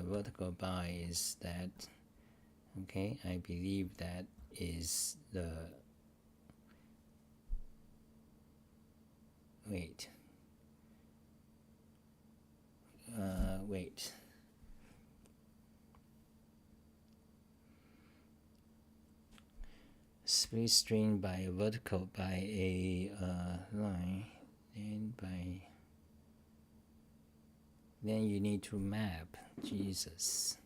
Vertical bar is that, okay, I believe that is the, wait, split string by a vertical by a line, then you need to map. Jesus.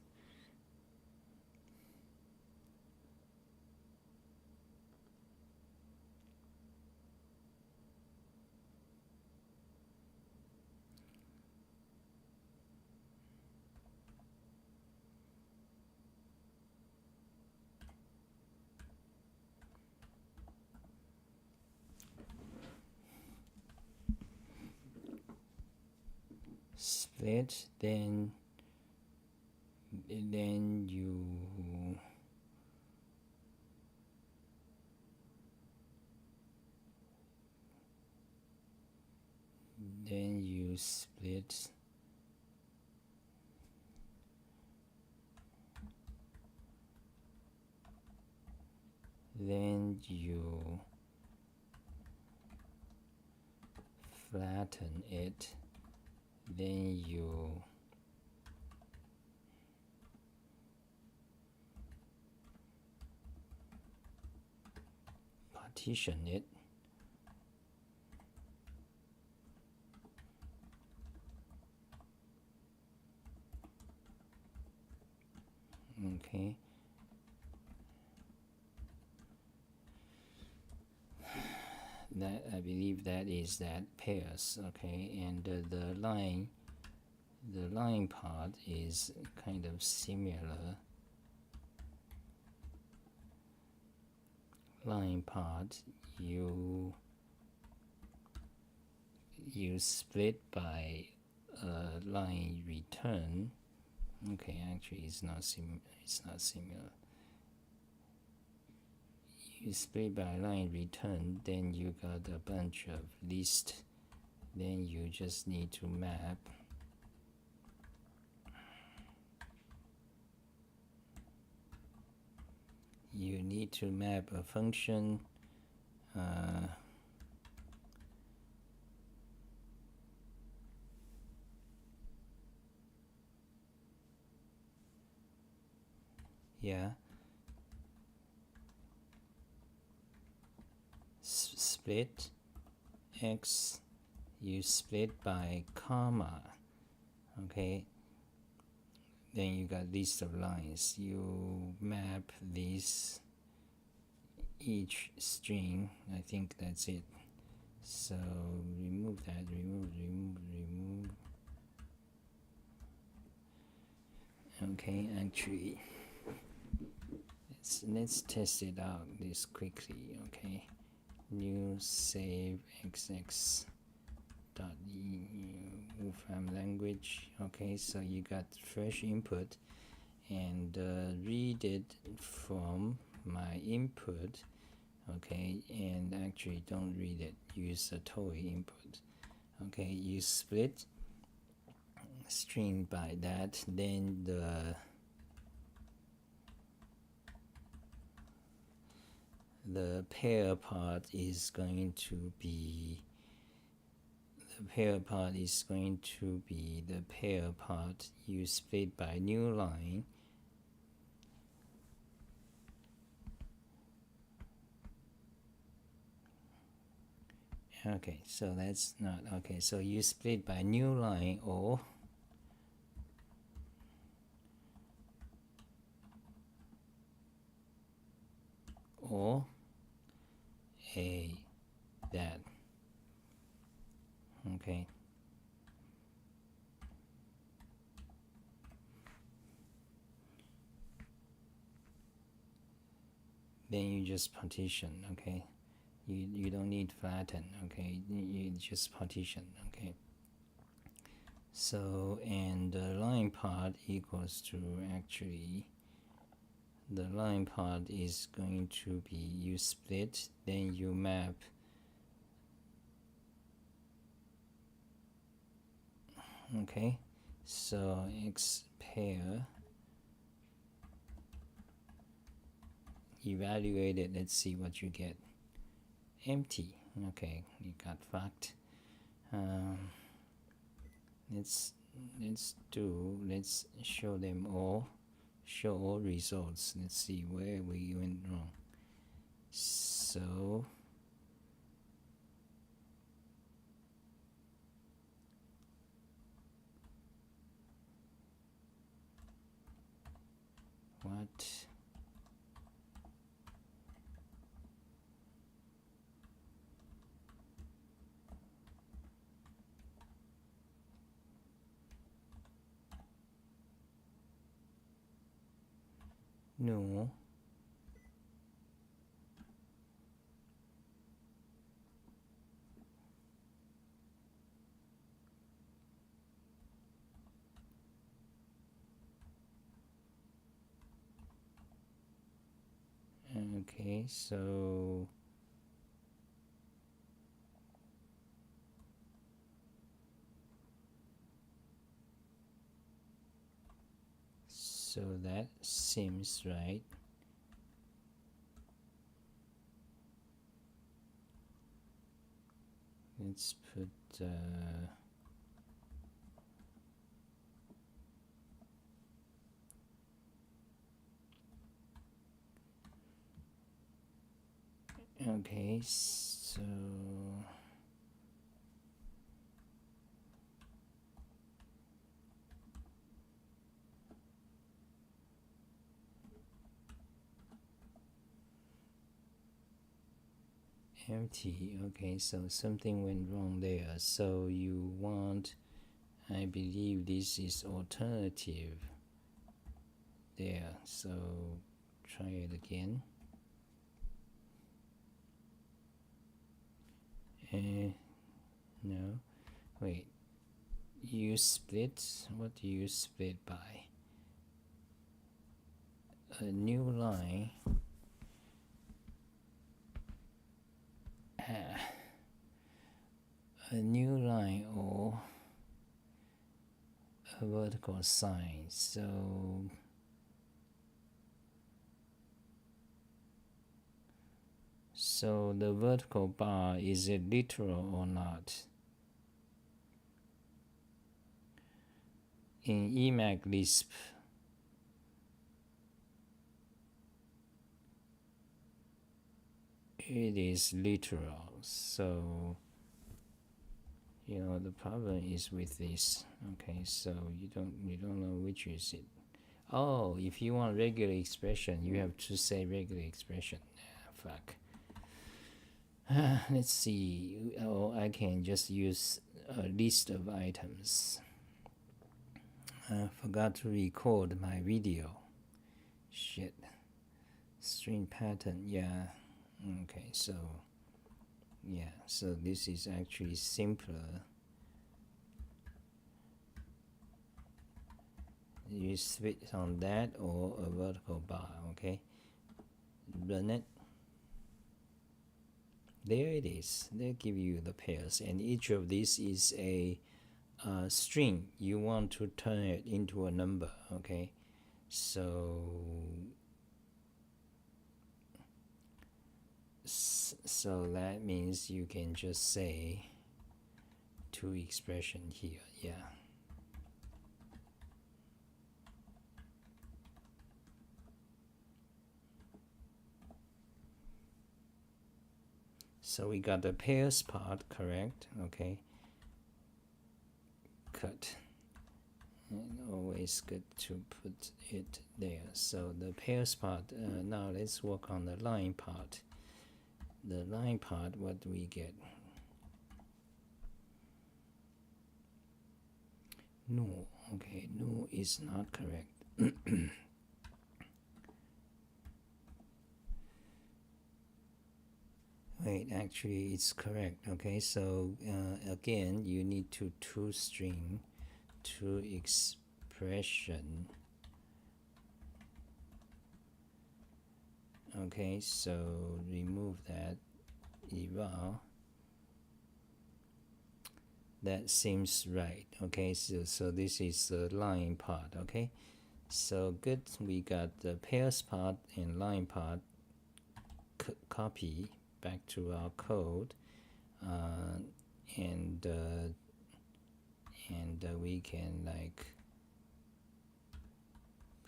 Split, then you split, then you flatten it, then you partition it, okay. That, I believe that is that pairs, okay, and the line part is kind of similar. Line part, you split by line return. Okay, actually it's not similar. You split by line return, then you got a bunch of list, then you just need to map. You need to map a function, yeah, split x, you split by comma, okay, then you got list of lines, you map this each string. I think that's it. So remove that, remove. Okay, actually let's test it out this quickly. Okay, new save xx dot Wolfram language. Okay, so you got fresh input, and read it from my input. Okay, and actually don't read it, use a toy input. Okay, you split string by that, then the pair part is going to be the pair part you split by new line. Okay, so that's not okay. So you split by new line, or or a that. Okay. Then you just partition. Okay. You don't need flatten. Okay. You just partition. Okay. So, and the line part equals to, actually the line part is going to be, you split, then you map okay. So x pair evaluate it. Let's see what you get. Empty. Okay, you got fucked. Let's show them all. Show all results. Let's see where we went wrong. So what? No. Okay, so that seems right. Let's put okay, so empty. Okay, so something went wrong there. So you want, I believe this is alternative there. So try it again. No, wait. You split. What do you split by? A new line. A new line or a vertical sign. So the vertical bar, is it literal or not? In Emac Lisp, it is literal. So the problem is with this. Okay, so you don't know which is it. Oh, if you want regular expression, you have to say regular expression. Fuck. Let's see. Oh, I can just use a list of items. I forgot to record my video. Shit. String pattern. Yeah. Okay, so yeah, so this is actually simpler. You switch on that or a vertical bar. Okay, run it. There it is. They give you the pairs, and each of these is a string. You want to turn it into a number. Okay, so that means you can just say two expression here. Yeah. So we got the pairs part correct. Okay. Cut. and always good to put it there. So the pairs part, now let's work on the line part. The line part, what do we get? No, okay, no is not correct. Wait, actually it's correct. Okay, so again, you need to toString to expression. Okay, so remove that eval. That seems right. Okay, so this is the line part. Okay, so good, we got the pairs part and line part copy back to our code, and we can like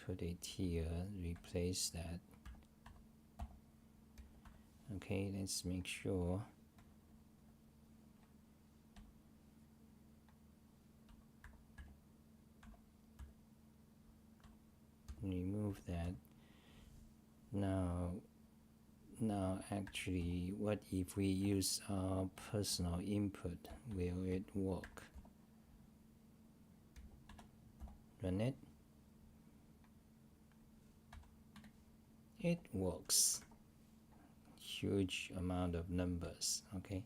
put it here, replace that. Okay, let's make sure. Remove that. Now actually, what if we use our personal input? Will it work? Run it. It works. Huge amount of numbers. Okay,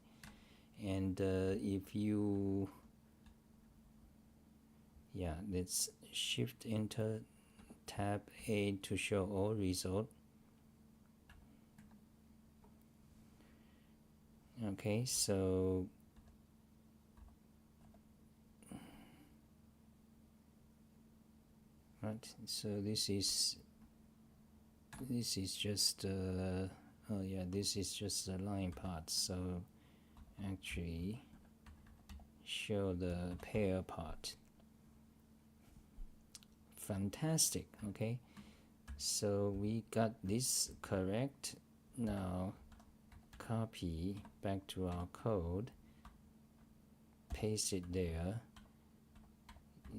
and if you, yeah, let's shift enter, tab A to show all result. Okay, so right, so this is just oh yeah, this is just the line part. So actually show the pair part. Fantastic. Okay, so we got this correct. Now copy back to our code, paste it there,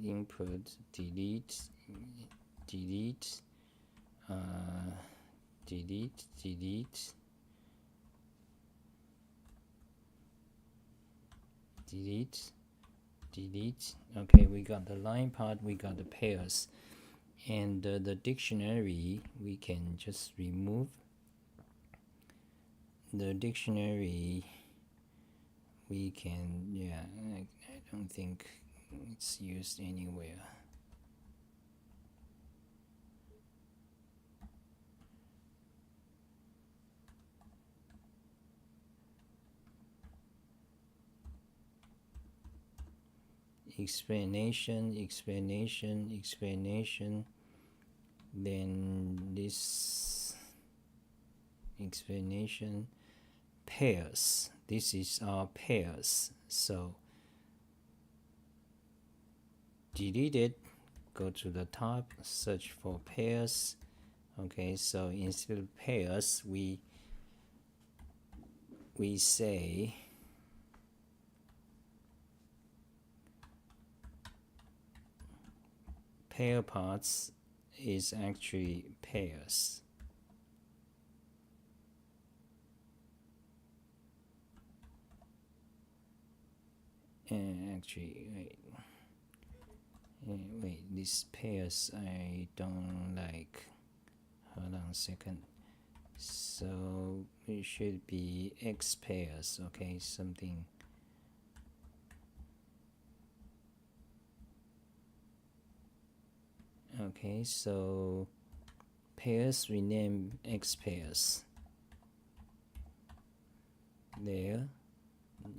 input, delete, delete, delete, delete, delete, delete. Okay, we got the line part, we got the pairs, and the dictionary we can just remove. The dictionary we can, yeah, I don't think it's used anywhere. Explanation, explanation, explanation, then this explanation, pairs. This is our pairs. So delete it, go to the top, search for pairs. Okay, so instead of pairs, we say pair parts is actually pairs. Actually, wait, these pairs I don't like. Hold on a second. So it should be X pairs. Okay, something. Okay, so pairs rename X pairs. There.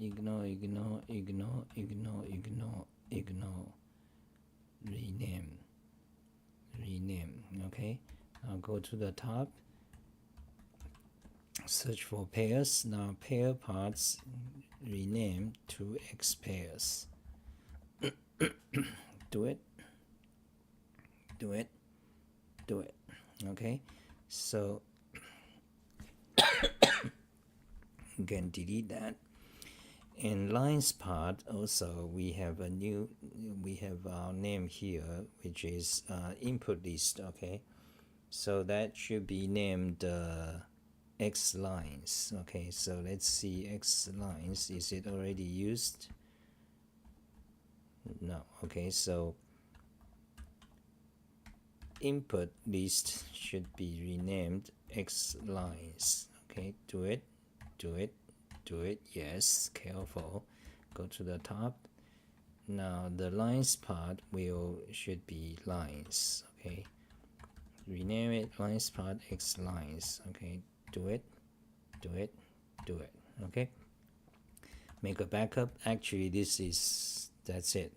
Ignore, ignore, ignore, ignore, ignore, ignore. Rename. Rename. Okay. Now go to the top. Search for pairs. Now pair parts rename to X pairs. Do it. Do it. Do it. Okay. So you can delete that. in lines part also we have our name here, which is input list. Okay, so that should be named X lines. Okay, so let's see X lines. Is it already used? No. Okay, so input list should be renamed X lines. Okay, do it. Yes, careful. Go to the top. Now the lines part should be lines. Okay, rename it lines part X lines. Okay, do it. Okay, make a backup. Actually, that's it.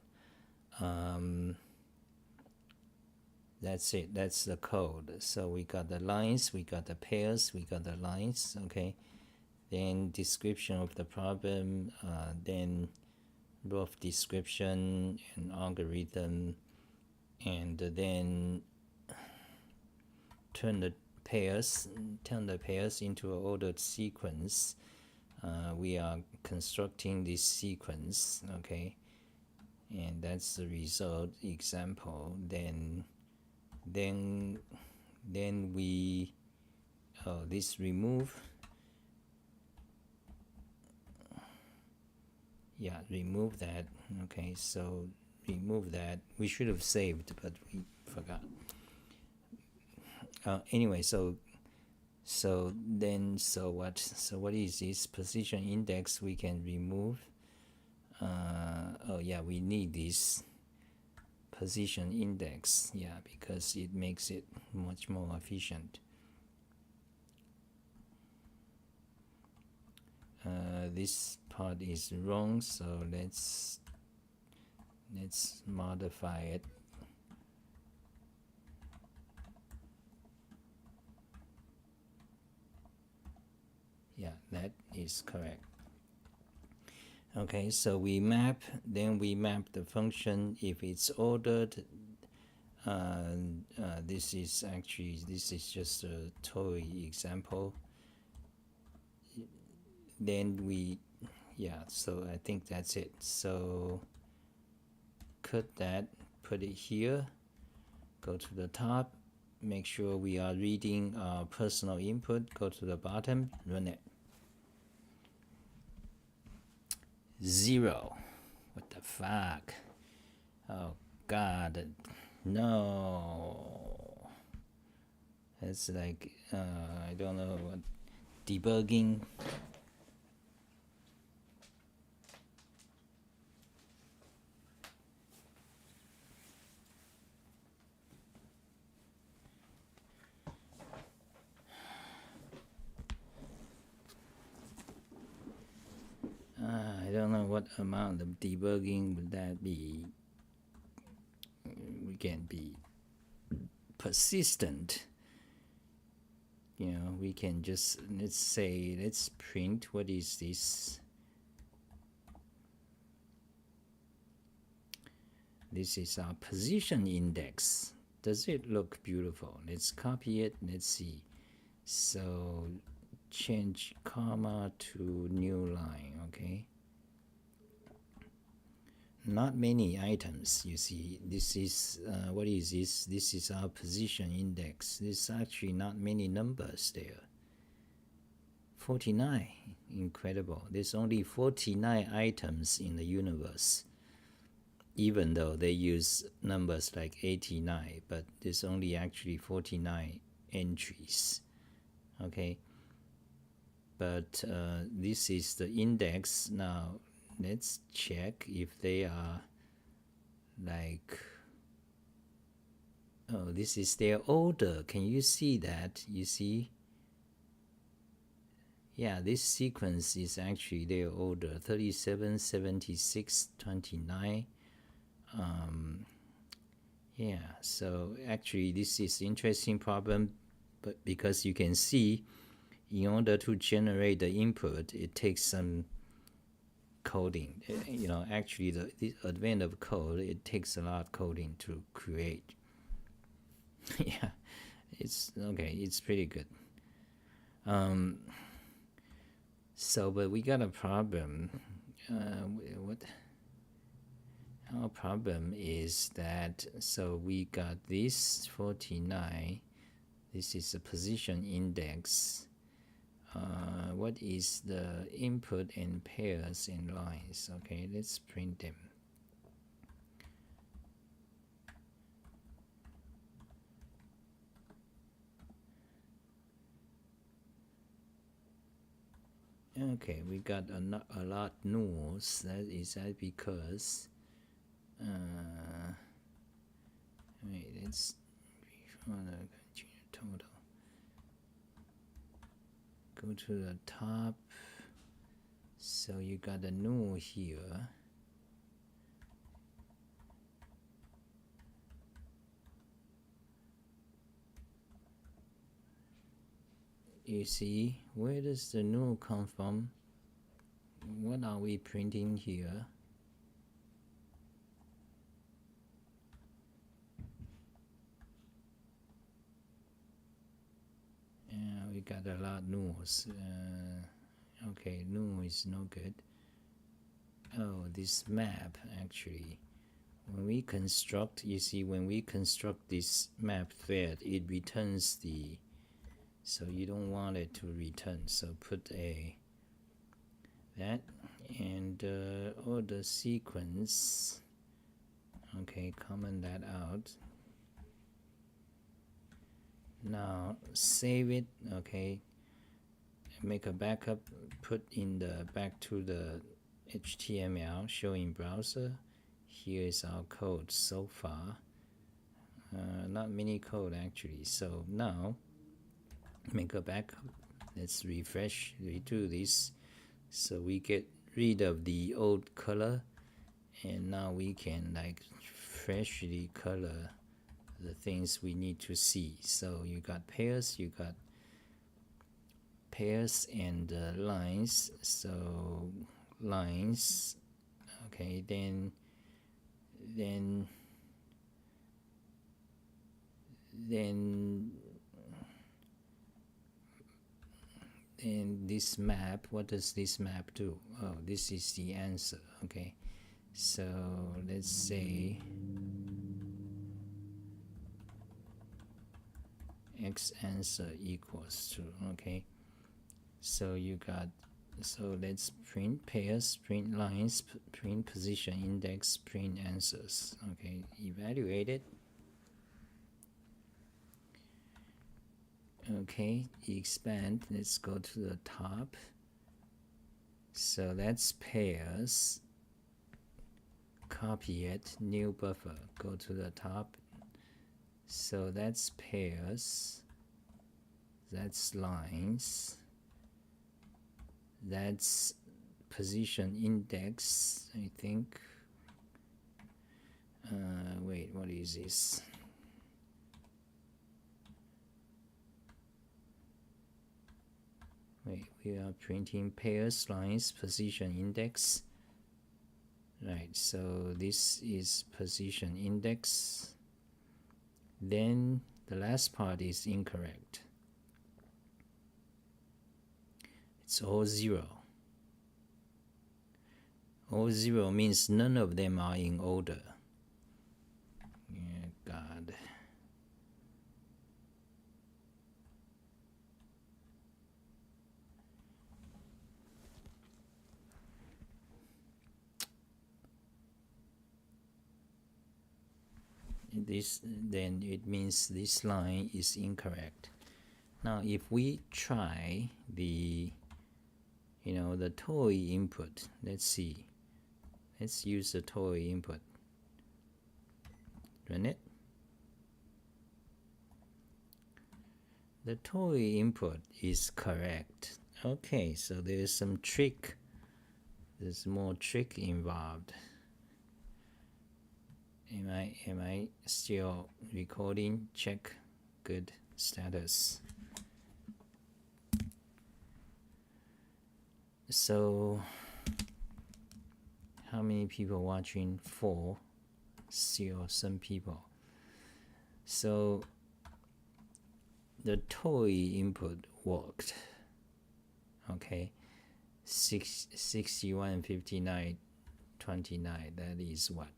That's it. That's the code. So we got the lines, we got the pairs, we got the lines. Okay, then description of the problem, then rough description and algorithm, and then turn the pairs into an ordered sequence. We are constructing this sequence. Okay, and that's the result example. Then we this remove. Yeah, remove that. Okay, so remove that. We should have saved, but we forgot. Anyway, so what? So what is this position index? We can remove. Oh yeah, we need this position index. Yeah, because it makes it much more efficient. This part is wrong, so let's modify it. Yeah, that is correct. Okay, so we map the function. If it's ordered, this is just a toy example. Then so I think that's it. So cut that, put it here, go to the top, make sure we are reading our personal input, go to the bottom, run it. 0. What the fuck? Oh god, no. It's like I don't know what debugging. I don't know what amount of debugging would that be. We can be persistent. We can just, let's print, what is this? This is our position index. Does it look beautiful? Let's copy it. Let's see. So change comma to new line. Okay, not many items. You see, this is what is this? This is our position index. There's actually not many numbers there. 49. Incredible. There's only 49 items in the universe, even though they use numbers like 89, but there's only actually 49 entries. Okay, but this is the index. Now let's check if they are like, oh, this is their order. Can you see that? You see? Yeah, this sequence is actually their order: 37, 76, 29. Yeah, so actually this is interesting problem, but because you can see, in order to generate the input, it takes some coding. Actually the advent of code, it takes a lot of coding to create. Yeah, it's okay, it's pretty good. So but we got a problem. what our problem is that, so we got this 49, this is a position index. What is the input and pairs and lines? Okay, let's print them. Okay, we got a lot nulls. Is that because wait, let's before the continue total. Go to the top. So you got a null here. You see, where does the null come from? What are we printing here? We got a lot of nulls. Okay, null is no good. Oh, this map actually. When we construct, you see, when we construct this map thread, it returns the, so you don't want it to return. So put that and order sequence. Okay, comment that out. Now save it. Okay, make a backup. Put in the back to the HTML showing browser. Here is our code so far. Not many code actually. So now make a backup. Let's refresh, redo this, so we get rid of the old color, and now we can like freshly color the things we need to see. So you got pairs, and lines. So lines, okay, then this map, what does this map do? Oh, this is the answer. Okay, so let's say x answer equals to, okay, so you got, so let's print pairs, print lines, print position index, print answers. Okay, evaluate it. Okay, expand. Let's go to the top. So that's pairs. Copy it, new buffer, go to the top. So that's pairs, that's lines, that's position index, I think. Wait, what is this? Wait, we are printing pairs, lines, position index. Right, so this is position index. Then the last part is incorrect. It's all zero. All zero means none of them are in order. Yeah, God. This, then it means this line is incorrect. Now if we try the, the toy input, let's see. Let's use the toy input. Run it. The toy input is correct. Okay, so there's some trick. There's more trick involved. Am I still recording? Check. Good status. So how many people watching? 4. Still some people. So the toy input worked. Okay, 61, 59, 29. That is what?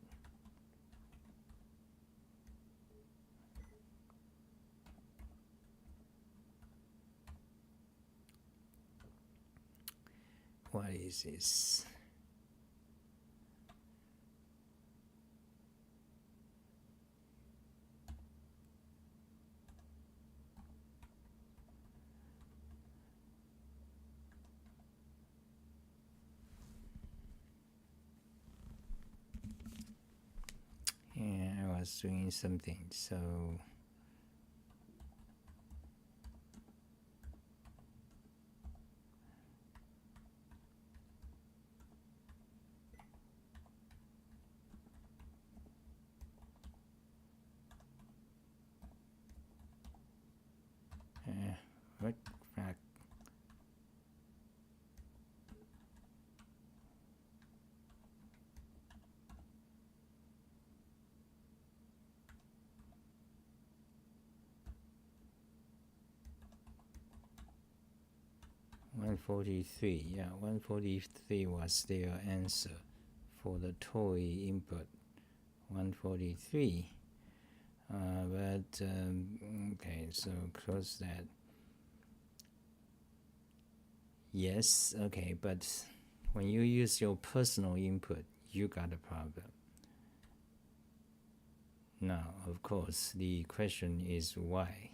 What is this? Yeah, I was doing something, so 143. Yeah, 143 was their answer for the toy input. 143. Okay, so close that. Yes, okay, but when you use your personal input, you got a problem. Now, of course, the question is why.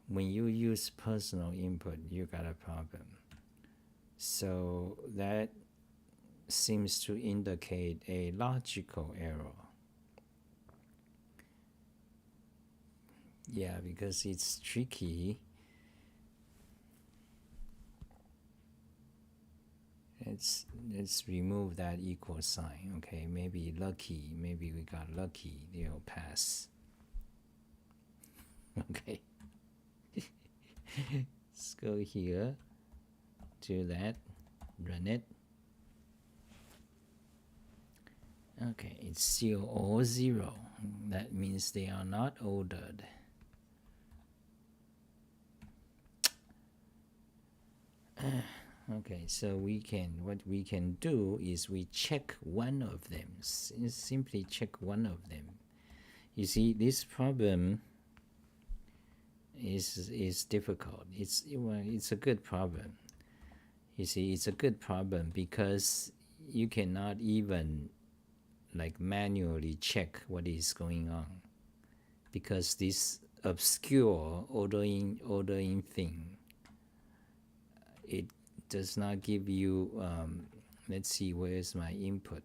When you use personal input, you got a problem. So that seems to indicate a logical error. Yeah, because it's tricky. Let's remove that equal sign. Okay, maybe lucky. Maybe we got lucky. They'll pass. Okay. Let's go here. Do that. Run it. Okay, it's still all 0. That means they are not ordered. Okay, so what we can do is we check one of them. Simply check one of them. You see, this problem is difficult. It's a good problem. You see, it's a good problem because you cannot even like manually check what is going on, because this obscure ordering thing, it does not give you let's see, where's my input.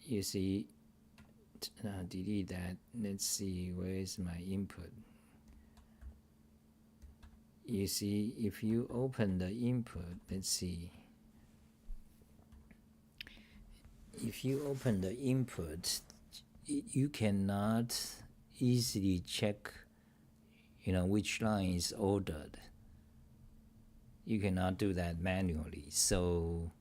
You see, delete that. Let's see, where's my input. You see, if you open the input, let's see, if you open the input, you cannot easily check, which line is ordered. You cannot do that manually. So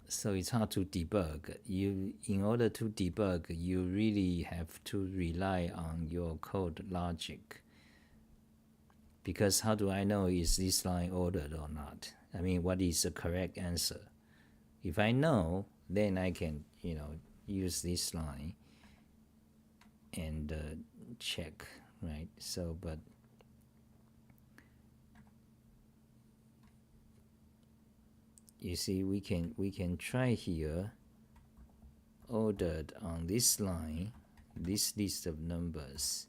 it's hard to debug. In order to debug, you really have to rely on your code logic. Because how do I know is this line ordered or not? I mean, what is the correct answer? If I know, then I can, use this line and check, right? So, but you see, we can try here, ordered on this line, this list of numbers,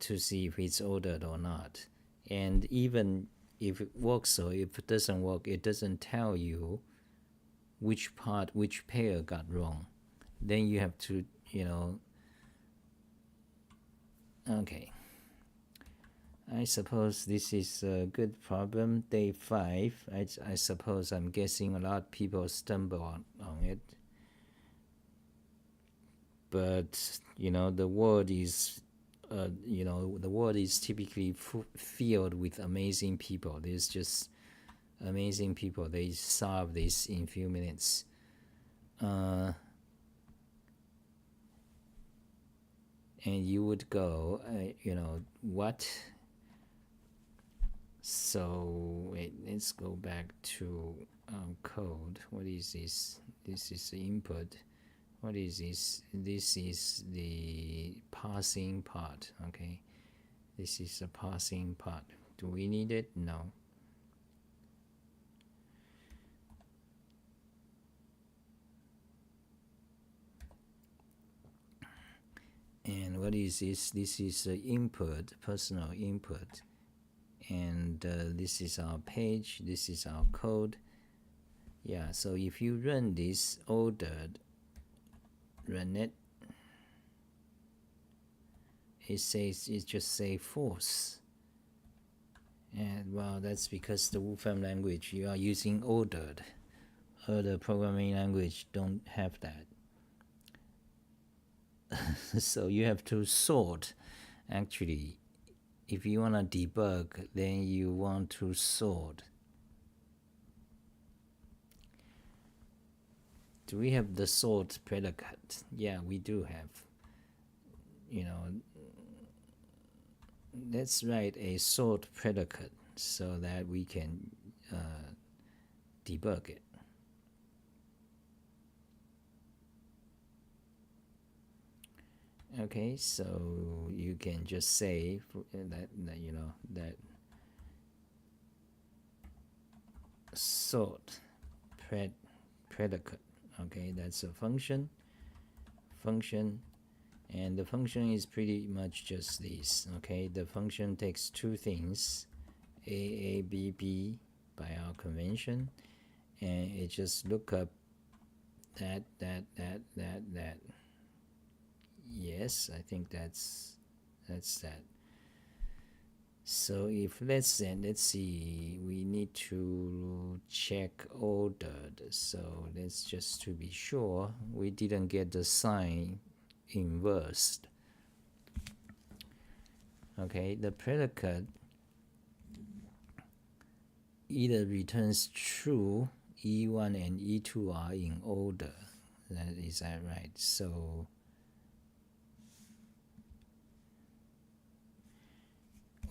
to see if it's ordered or not. And even if it works or if it doesn't work, it doesn't tell you which pair got wrong. Then you have to, okay. I suppose this is a good problem. Day 5, I suppose, I'm guessing a lot of people stumble on it. But, the world is, the world is typically filled with amazing people. There's just amazing people. They solve this in a few minutes. And you would go, what? So wait, let's go back to code. What is this? This is the input. What is this? This is the parsing part. Okay, this is the parsing part. Do we need it? No. And what is this? This is the input, personal input. And this is our page, this is our code. Yeah, so if you run this ordered, run it, it just say false. And well, that's because the Wolfram language, you are using ordered. Other programming language don't have that. So you have to sort. Actually, if you want to debug, then you want to sort. Do we have the sort predicate? Yeah, we do have. You know, let's write a sort predicate so that we can debug it. Okay, so you can just say that you know that sort predicate. Okay, that's a function, and the function is pretty much just this. Okay, the function takes two things, a b b by our convention, and it just look up that. Yes, I think that's that. So if let's see, we need to check ordered. So let's just to be sure we didn't get the sign inversed. Okay, the predicate either returns true, E1 and E2 are in order. Is that right? So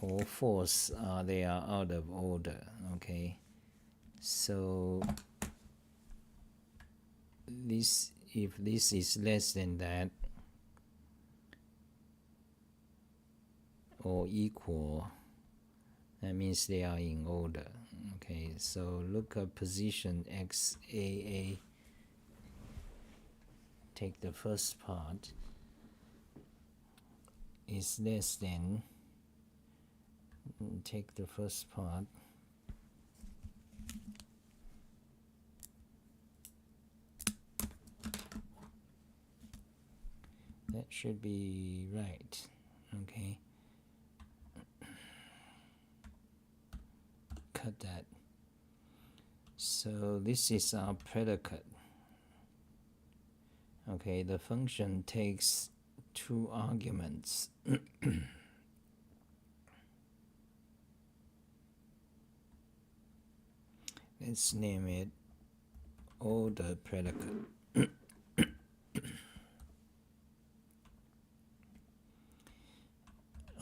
or false, they are out of order. Okay, so this, if this is less than that or equal, that means they are in order. Okay, so look up position XAA, take the first part, is less than, take the first part, that should be right. Okay, cut that. So this is our predicate. Okay, the function takes two arguments. Let's name it order predicate.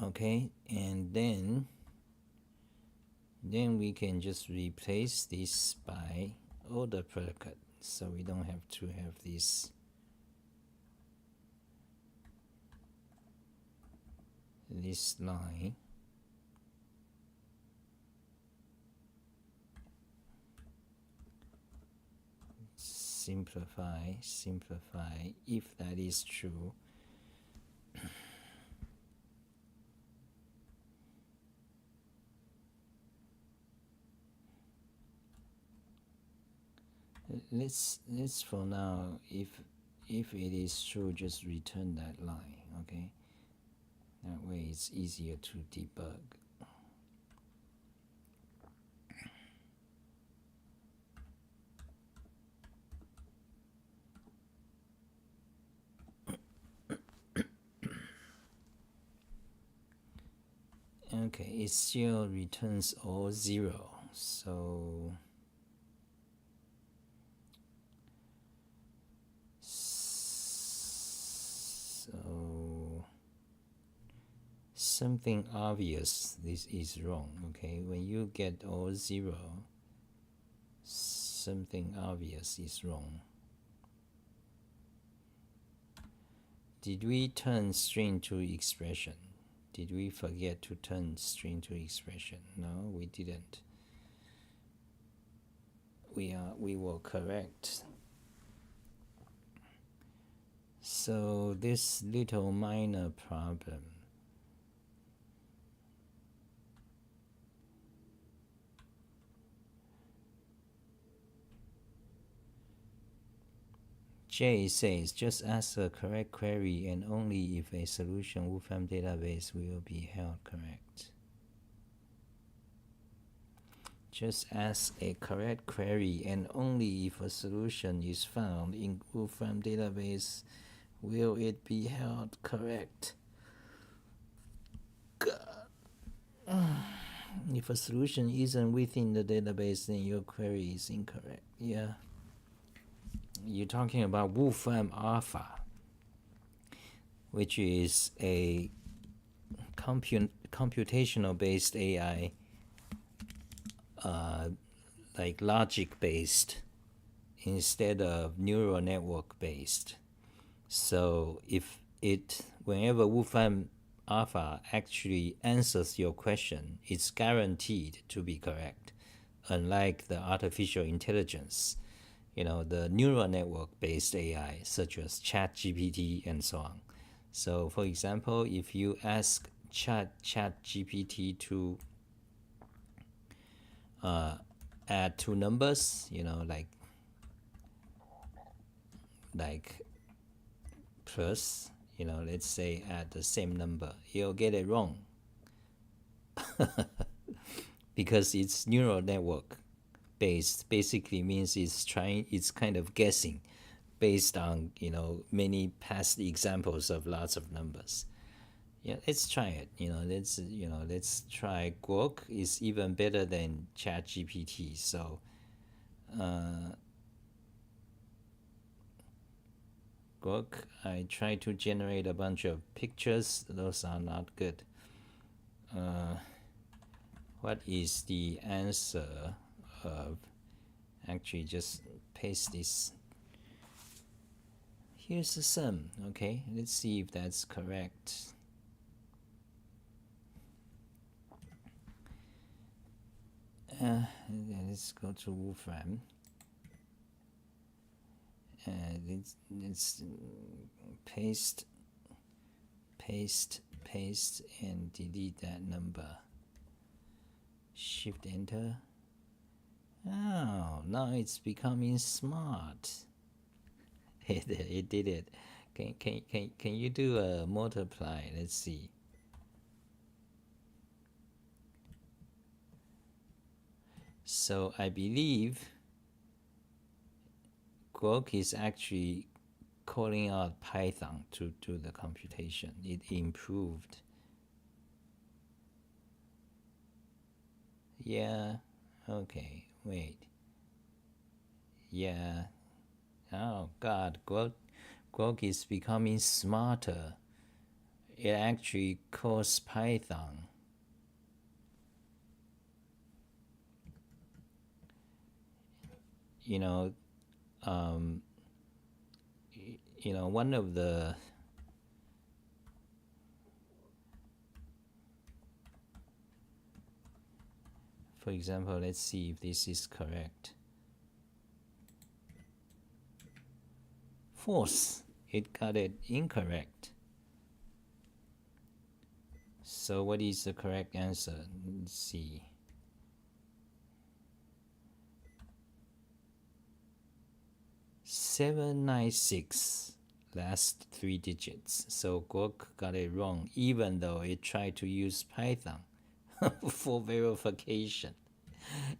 Okay, and then we can just replace this by order predicate, so we don't have to have this line. Simplify, if that is true. Let's for now, if it is true, just return that line. Okay, that way it's easier to debug. Okay, it still returns all 0. So something obvious, this is wrong. Okay, when you get all 0, something obvious is wrong. Did we turn string to expression? Did we forget to turn string to expression? No, we didn't. We were correct. So this little minor problem, Jay says, just ask a correct query and only if a solution Wolfram database will be held correct. Just ask a correct query and only if a solution is found in Wolfram database will it be held correct. God. If a solution isn't within the database, then your query is incorrect. Yeah. You're talking about Wolfram Alpha, which is a computational based AI, like logic based instead of neural network based. So if whenever Wolfram Alpha actually answers your question, it's guaranteed to be correct, unlike the artificial intelligence, the neural network based AI such as ChatGPT and so on. So for example, if you ask ChatGPT to add 2 numbers, like plus, let's say add the same number, you'll get it wrong because it's neural network based. Basically means it's kind of guessing based on many past examples of lots of numbers. Yeah, let's try it. Let's try Grok is even better than ChatGPT. So Grok, I try to generate a bunch of pictures. Those are not good. What is the answer of, actually just paste this. Here's the sum. Okay, let's see if that's correct. Let's go to Wolfram. Let's paste, and delete that number. Shift Enter. Oh, now it's becoming smart. It did it. Can you do a multiply? Let's see. So I believe Grok is actually calling out Python to do the computation. It improved. Yeah, okay, wait. Yeah. Oh God, Grok is becoming smarter. It actually calls Python. One of the for example, let's see if this is correct. False. It got it incorrect. So what is the correct answer? Let's see. $796, last 3 digits. So Grok got it wrong, even though it tried to use Python for verification.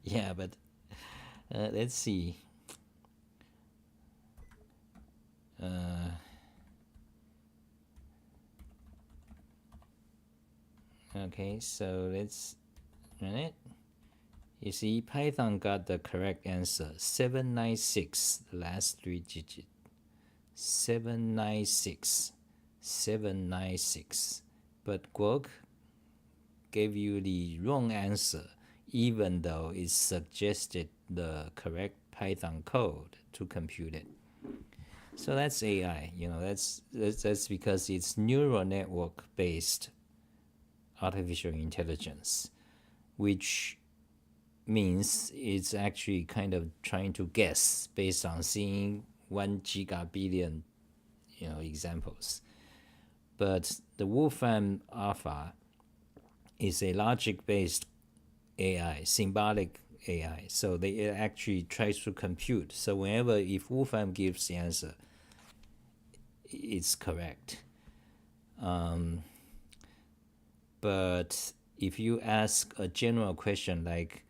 Yeah, but let's see. Okay, so let's run it. You see, Python got the correct answer. 796, the last 3 digits. 796. But Grok gave you the wrong answer, even though it suggested the correct Python code to compute it. So that's AI. That's because it's neural network based artificial intelligence, which means it's actually kind of trying to guess based on seeing 1 gigabillion examples. But the Wolfram Alpha is a logic-based AI, symbolic AI. So they actually try to compute. So if Wolfram gives the answer, it's correct. But if you ask a general question like,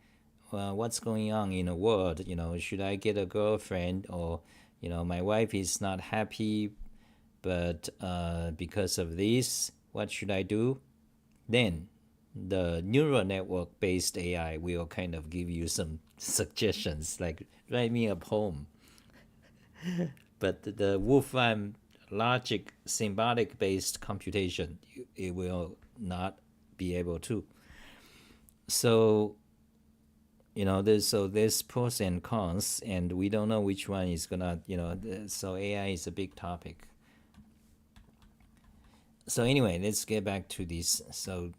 well, what's going on in the world? Should I get a girlfriend? Or, my wife is not happy, but because of this, what should I do? Then the neural network based AI will kind of give you some suggestions, like write me a poem. But the Wolfram logic symbolic based computation, it will not be able to. So there's pros and cons, and we don't know which one is gonna, so AI is a big topic. So anyway, let's get back to this. So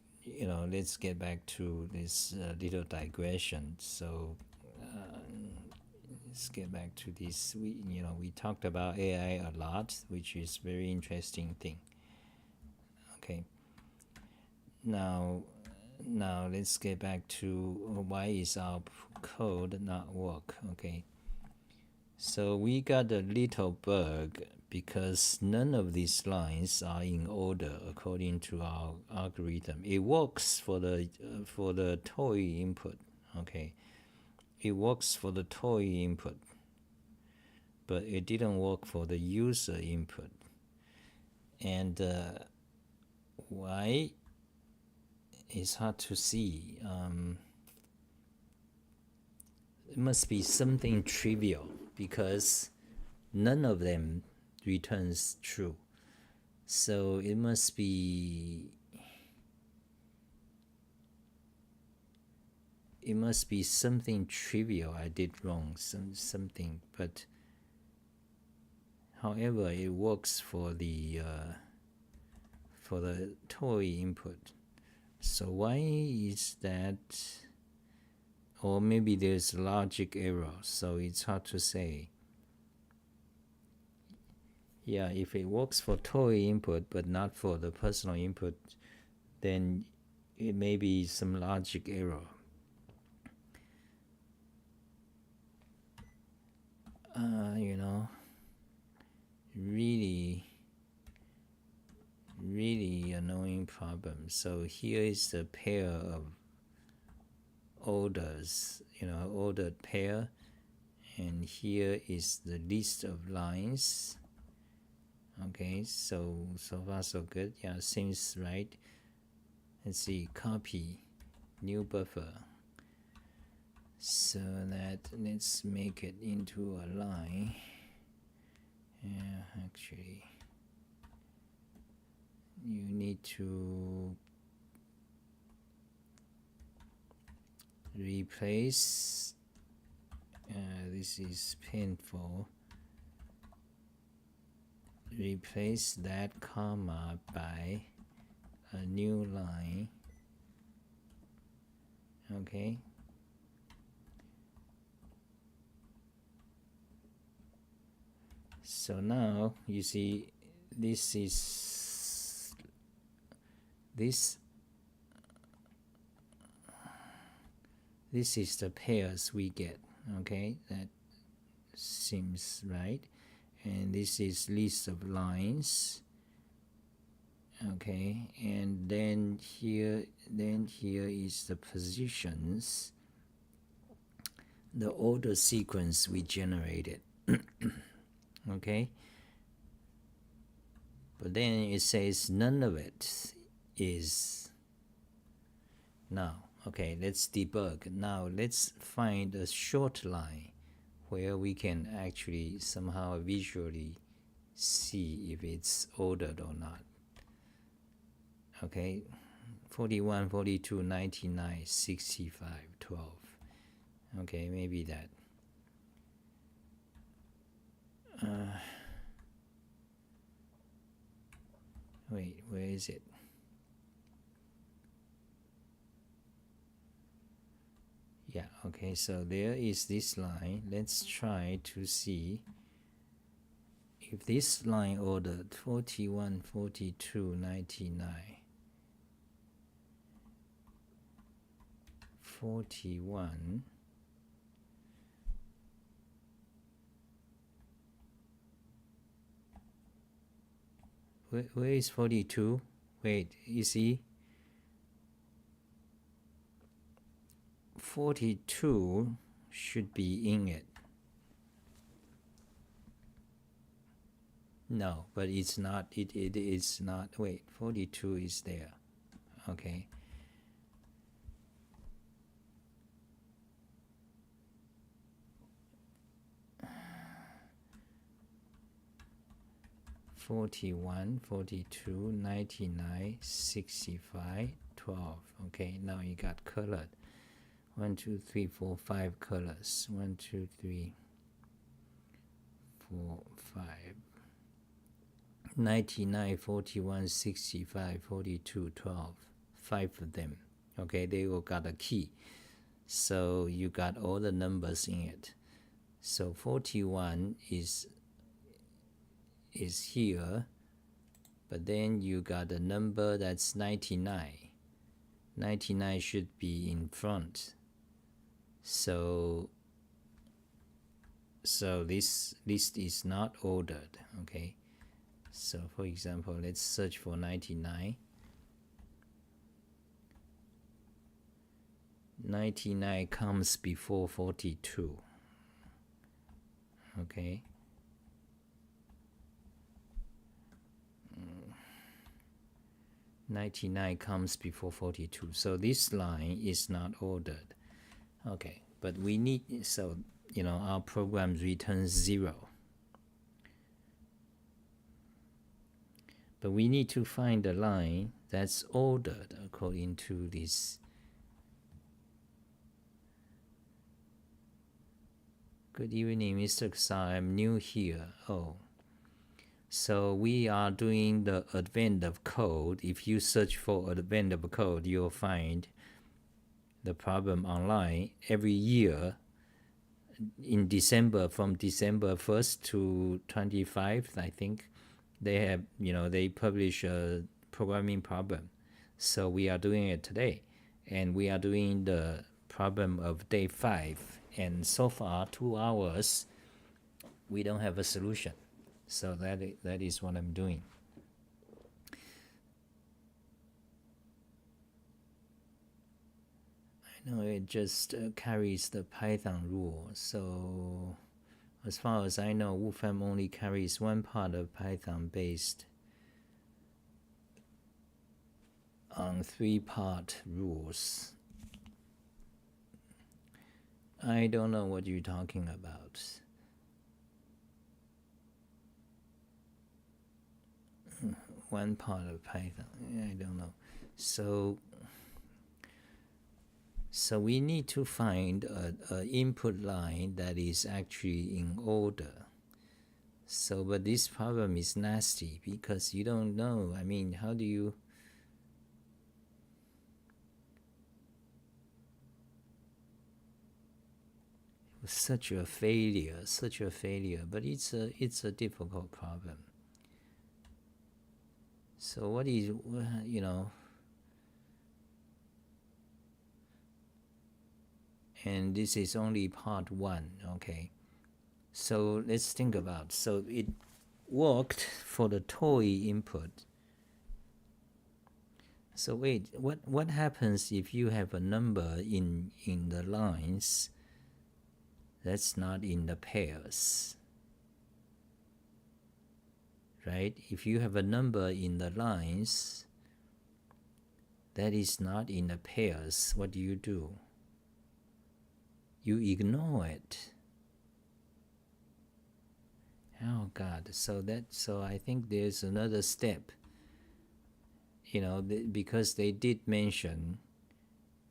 let's get back to this little digression. So let's get back to this. We talked about AI a lot, which is very interesting thing. Okay. Now let's get back to why is our code not work. Okay. So we got a little bug because none of these lines are in order according to our algorithm. It works for the toy input. Okay. It works for the toy input, but it didn't work for the user input. And why? It's hard to see. It must be something trivial because none of them returns true. So it must be something trivial I did wrong, something. But however, it works for the toy input. So why is that? Or maybe there's logic error, so it's hard to say. Yeah, if it works for toy input but not for the personal input, then it may be some logic error. Really annoying problem. So here is the pair of orders, ordered pair, and here is the list of lines. Okay, so far so good. Yeah, seems right. Let's see, copy, new buffer. So let's make it into a line. Yeah, actually, you need to replace, this is painful, replace that comma by a new line. Okay. So now you see this is the pairs we get. Okay, that seems right. And this is list of lines. Okay, and then here is the positions, the order sequence we generated. Okay, but then it says none of it is. Now, okay, let's debug. Now let's find a short line where we can actually somehow visually see if it's ordered or not. Okay, 41, 42, 99, 65, 12. Okay, maybe that. Wait, where is it? Yeah, okay, so there is this line. Let's try to see if this line ordered 41, 42, 99, 41, where is 42? Wait, you see? 42 should be in it. No, but it's not. It is not. Wait, 42 is there. Okay. $41, $42, $99, $65, $12. Okay, now you got colored. 1, 2, 3, 4, 5 colors. 1, 2, 3, 4, 5. 99, 41, 65, 42, 12. 5 of them. Okay, they all got a key. So you got all the numbers in it. So 41 is here, but then you got a number that's 99. 99 should be in front. So this list is not ordered. Okay, so for example, let's search for 99. 99 comes before 42. Okay. 99 comes before 42. So this line is not ordered. Okay, but we need, so, our program returns 0. But we need to find a line that's ordered according to this. Good evening, Mr. Ksar. I'm new here. Oh. So we are doing the advent of code. If you search for advent of code, you'll find the problem online every year in December, from December 1st to 25th, I think. They have, they publish a programming problem. So we are doing it today. And we are doing the problem of day 5. And so far, 2 hours, we don't have a solution. So that is what I'm doing. I know it just carries the Python rule. So as far as I know, Wolfram only carries one part of Python based on 3-part rules. I don't know what you're talking about. One part of Python, I don't know. So we need to find an input line that is actually in order. So, but this problem is nasty because you don't know. I mean, how do you... Such a failure, but it's a difficult problem. So what is, and this is only part 1, okay? So let's think about, so it worked for the toy input. So wait, what happens if you have a number in the lines that's not in the pairs? Right? If you have a number in the lines that is not in the pairs, what do? You ignore it. Oh God, so I think there's another step because they did mention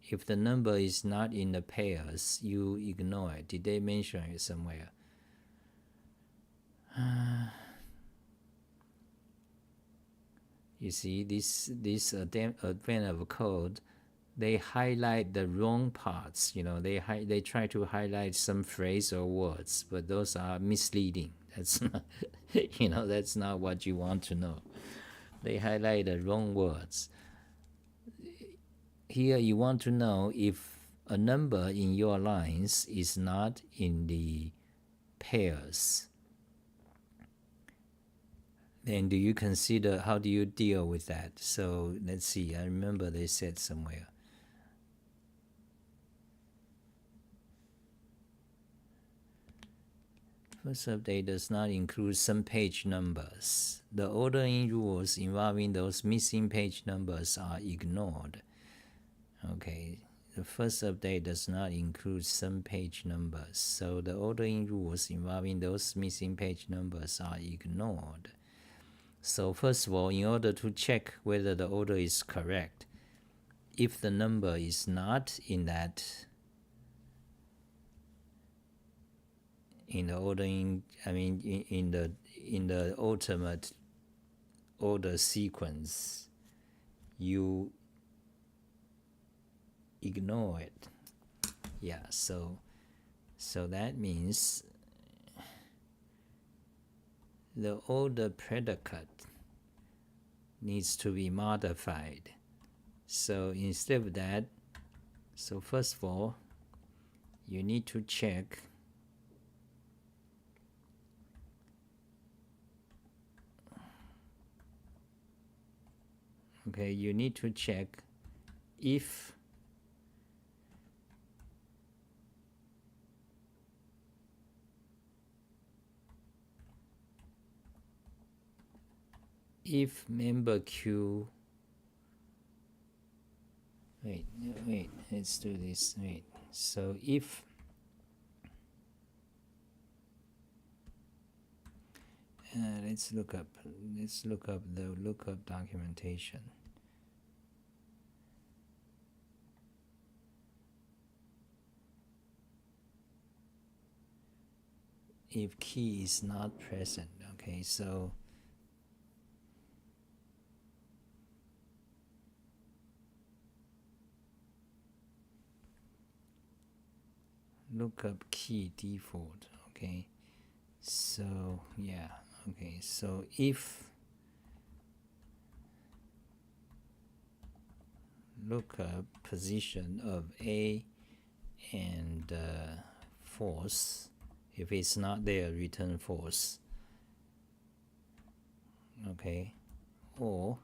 if the number is not in the pairs, you ignore it. Did they mention it somewhere? You see, this advent of code, they highlight the wrong parts. They try to highlight some phrase or words, but those are misleading. That's not, that's not what you want to know. They highlight the wrong words. Here you want to know if a number in your lines is not in the pairs. Then do you consider, how do you deal with that? So let's see, I remember they said somewhere. First update does not include some page numbers. The ordering rules involving those missing page numbers are ignored. Okay, the first update does not include some page numbers, so the ordering rules involving those missing page numbers are ignored. So first of all, in order to check whether the order is correct, if the number is not in that, in the ordering, in the ultimate order sequence, you ignore it. Yeah, so that means the order predicate needs to be modified. So instead of that, so first of all, you need to check you need to check if member queue, wait, let's do this, so if let's look up the lookup documentation. If key is not present, okay, so lookup key default, okay, so yeah, okay, so if lookup position of A and false, if it's not there, return false, okay, or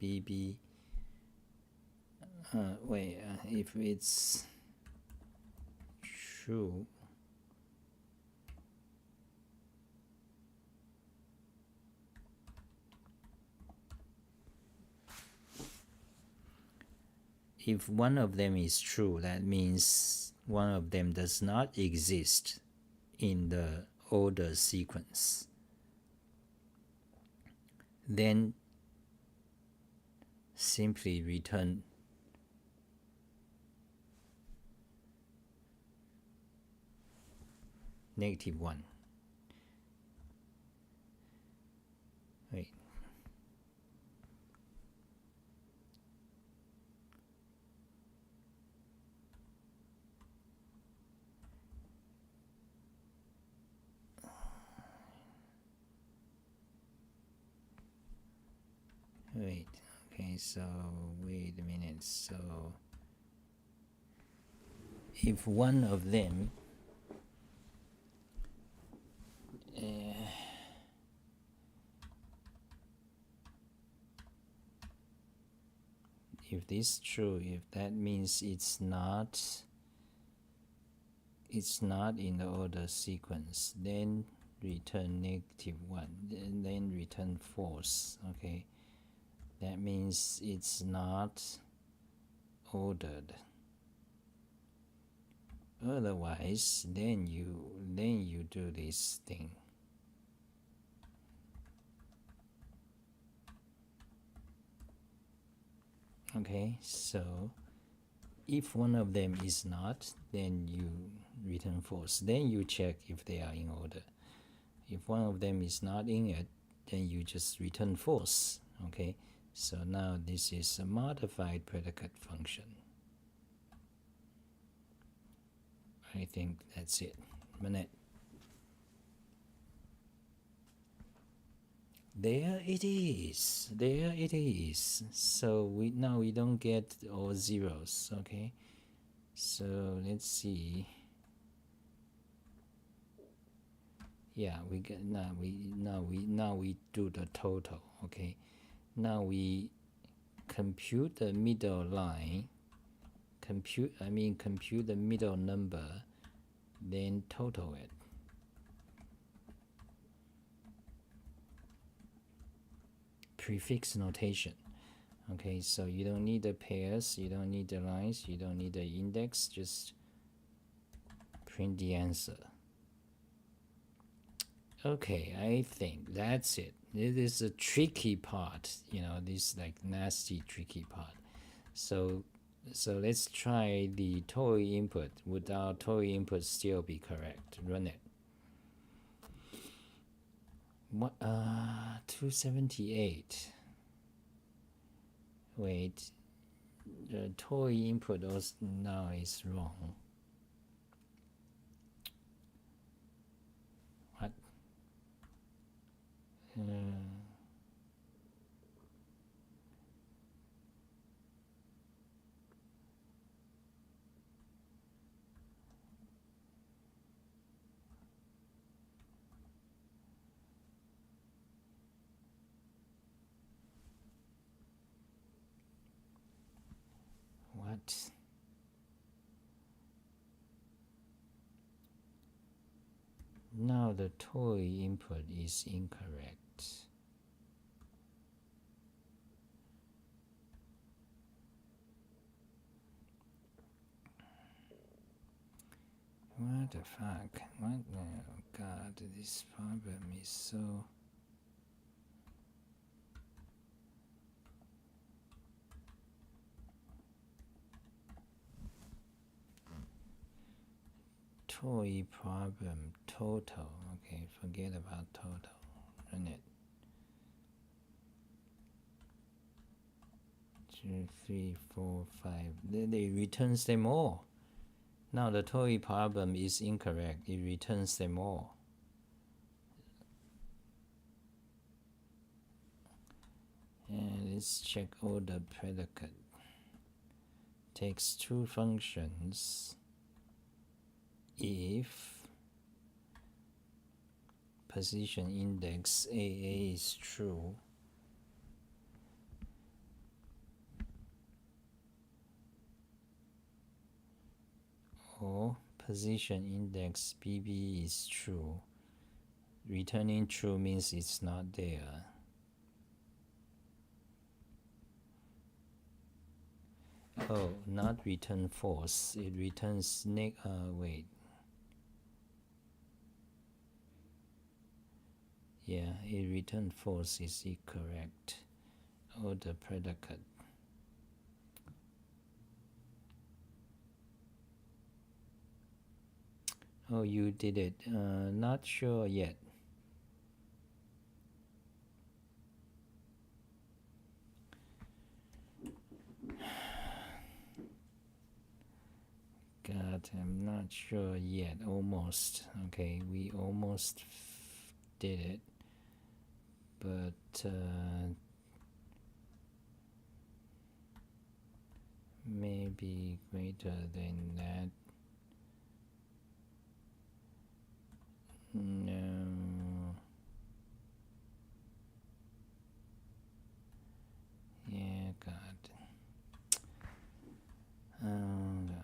BB, if it's true, if one of them is true, that means one of them does not exist in the order sequence. Then simply return -1. Wait. Okay, so wait a minute. So if one of them if this is true, if that means it's not in the order sequence, then return -1, and then return false. Okay, that means it's not ordered. Otherwise, then you do this thing. Okay, so if one of them is not, then you return false. Then you check if they are in order. If one of them is not in it, then you just return false. Okay, so now this is a modified predicate function. I think that's it. Minute. There it is. There it is. So now we don't get all zeros. Okay. So let's see. Yeah, we get now we do the total. Okay. Now we compute the middle line. Compute the middle number, then total it. Prefix notation. Okay, so you don't need the pairs, you don't need the lines, you don't need the index, just print the answer. Okay, I think that's it. This is a tricky part, this like nasty tricky part. So let's try the toy input. Would our toy input still be correct? Run it. What 278. Wait, the toy input also now is wrong. What? What? Now the toy input is incorrect. What the fuck? What? Oh god, this problem is so... Toy problem total. Okay, forget about total. Run it. 2, 3, 4, 5. They returns them all. Now the toy problem is incorrect. It returns them all. And let's check all the predicate. Takes two functions. If position index AA is true, or position index BB is true. Returning true means it's not there. Oh, not return false. It returns wait. Yeah, it returned false is incorrect. Or the predicate. Oh, you did it. Not sure yet. God, I'm not sure yet. Almost. Okay, we almost did it. But maybe greater than that. No. Yeah, God. Oh, God.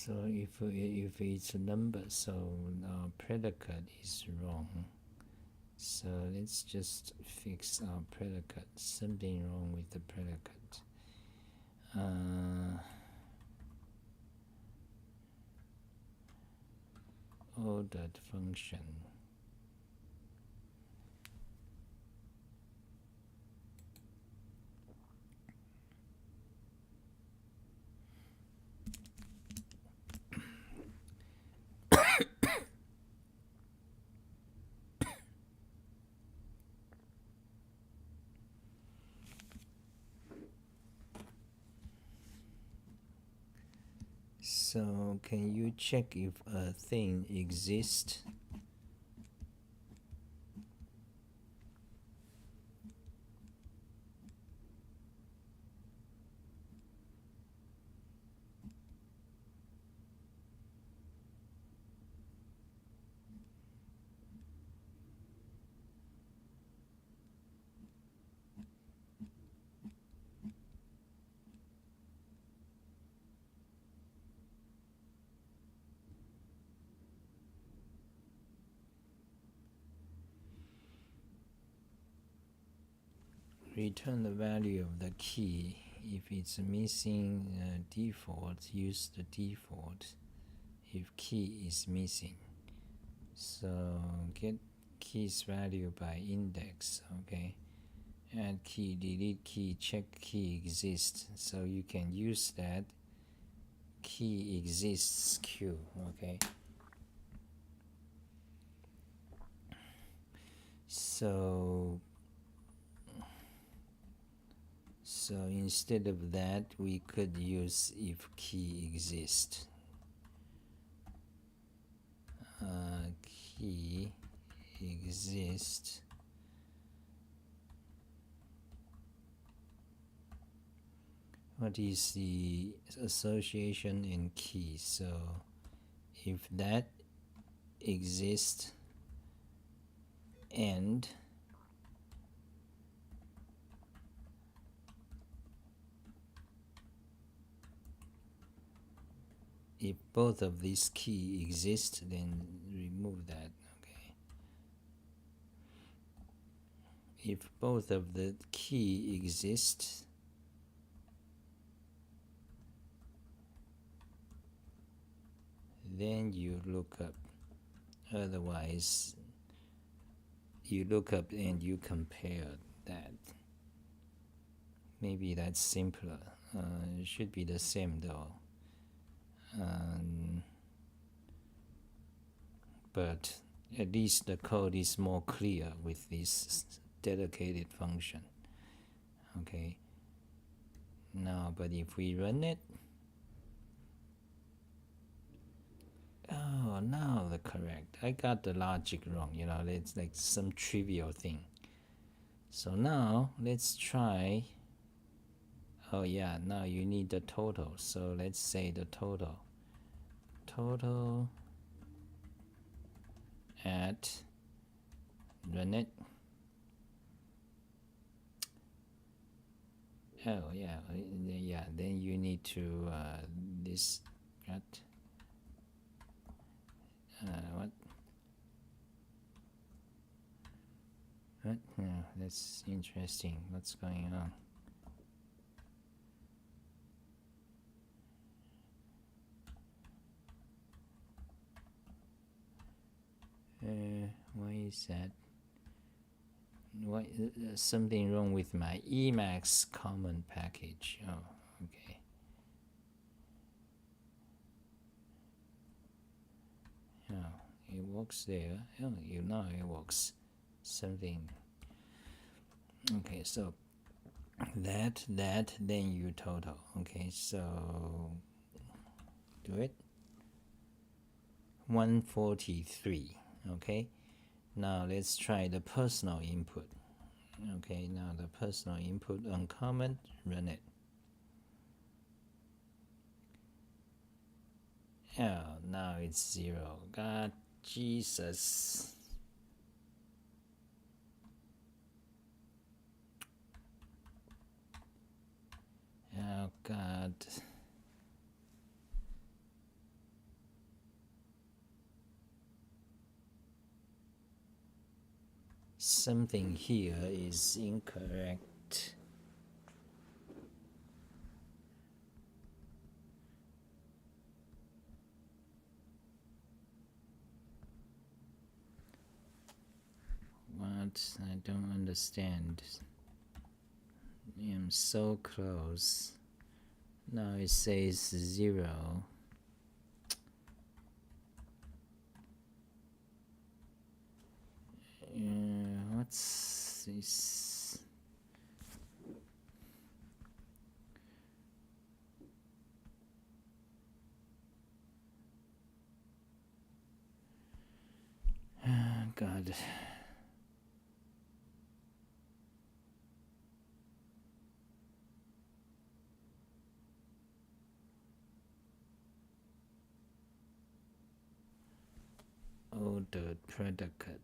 So if it's a number, so our predicate is wrong. So let's just fix our predicate. Something wrong with the predicate. Ordered function. So can you check if a thing exists? Return the value of the key. If it's missing default, use the default. If key is missing, so get key's value by index. Okay, add key, delete key, check key exists. So you can use that key exists queue. Okay, so instead of that, we could use if key exists. Key exists. What is the association in key? So if that exists and if both of these key exist, then remove that. Okay. If both of the key exist, then you look up. Otherwise, you look up and you compare that. Maybe that's simpler. It should be the same though. But at least the code is more clear with this dedicated function. Okay. Now, but if we run it, oh, now the correct. I got the logic wrong. It's like some trivial thing. So now let's try. Oh yeah, now you need the total. So let's say the total. Total at run it. Oh yeah, then you need to this got what? That's interesting. What's going on? Why is that? Why something wrong with my Emacs common package? Oh, okay. Oh, it works there. Oh, now it works. Something. Okay, so that then you total. Okay, so do it. 143. Okay, now let's try the personal input. Okay, now the personal input uncommon, run it. Oh, now it's 0. God, Jesus. Oh God. something here is incorrect. What? I don't understand. I am so close. Now it says 0. What's this? God. Oh, the predicate.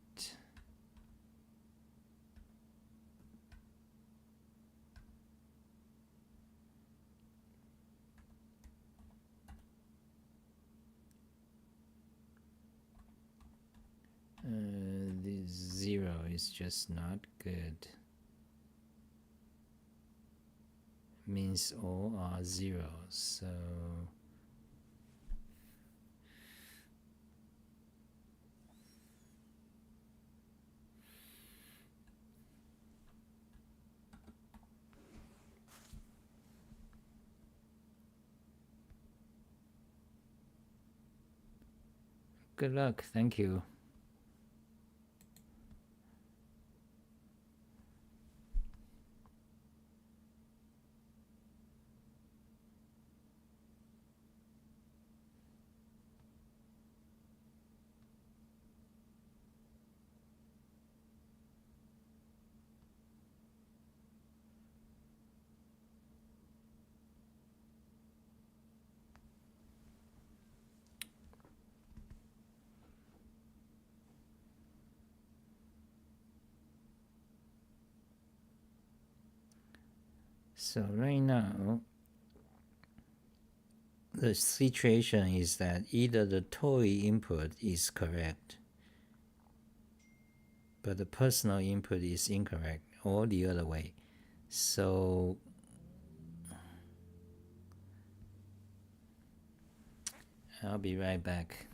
This 0 is just not good. Means all are 0, so good luck. Thank you. So right now, the situation is that either the toy input is correct, but the personal input is incorrect, or the other way. So I'll be right back.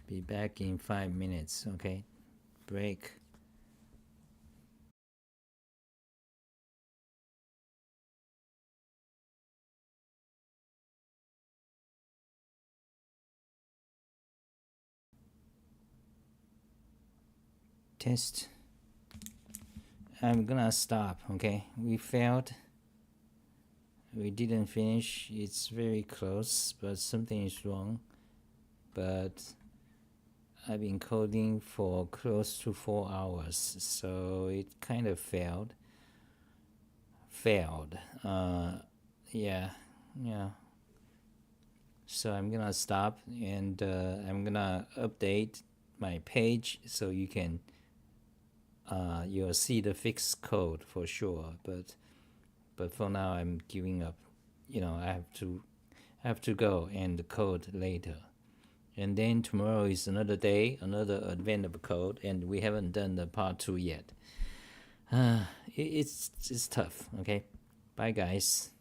Be back in 5 minutes, okay? Break. Test. I'm gonna stop, okay? We failed. We didn't finish. It's very close, but something is wrong. But I've been coding for close to 4 hours, so it kind of failed. Yeah. So I'm gonna stop, and I'm gonna update my page so you can you'll see the fixed code for sure. But for now, I'm giving up. I have to go and code later. And then tomorrow is another day, another advent of code, and we haven't done the part 2 yet. It's tough, okay? Bye, guys.